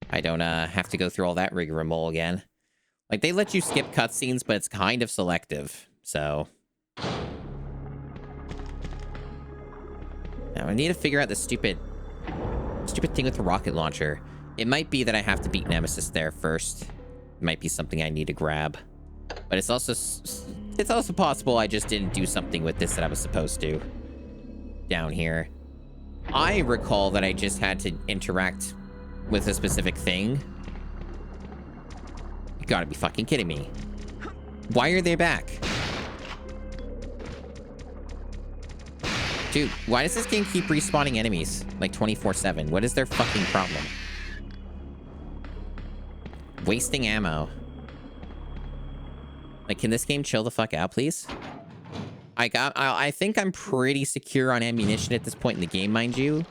I don't have to go through all that rigmarole again. Like, they let you skip cutscenes, but it's kind of selective, so... Now, I need to figure out the stupid thing with the rocket launcher. It might be that I have to beat Nemesis there first. It might be something I need to grab. But it's also possible I just didn't do something with this that I was supposed to. Down here. I recall that I just had to interact with a specific thing. You gotta be fucking kidding me. Why are they back? Dude, why does this game keep respawning enemies like 24/7? What is their fucking problem? Wasting ammo. Like, can this game chill the fuck out, please? I think I'm pretty secure on ammunition at this point in the game, mind you.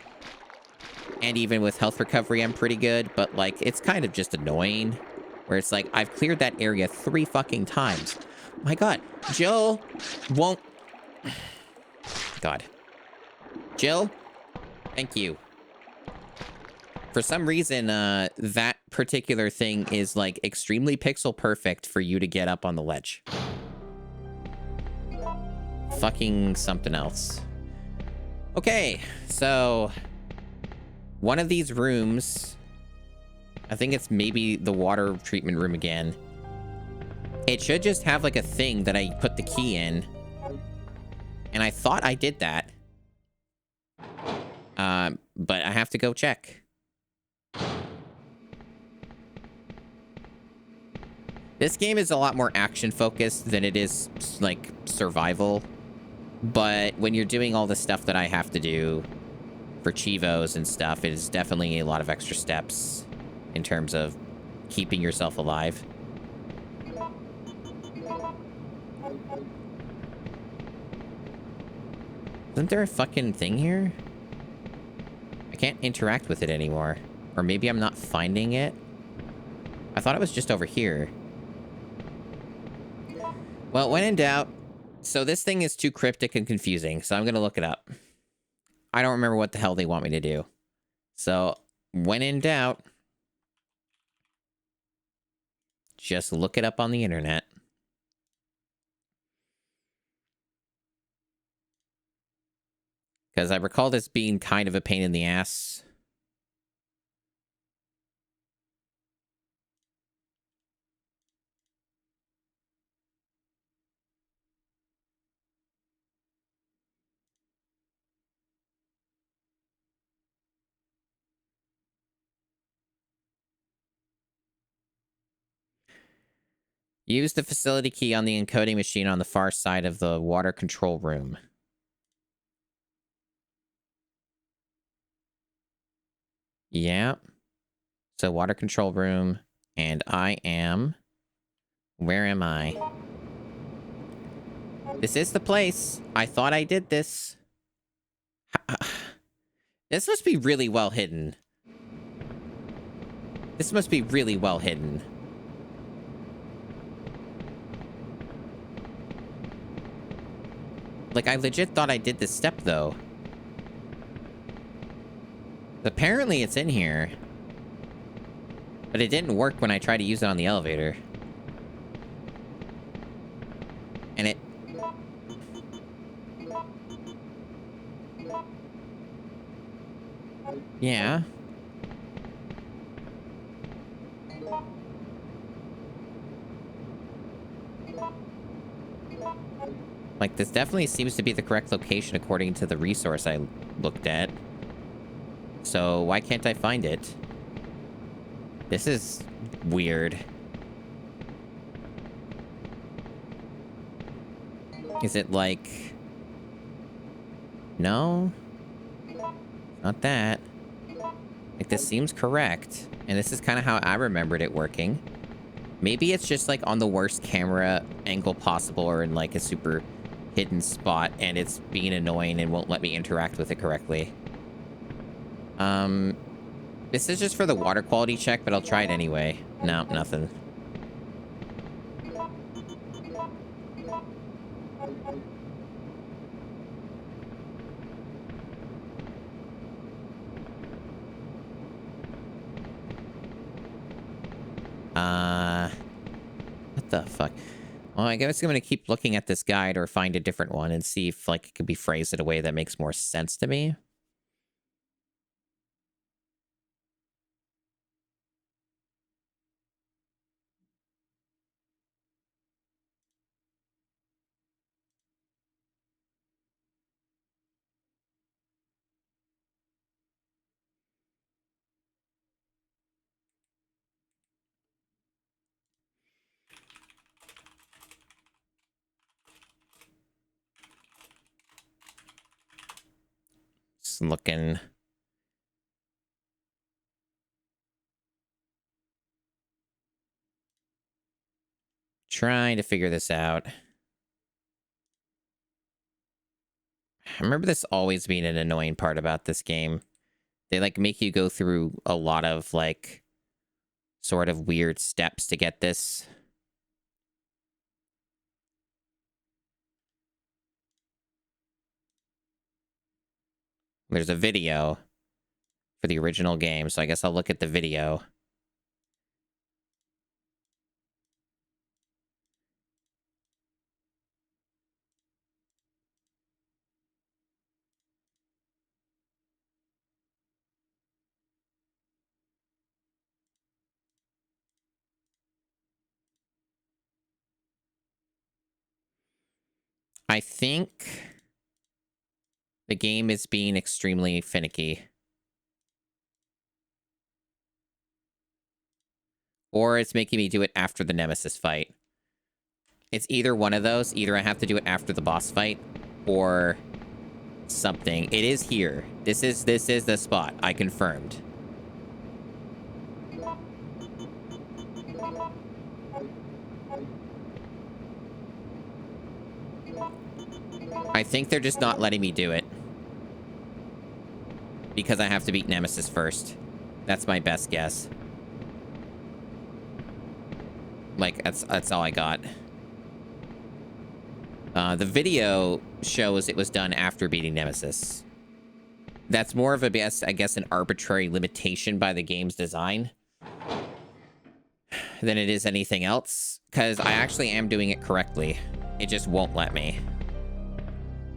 And even with health recovery, I'm pretty good. But, like, it's kind of just annoying. Where it's like, I've cleared that area 3 fucking times. My God. Jill won't... God. Jill? Thank you. For some reason, that particular thing is, like, extremely pixel perfect for you to get up on the ledge. Fucking something else. Okay, so... one of these rooms... I think it's maybe the water treatment room again. It should just have, like, a thing that I put the key in. And I thought I did that. But I have to go check. This game is a lot more action-focused than it is, like, survival. But when you're doing all the stuff that I have to do for Chivos and stuff, it is definitely a lot of extra steps in terms of keeping yourself alive. Isn't there a fucking thing here? I can't interact with it anymore. Or maybe I'm not finding it. I thought it was just over here. Well, when in doubt... So this thing is too cryptic and confusing, so I'm going to look it up. I don't remember what the hell they want me to do. So, when in doubt... just look it up on the internet. Because I recall this being kind of a pain in the ass. Use the facility key on the encoding machine on the far side of the water control room. Yeah. So water control room, and I am... Where am I? This is the place. I thought I did this. This must be really well hidden. This must be really well hidden. Like, I legit thought I did this step, though. Apparently it's in here. But it didn't work when I tried to use it on the elevator. And it... Yeah. Like, this definitely seems to be the correct location according to the resource I looked at. So, why can't I find it? This is weird. Is it like... No? Not that. Like, this seems correct. And this is kind of how I remembered it working. Maybe it's just, like, on the worst camera angle possible or in, like, a super hidden spot and it's being annoying and won't let me interact with it correctly. This is just for the water quality check, but I'll try it anyway. No, nothing. What the fuck? Well, I guess I'm gonna keep looking at this guide or find a different one and see if, like, it could be phrased in a way that makes more sense to me. Just looking. Trying to figure this out. I remember this always being an annoying part about this game. They, like, make you go through a lot of, like, sort of weird steps to get this. There's a video for the original game, so I guess I'll look at the video. I think the game is being extremely finicky. Or it's making me do it after the Nemesis fight. It's either one of those. Either I have to do it after the boss fight, or something. It is here. This is the spot. I confirmed. I think they're just not letting me do it. Because I have to beat Nemesis first. That's my best guess. Like, that's all I got. The video shows it was done after beating Nemesis. That's more of a guess, I guess, an arbitrary limitation by the game's design than it is anything else. Because I actually am doing it correctly. It just won't let me.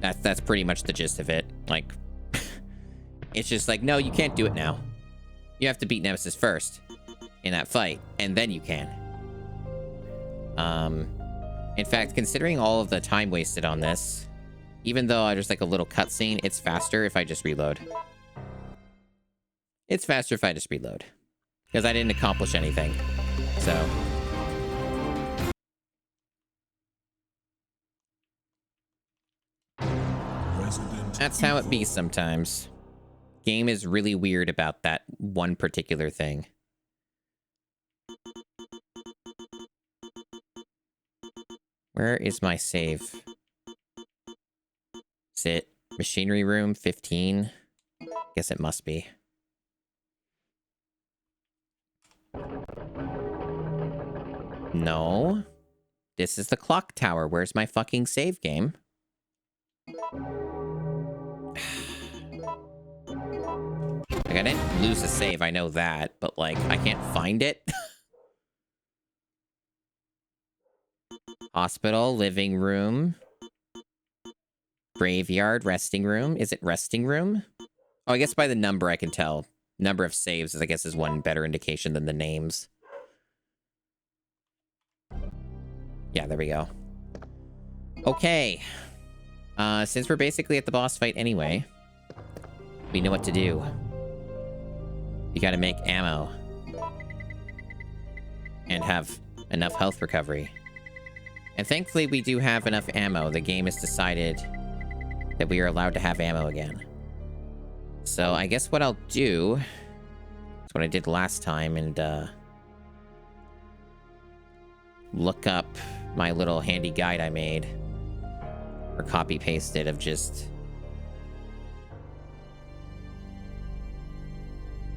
That's pretty much the gist of it. Like, it's just like, no, you can't do it now. You have to beat Nemesis first in that fight, and then you can. In fact, considering all of the time wasted on this, even though there's like a little cutscene, it's faster if I just reload. It's faster if I just reload. Because I didn't accomplish anything. So. That's how it be sometimes. Game is really weird about that one particular thing. Where is my save? Is it machinery room 15? Guess it must be. No. This is the clock tower. Where's my fucking save game? Like, I didn't lose a save, I know that, but, like, I can't find it. Hospital, living room. Graveyard, resting room. Is it resting room? Oh, I guess by the number I can tell. Number of saves, I guess, is one better indication than the names. Yeah, there we go. Okay. Since we're basically at the boss fight anyway, we know what to do. You gotta make ammo. And have enough health recovery. And thankfully we do have enough ammo. The game has decided that we are allowed to have ammo again. So I guess what I'll do is what I did last time and look up my little handy guide I made. Or copy pasted of just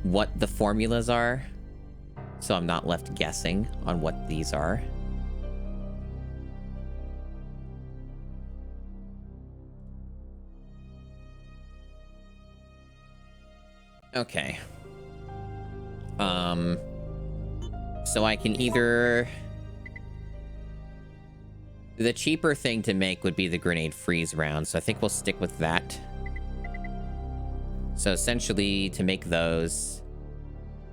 what the formulas are, so I'm not left guessing on what these are. Okay. So I can either... The cheaper thing to make would be the grenade freeze round, so I think we'll stick with that. So essentially, to make those,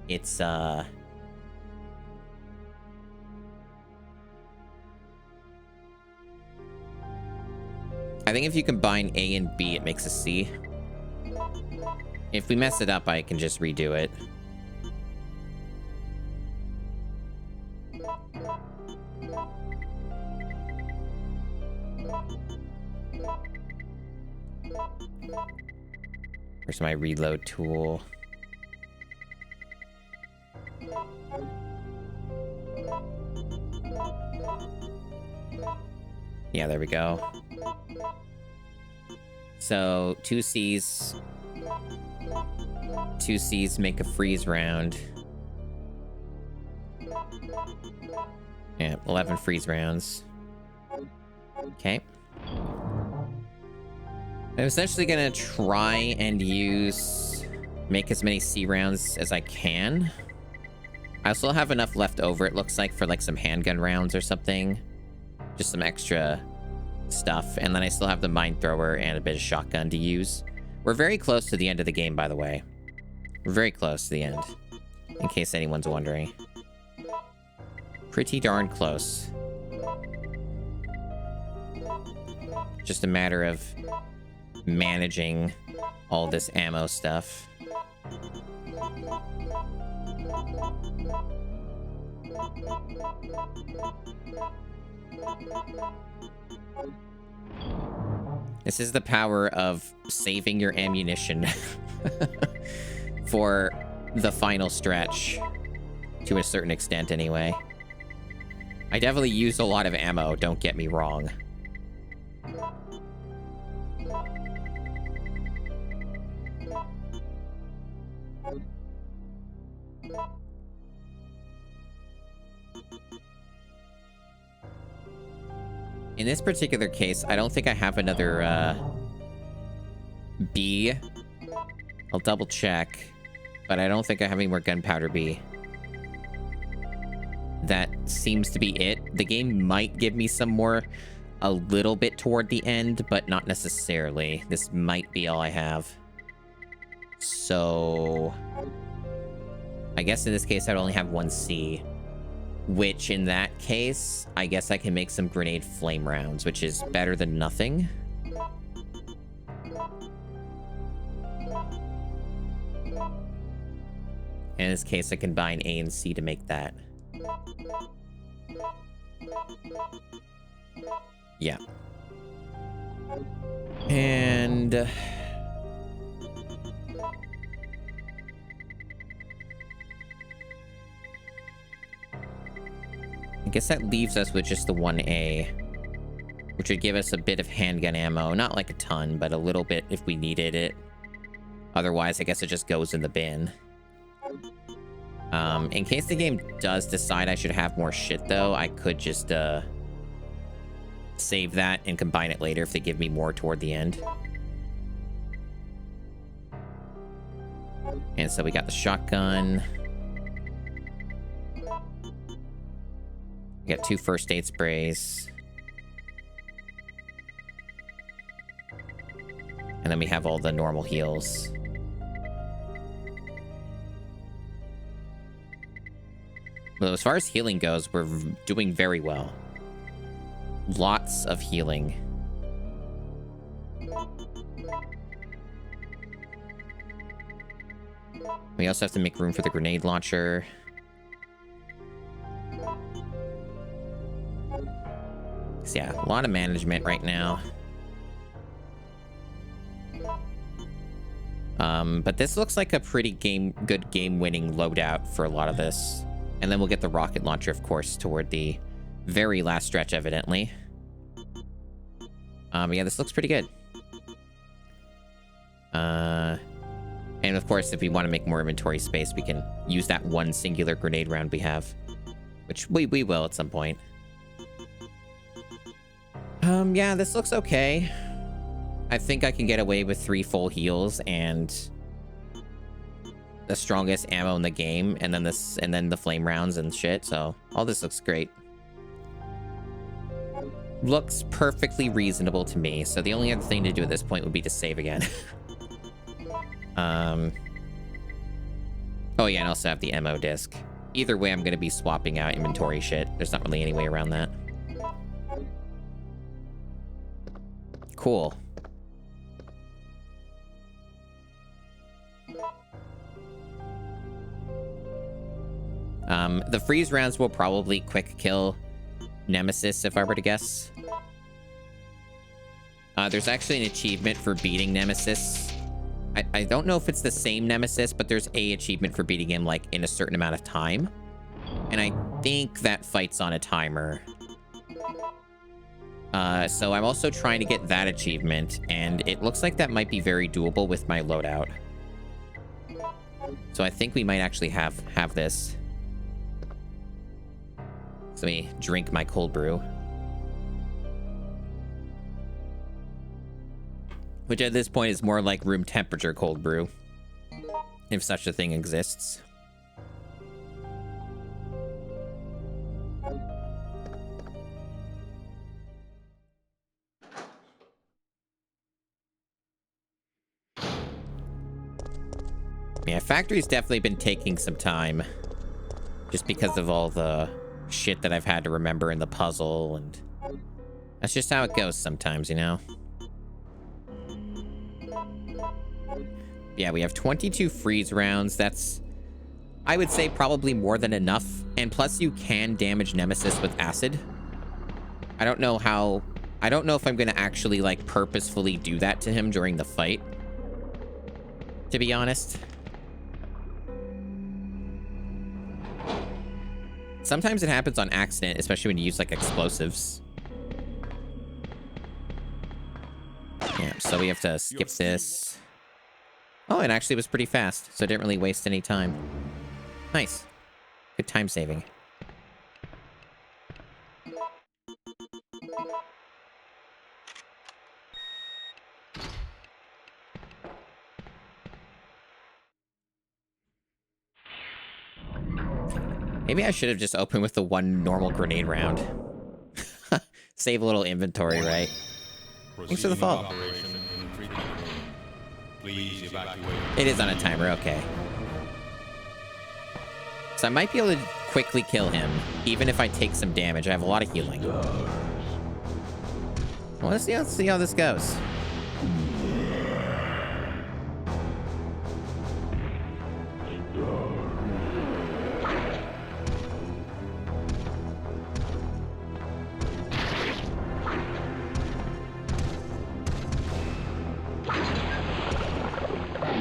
it's, I think if you combine A and B, it makes a C. If we mess it up, I can just redo it. Where's my reload tool? Yeah, there we go. So, 2 C's. 2 C's make a freeze round. Yeah, 11 freeze rounds. Okay. I'm essentially gonna try and make as many C rounds as I can. I still have enough left over, it looks like, for like some handgun rounds or something. Just some extra stuff. And then I still have the mine thrower and a bit of shotgun to use. We're very close to the end of the game, by the way. We're very close to the end, in case anyone's wondering. Pretty darn close. Just a matter of managing all this ammo stuff. This is the power of saving your ammunition for the final stretch, to a certain extent anyway. I definitely used a lot of ammo, don't get me wrong. In this particular case, I don't think I have another B. I'll double check, but I don't think I have any more gunpowder B. That seems to be it. The game might give me some more a little bit toward the end, but not necessarily. This might be all I have. So I guess in this case, I'd only have 1 C. Which, in that case, I guess I can make some grenade flame rounds, which is better than nothing. In this case, I combine A and C to make that. Yeah. And... I guess that leaves us with just the 1A, which would give us a bit of handgun ammo. Not like a ton, but a little bit if we needed it. Otherwise, I guess it just goes in the bin. In case the game does decide I should have more shit, though, I could just save that and combine it later if they give me more toward the end. And so we got the shotgun. We got 2 first aid sprays. And then we have all the normal heals. Well, as far as healing goes, we're doing very well. Lots of healing. We also have to make room for the grenade launcher. So yeah, a lot of management right now. But this looks like a pretty good game-winning loadout for a lot of this. And then we'll get the rocket launcher, of course, toward the very last stretch, evidently. But yeah, this looks pretty good. And of course, if we want to make more inventory space, we can use that one singular grenade round we have. Which we will at some point. Yeah, this looks okay. I think I can get away with 3 full heals and the strongest ammo in the game, and then the flame rounds and shit. So all this looks great. Looks perfectly reasonable to me. So the only other thing to do at this point would be to save again. Oh yeah, and also have the ammo disc. Either way, I'm going to be swapping out inventory shit. There's not really any way around that. Cool. The freeze rounds will probably quick kill Nemesis, if I were to guess. There's actually an achievement for beating Nemesis. I don't know if it's the same Nemesis, but there's a achievement for beating him, like, in a certain amount of time. And I think that fight's on a timer. So I'm also trying to get that achievement, and it looks like that might be very doable with my loadout. So I think we might actually have this. So let me drink my cold brew. Which at this point is more like room temperature cold brew, if such a thing exists. Yeah, factory's definitely been taking some time, just because of all the shit that I've had to remember in the puzzle, and that's just how it goes sometimes, you know? Yeah, we have 22 freeze rounds. That's, I would say, probably more than enough. And plus, you can damage Nemesis with acid. I don't know if I'm going to actually, like, purposefully do that to him during the fight, to be honest. Sometimes it happens on accident, especially when you use, like, explosives. Yeah, so we have to skip this. Oh, it actually was pretty fast, so it didn't really waste any time. Nice. Good time saving. Maybe I should have just opened with the one normal grenade round. Save a little inventory, right? Thanks for the follow. Please evacuate. It is on a timer, okay. So I might be able to quickly kill him, even if I take some damage. I have a lot of healing. Well, let's see how this goes.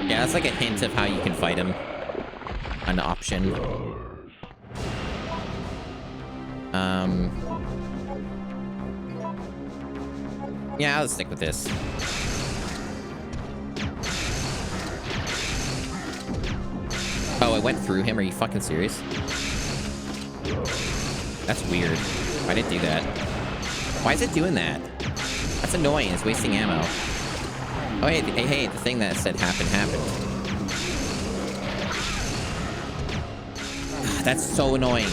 Yeah, that's like a hint of how you can fight him. An option. Yeah, I'll stick with this. Oh, it went through him? Are you fucking serious? That's weird. Why did it do that? Why is it doing that? That's annoying. It's wasting ammo. Oh, hey, the thing that said happened. That's so annoying.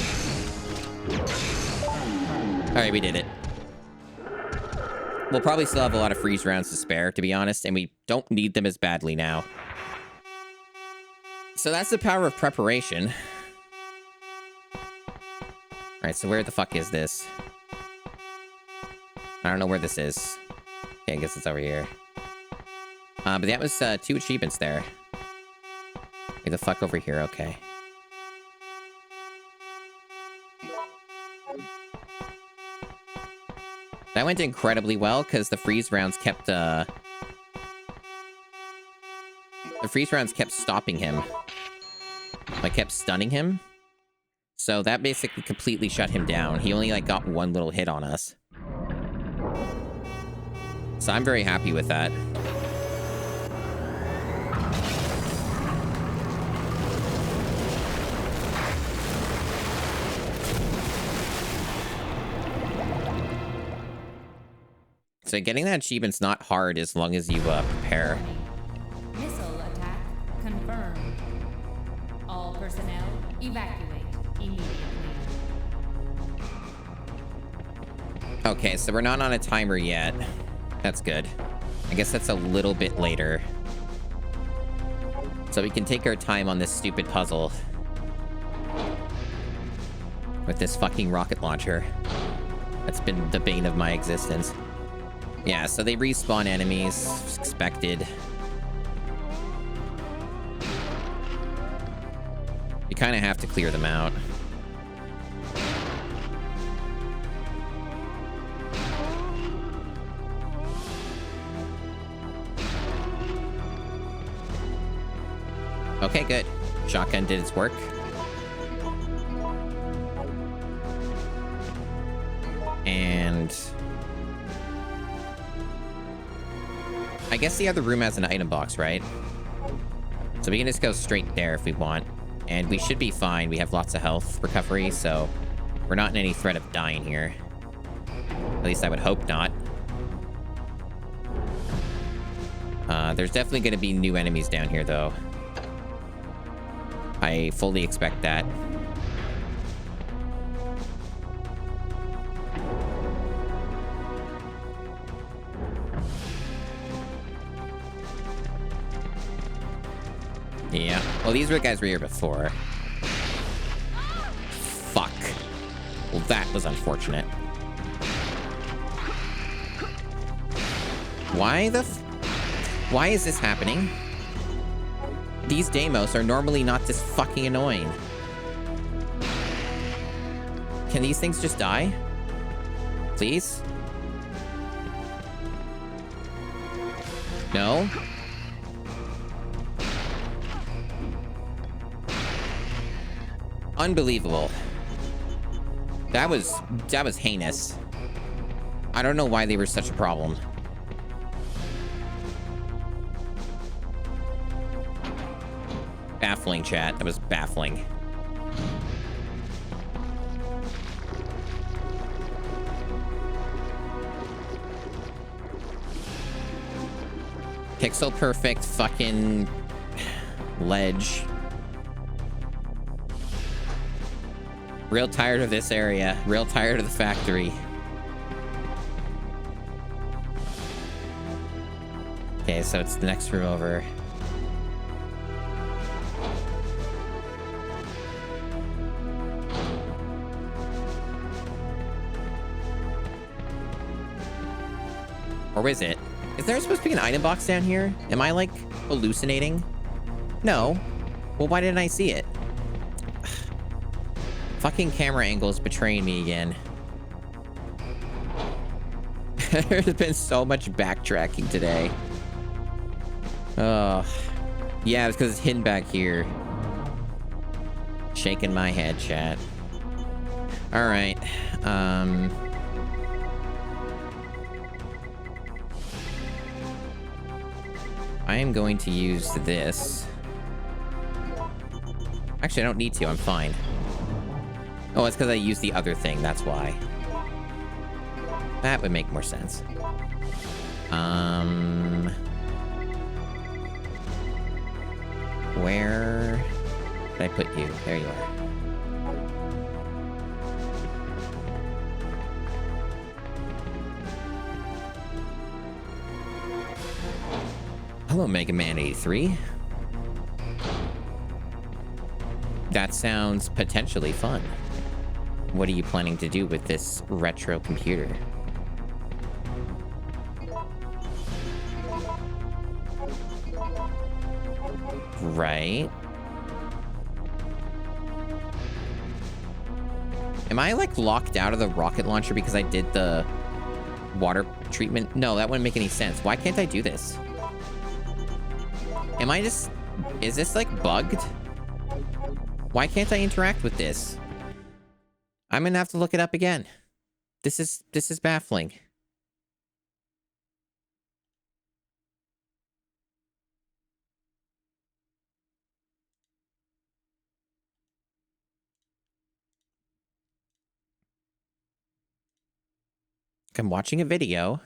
Alright, we did it. We'll probably still have a lot of freeze rounds to spare, to be honest, and we don't need them as badly now. So that's the power of preparation. Alright, so where the fuck is this? I don't know where this is. Okay, I guess it's over here. But that was 2 achievements there. Where the fuck over here? Okay. That went incredibly well, because the freeze rounds kept, the freeze rounds kept stopping him. Like, kept stunning him. So that basically completely shut him down. He only, like, got one little hit on us. So I'm very happy with that. So getting that achievement's not hard as long as you prepare. Missile attack confirmed. All personnel evacuate immediately. Okay, so we're not on a timer yet. That's good. I guess that's a little bit later. So we can take our time on this stupid puzzle. With this fucking rocket launcher. That's been the bane of my existence. Yeah, so they respawn enemies. Expected. You kind of have to clear them out. Okay, good. Shotgun did its work. And I guess the other room has an item box, right? So we can just go straight there if we want. And we should be fine. We have lots of health recovery, so we're not in any threat of dying here. At least I would hope not. There's definitely going to be new enemies down here, though. I fully expect that. Yeah. Well, these were the guys we were here before. Fuck. Well, that was unfortunate. Why is this happening? These Deimos are normally not this fucking annoying. Can these things just die? Please? No? Unbelievable. That was heinous. I don't know why they were such a problem. Baffling, chat. That was baffling. Pixel perfect fucking ledge. Real tired of this area. Real tired of the factory. Okay, so it's the next room over. Or is it? Is there supposed to be an item box down here? Am I, like, hallucinating? No. Well, why didn't I see it? Fucking camera angles betraying me again. There's been so much backtracking today. Oh. Yeah, it's because it's hidden back here. Shaking my head, chat. Alright. I am going to use this. Actually, I don't need to. I'm fine. Oh, it's because I used the other thing. That's why. That would make more sense. Where did I put you? There you are. Hello, Mega Man 83. That sounds potentially fun. What are you planning to do with this retro computer? Right. Am I, like, locked out of the rocket launcher because I did the water treatment? No, that wouldn't make any sense. Why can't I do this? Am I just... Is this, like, bugged? Why can't I interact with this? I'm gonna have to look it up again. This is baffling. I'm watching a video.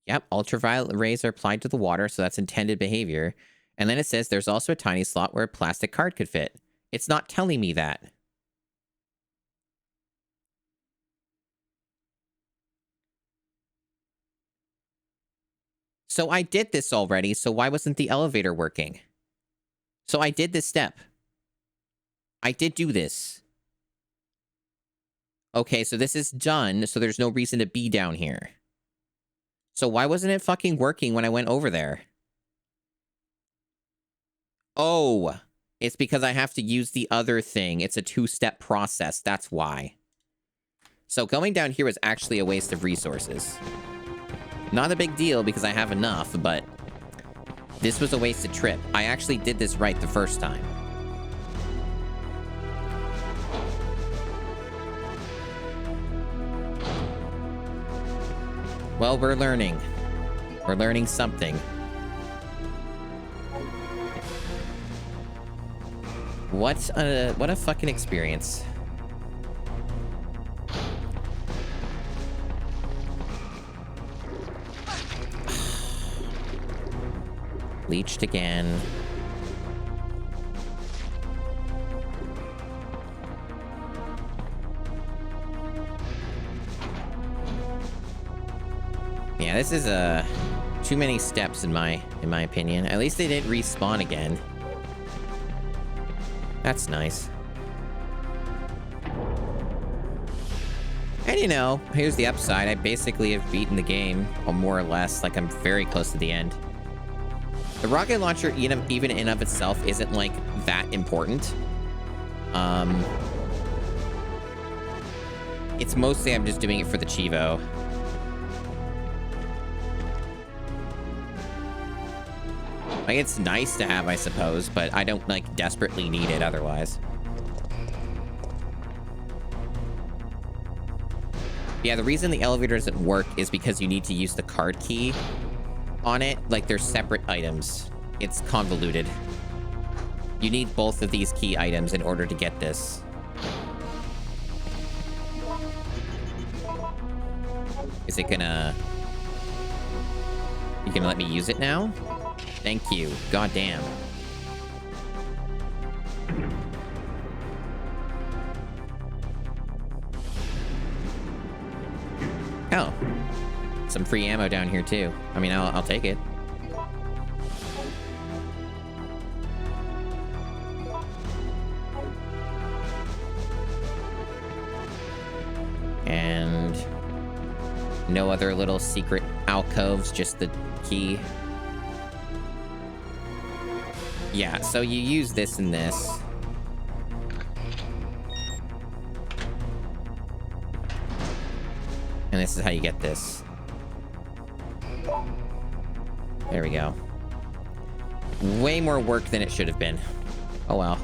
Yep, ultraviolet rays are applied to the water, so that's intended behavior. And then it says there's also a tiny slot where a plastic card could fit. It's not telling me that. So I did this already, so why wasn't the elevator working? So I did this step. I did do this. Okay, so this is done, so there's no reason to be down here. So why wasn't it fucking working when I went over there? Oh, it's because I have to use the other thing. It's a two-step process, that's why. So going down here was actually a waste of resources. Not a big deal because I have enough, but this was a wasted trip. I actually did this right the first time. Well, we're learning. We're learning something. What a fucking experience. Leached again. Yeah, this is too many steps in my opinion. At least they didn't respawn again. That's nice. And you know, here's the upside. I basically have beaten the game, or more or less. Like, I'm very close to the end. The rocket launcher, even in of itself, isn't, like, that important. It's mostly I'm just doing it for the Chivo. Like, it's nice to have, I suppose, but I don't, like, desperately need it otherwise. Yeah, the reason the elevator doesn't work is because you need to use the card key on it. Like, they're separate items. It's convoluted. You need both of these key items in order to get this. Is it gonna... You gonna let me use it now? Thank you. God damn. Oh. Some free ammo down here, too. I mean, I'll take it. And... no other little secret alcoves, just the key. Yeah, so you use this and this. And this is how you get this. There we go. Way more work than it should have been. Oh well.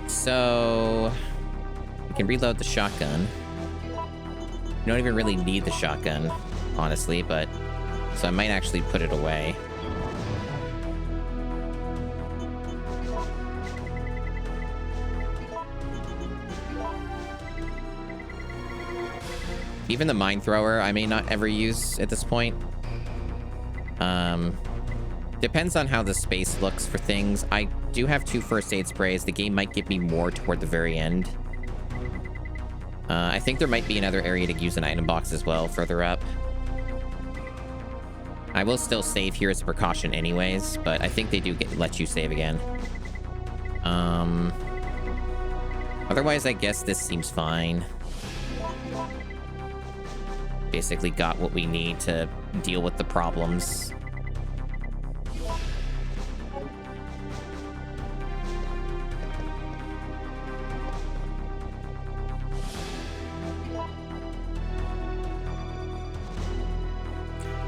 So, we can reload the shotgun. You don't even really need the shotgun, honestly, but... So I might actually put it away. Even the mine thrower, I may not ever use at this point. Depends on how the space looks for things. I do have 2 first aid sprays. The game might give me more toward the very end. I think there might be another area to use an item box as well, further up. I will still save here as a precaution anyways, but I think they do let you save again. Otherwise, I guess this seems fine. Basically got what we need to deal with the problems.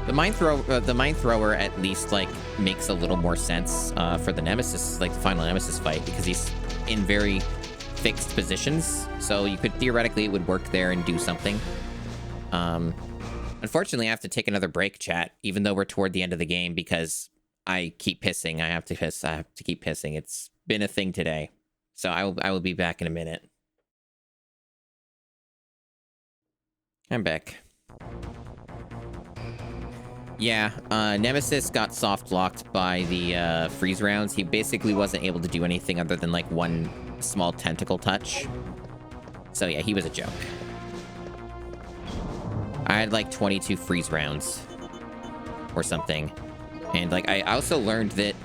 The mine thrower at least, like, makes a little more sense for the Nemesis, like the final Nemesis fight, because he's in very fixed positions, so you could theoretically it would work there and do something. Unfortunately, I have to take another break, chat, even though we're toward the end of the game, because I keep pissing. I have to piss. I have to keep pissing. It's been a thing today. So I will be back in a minute. I'm back. Yeah, Nemesis got soft locked by the freeze rounds. He basically wasn't able to do anything other than like one small tentacle touch. So yeah, he was a joke. I had like 22 freeze rounds or something. And like I also learned that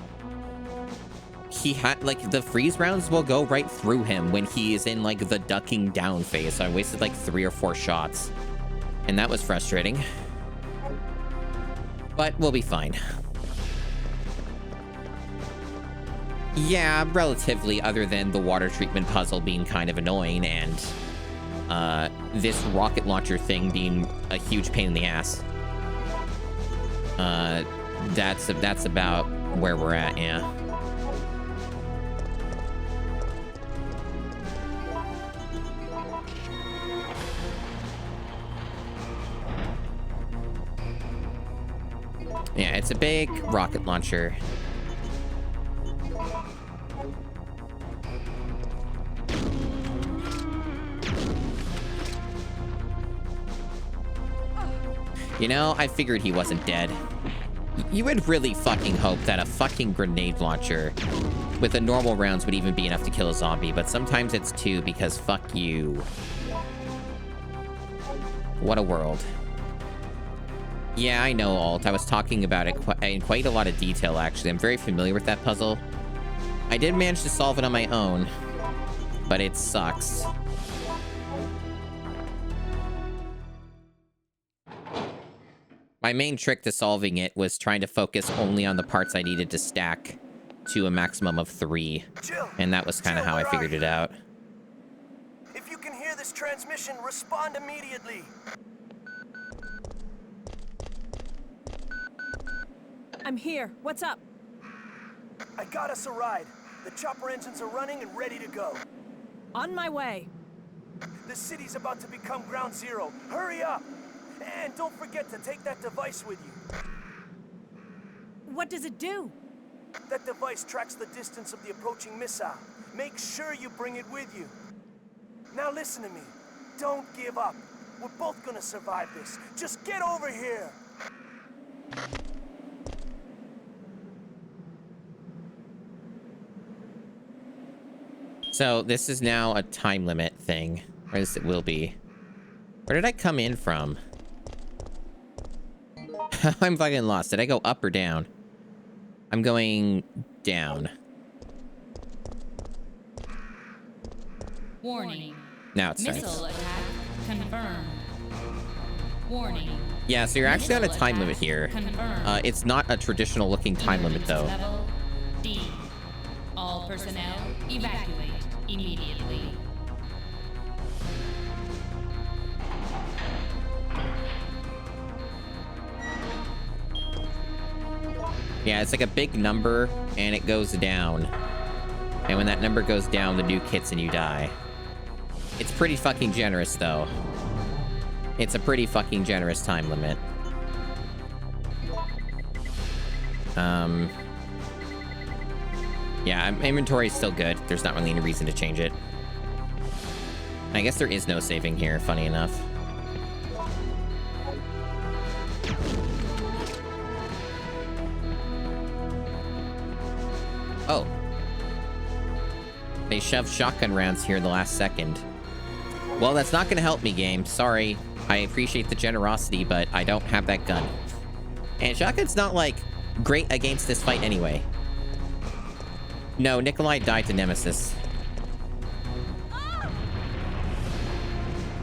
he had like the freeze rounds will go right through him when he is in like the ducking down phase. So I wasted like 3 or 4 shots. And that was frustrating. But we'll be fine. Yeah, relatively, other than the water treatment puzzle being kind of annoying and this rocket launcher thing being a huge pain in the ass. That's about where we're at, yeah. Yeah, it's a big rocket launcher. You know, I figured he wasn't dead. You would really fucking hope that a fucking grenade launcher with the normal rounds would even be enough to kill a zombie, but sometimes it's 2 because fuck you. What a world. Yeah, I know, Alt. I was talking about it in quite a lot of detail, actually. I'm very familiar with that puzzle. I did manage to solve it on my own, but it sucks. My main trick to solving it was trying to focus only on the parts I needed to stack to a maximum of 3. And that was kind of how I figured it out. If you can hear this transmission, respond immediately. I'm here. What's up? I got us a ride. The chopper engines are running and ready to go. On my way. The city's about to become ground zero. Hurry up! And don't forget to take that device with you. What does it do? That device tracks the distance of the approaching missile. Make sure you bring it with you. Now listen to me. Don't give up. We're both gonna survive this. Just get over here! So this is now a time limit thing, or at least it will be. Where did I come in from? I'm fucking lost. Did I go up or down? I'm going down. Warning. Now it starts. Missile attack confirmed. Warning. Yeah, so you're actually on a time limit here. It's not a traditional looking time limit though. Level D. All personnel evacuate immediately. Yeah, it's like a big number and it goes down. And when that number goes down, the nuke hits and you die. It's pretty fucking generous though. It's a pretty fucking generous time limit. Yeah, inventory is still good. There's not really any reason to change it. I guess there is no saving here, funny enough. Oh. They shoved shotgun rounds here in the last second. Well, that's not gonna help me, game. Sorry. I appreciate the generosity, but I don't have that gun. And shotgun's not, like, great against this fight anyway. No, Nikolai died to Nemesis.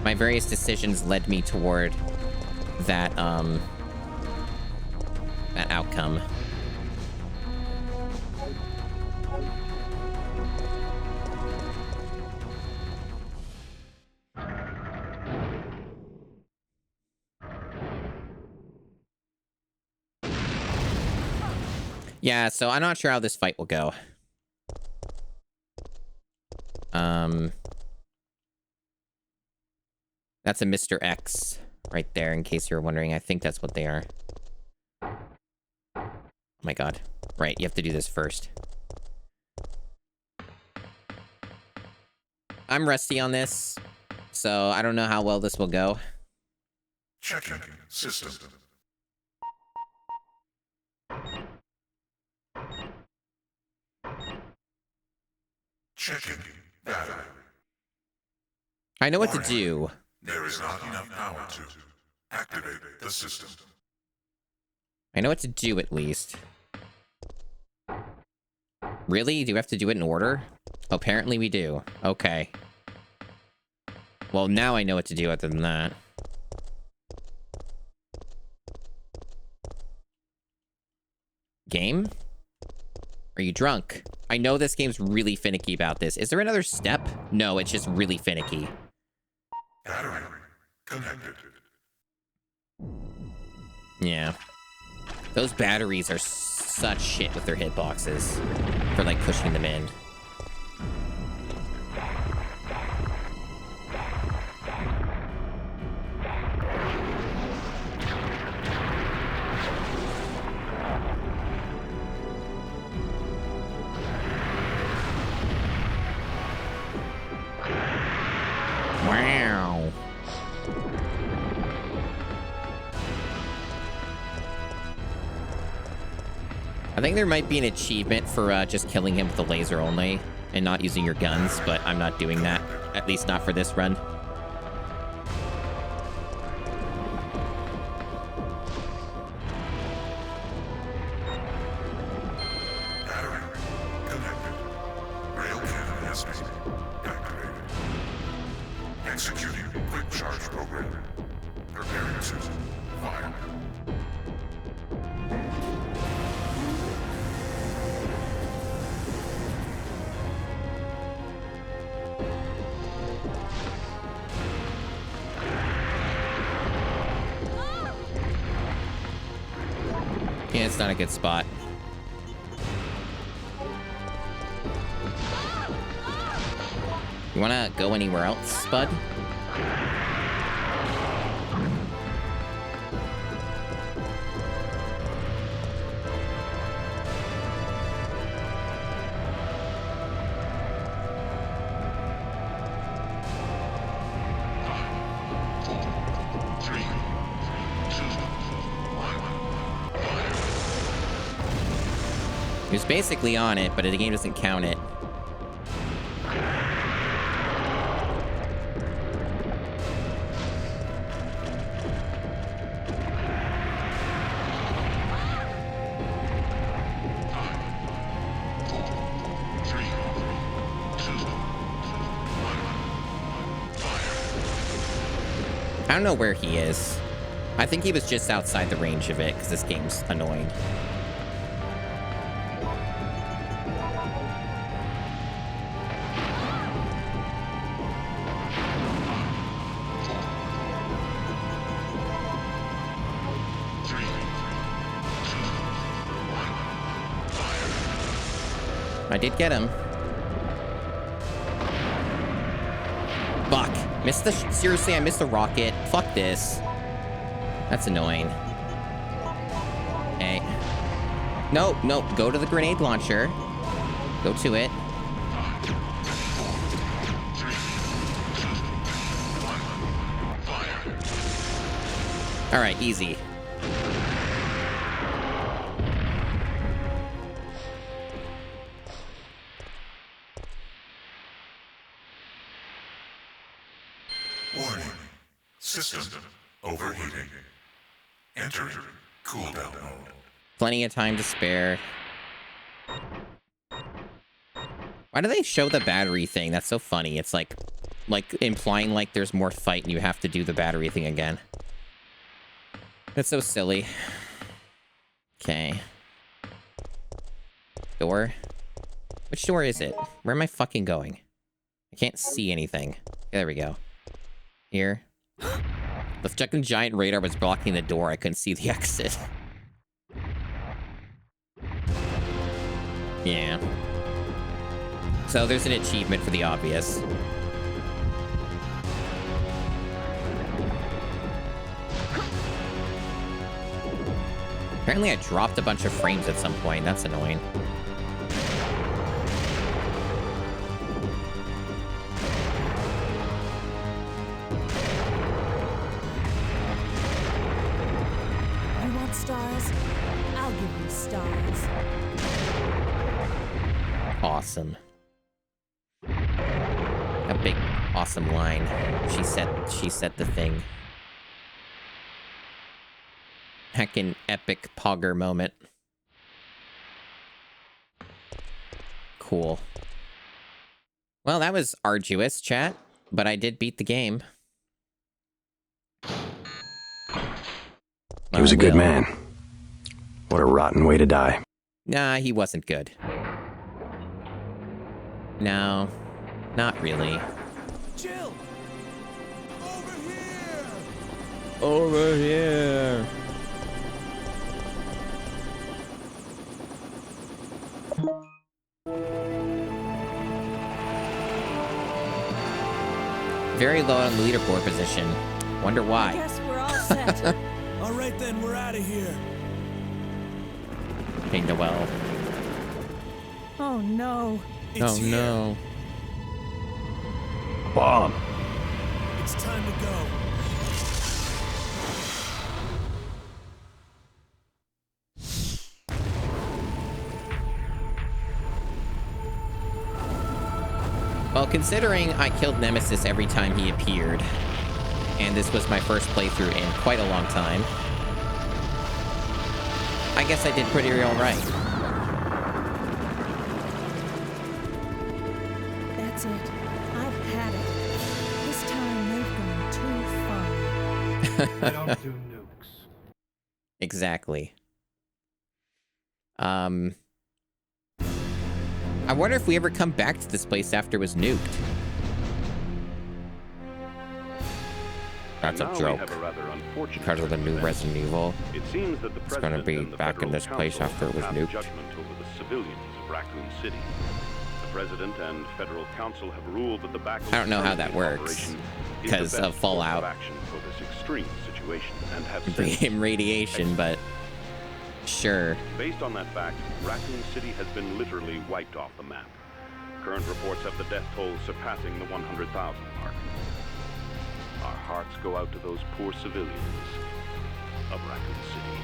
My various decisions led me toward that, that outcome. Yeah, so I'm not sure how this fight will go. That's a Mr. X right there, in case you're wondering. I think that's what they are. Oh my god. Right, you have to do this first. I'm rusty on this, so I don't know how well this will go. Checking system. Checking battery. I know what to do. There is not enough power to activate the system. I know what to do, at least. Really? Do we have to do it in order? Apparently we do. Okay. Well, now I know what to do other than that. Game? Are you drunk? I know this game's really finicky about this. Is there another step? No, it's just really finicky. Battery connected. Yeah. Those batteries are such shit with their hitboxes for, like, pushing them in. Wow. I think there might be an achievement for just killing him with the laser only and not using your guns, but I'm not doing that. At least not for this run. Battery connected. Rail cannon has been activated. Executing quick charge program. Preparing to fire. Yeah, it's not a good spot. You wanna go anywhere else, bud? He was basically on it, but the game doesn't count it. I don't know where he is. I think he was just outside the range of it, because this game's annoying. I did get him. Fuck. Missed the... Seriously, I missed the rocket. Fuck this. That's annoying. Hey. No, no. Go to the grenade launcher. Go to it. Alright, easy. Warning. System overheating. Enter cooldown mode. Plenty of time to spare. Why do they show the battery thing? That's so funny. It's like implying like there's more fight and you have to do the battery thing again. That's so silly. Okay. Door? Which door is it? Where am I fucking going? I can't see anything. There we go. Here. The fucking giant radar was blocking the door. I couldn't see the exit. Yeah. So there's an achievement for the obvious. Apparently I dropped a bunch of frames at some point. That's annoying. You want stars? I'll give you stars. Awesome. A big, awesome line. She said the thing. Heckin' epic Pogger moment. Cool. Well, that was arduous, chat, but I did beat the game. He was a good man. What a rotten way to die. Nah, he wasn't good. No, not really. Jill! Over here! Over here! Very low on leaderboard position. Wonder why. Guess we're all set. All right then, we're out of here. Hey, Noel. Oh no. Oh no. Bomb. It's time to go. Well, considering I killed Nemesis every time he appeared, and this was my first playthrough in quite a long time, I guess I did pretty alright. That's it. I've had it. This time they've gone too far. I don't do nukes. Exactly. I wonder if we ever come back to this place after it was nuked. That's a joke. Because of the new Resident Evil, it's gonna be back in this place after it was nuked. Judgment over the civilians of Raccoon City. The President and Federal Council have ruled that the backup I don't know how that works because of Fallout action for this extreme situation and have radiation, but sure. Based on that fact, Raccoon City has been literally wiped off the map. Current reports have the death toll surpassing the 100,000 mark. Our hearts go out to those poor civilians of Raccoon City.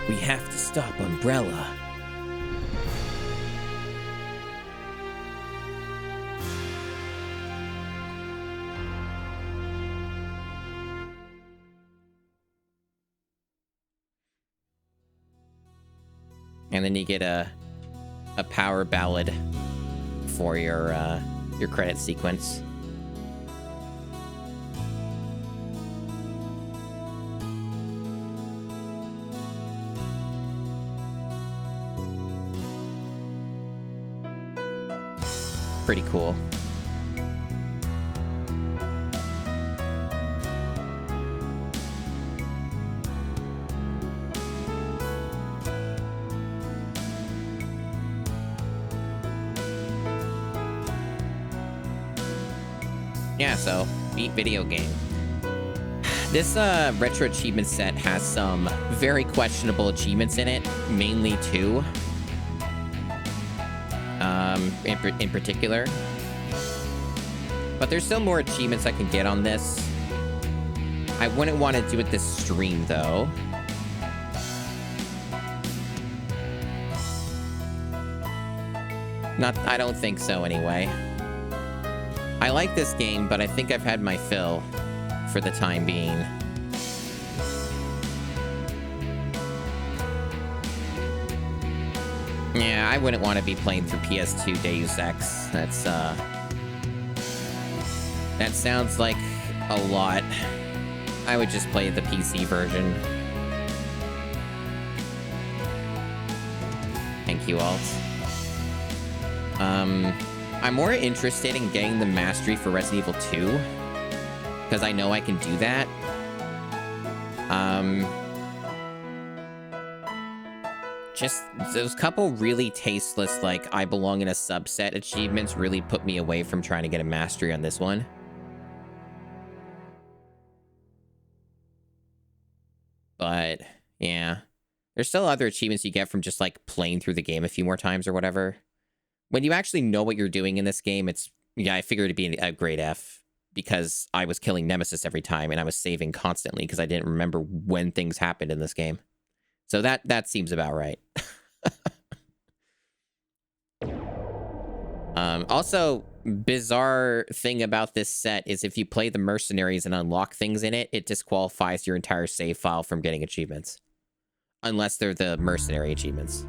We have to stop Umbrella. And then you get a power ballad for your credit sequence. Pretty cool. Yeah, so, beat video game. This retro achievement set has some very questionable achievements in it, mainly two. In particular. But there's still more achievements I can get on this. I wouldn't want to do it this stream, though. I don't think so, anyway. I like this game, but I think I've had my fill for the time being. Yeah, I wouldn't want to be playing through PS2 Deus Ex. That sounds like a lot. I would just play the PC version. Thank you, Alt. I'm more interested in getting the mastery for Resident Evil 2. because I know I can do that. Just those couple really tasteless, like, I belong in a subset achievements really put me away from trying to get a mastery on this one. But, yeah. There's still other achievements you get from just, like, playing through the game a few more times or whatever. When you actually know what you're doing in this game, it's... Yeah, I figured it'd be a grade F. Because I was killing Nemesis every time, and I was saving constantly because I didn't remember when things happened in this game. So that seems about right. Also, bizarre thing about this set is if you play the mercenaries and unlock things in it, it disqualifies your entire save file from getting achievements. Unless they're the mercenary achievements.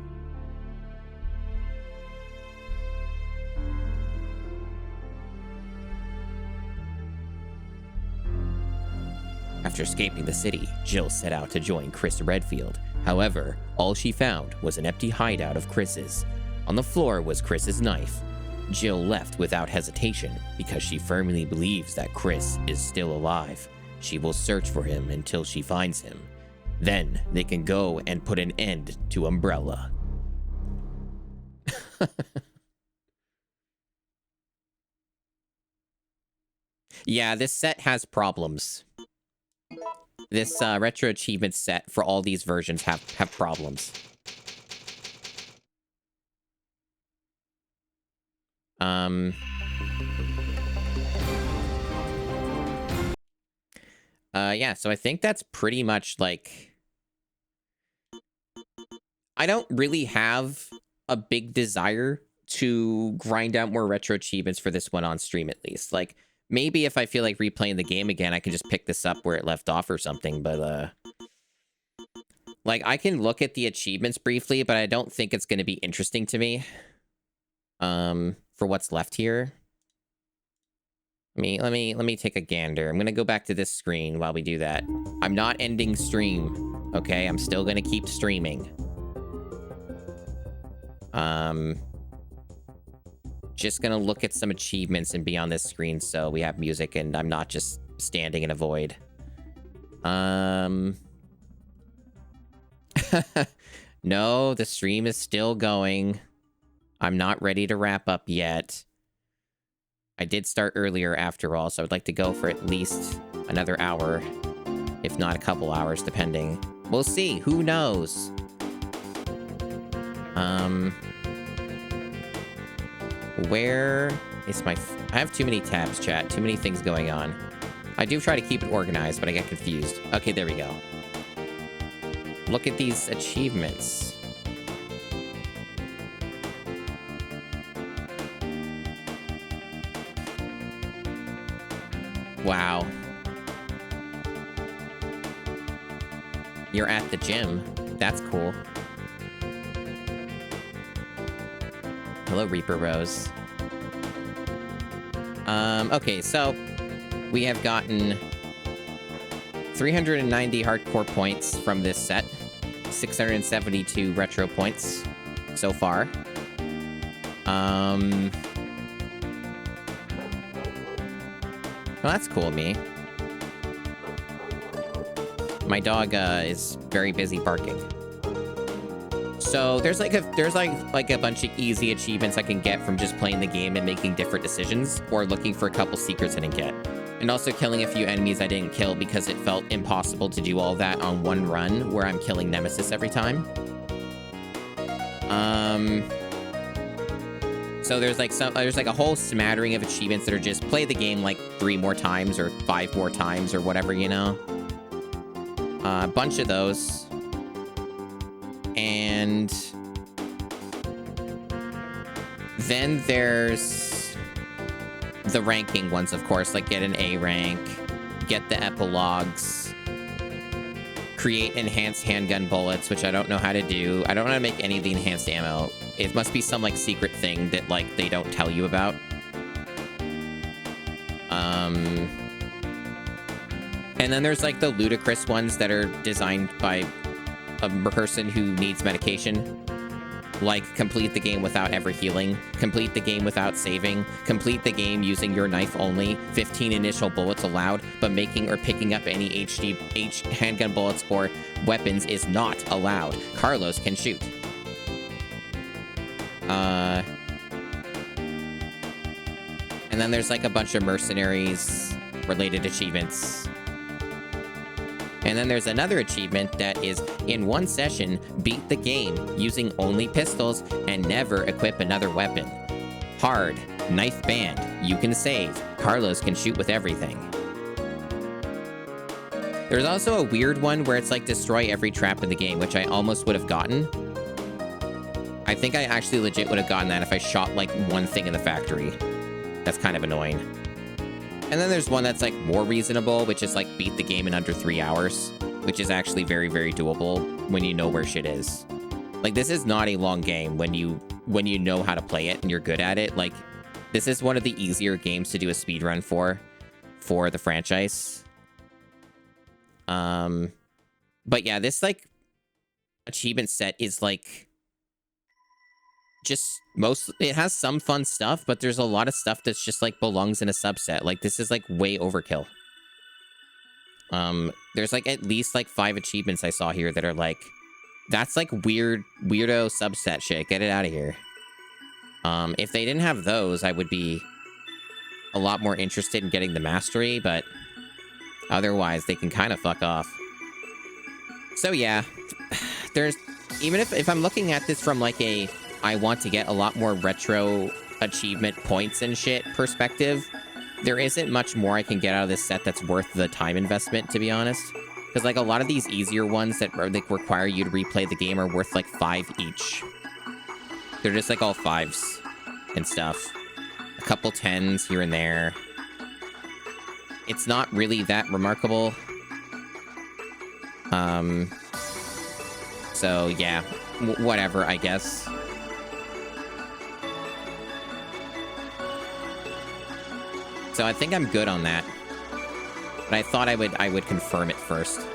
After escaping the city, Jill set out to join Chris Redfield. However, all she found was an empty hideout of Chris's. On the floor was Chris's knife. Jill left without hesitation because she firmly believes that Chris is still alive. She will search for him until she finds him. Then they can go and put an end to Umbrella. Yeah, this set has problems. This Retro Achievements set for all these versions have problems. Yeah, so I think that's pretty much like... I don't really have a big desire to grind out more Retro Achievements for this one on stream, at least. Like, maybe if I feel like replaying the game again, I can just pick this up where it left off or something, but, like, I can look at the achievements briefly, but I don't think it's going to be interesting to me, for what's left here. Let me take a gander. I'm going to go back to this screen while we do that. I'm not ending stream, okay? I'm still going to keep streaming. Just gonna look at some achievements and be on this screen so we have music and I'm not just standing in a void. No, the stream is still going. I'm not ready to wrap up yet. I did start earlier after all, so I'd like to go for at least another hour, if not a couple hours, depending. We'll see. Who knows? Where is my... I have too many tabs, chat. Too many things going on. I do try to keep it organized, but I get confused. Okay, there we go. Look at these achievements. Wow. You're at the gym. That's cool. Hello, Reaper Rose. Okay, so we have gotten 390 hardcore points from this set, 672 retro points so far. Well, that's cool of me. My dog is very busy barking. So there's like a bunch of easy achievements I can get from just playing the game and making different decisions, or looking for a couple secrets I didn't get. And also killing a few enemies I didn't kill because it felt impossible to do all that on one run where I'm killing Nemesis every time. So there's like a whole smattering of achievements that are just play the game like 3 more times or 5 more times or whatever, you know? A bunch of those. And then there's the ranking ones, of course, like get an A rank, get the epilogues, create enhanced handgun bullets, which I don't know how to do. I don't know how to make any of the enhanced ammo. It must be some like secret thing that like they don't tell you about. And then there's like the ludicrous ones that are designed by a person who needs medication. Like, complete the game without ever healing, complete the game without saving, complete the game using your knife only, 15 initial bullets allowed, but making or picking up any handgun bullets or weapons is not allowed. Carlos can shoot. And then there's like a bunch of mercenaries related achievements. And then there's another achievement that is, in one session, beat the game using only pistols and never equip another weapon. Hard, knife banned, you can save, Carlos can shoot with everything. There's also a weird one where it's like destroy every trap in the game, which I almost would have gotten. I think I actually legit would have gotten that if I shot like one thing in the factory. That's kind of annoying. And then there's one that's like more reasonable, which is like beat the game in under 3 hours, which is actually very, very doable when you know where shit is. Like, this is not a long game when you know how to play it and you're good at it. Like, this is one of the easier games to do a speedrun for the franchise. But yeah, this like achievement set is like just it has some fun stuff, but there's a lot of stuff that's just like belongs in a subset. Like, this is like way overkill. There's like at least like 5 achievements I saw here that are like, that's like weirdo subset shit. Get it out of here. If they didn't have those, I would be a lot more interested in getting the mastery, but otherwise they can kind of fuck off. So yeah, there's, even if I'm looking at this from like a I want to get a lot more retro achievement points and shit perspective, there isn't much more I can get out of this set that's worth the time investment, to be honest. Because like a lot of these easier ones that like require you to replay the game are worth like 5 each. They're just like all 5s and stuff. A couple 10s here and there. It's not really that remarkable. So yeah, whatever, I guess. So I think I'm good on that. But I thought I would confirm it first.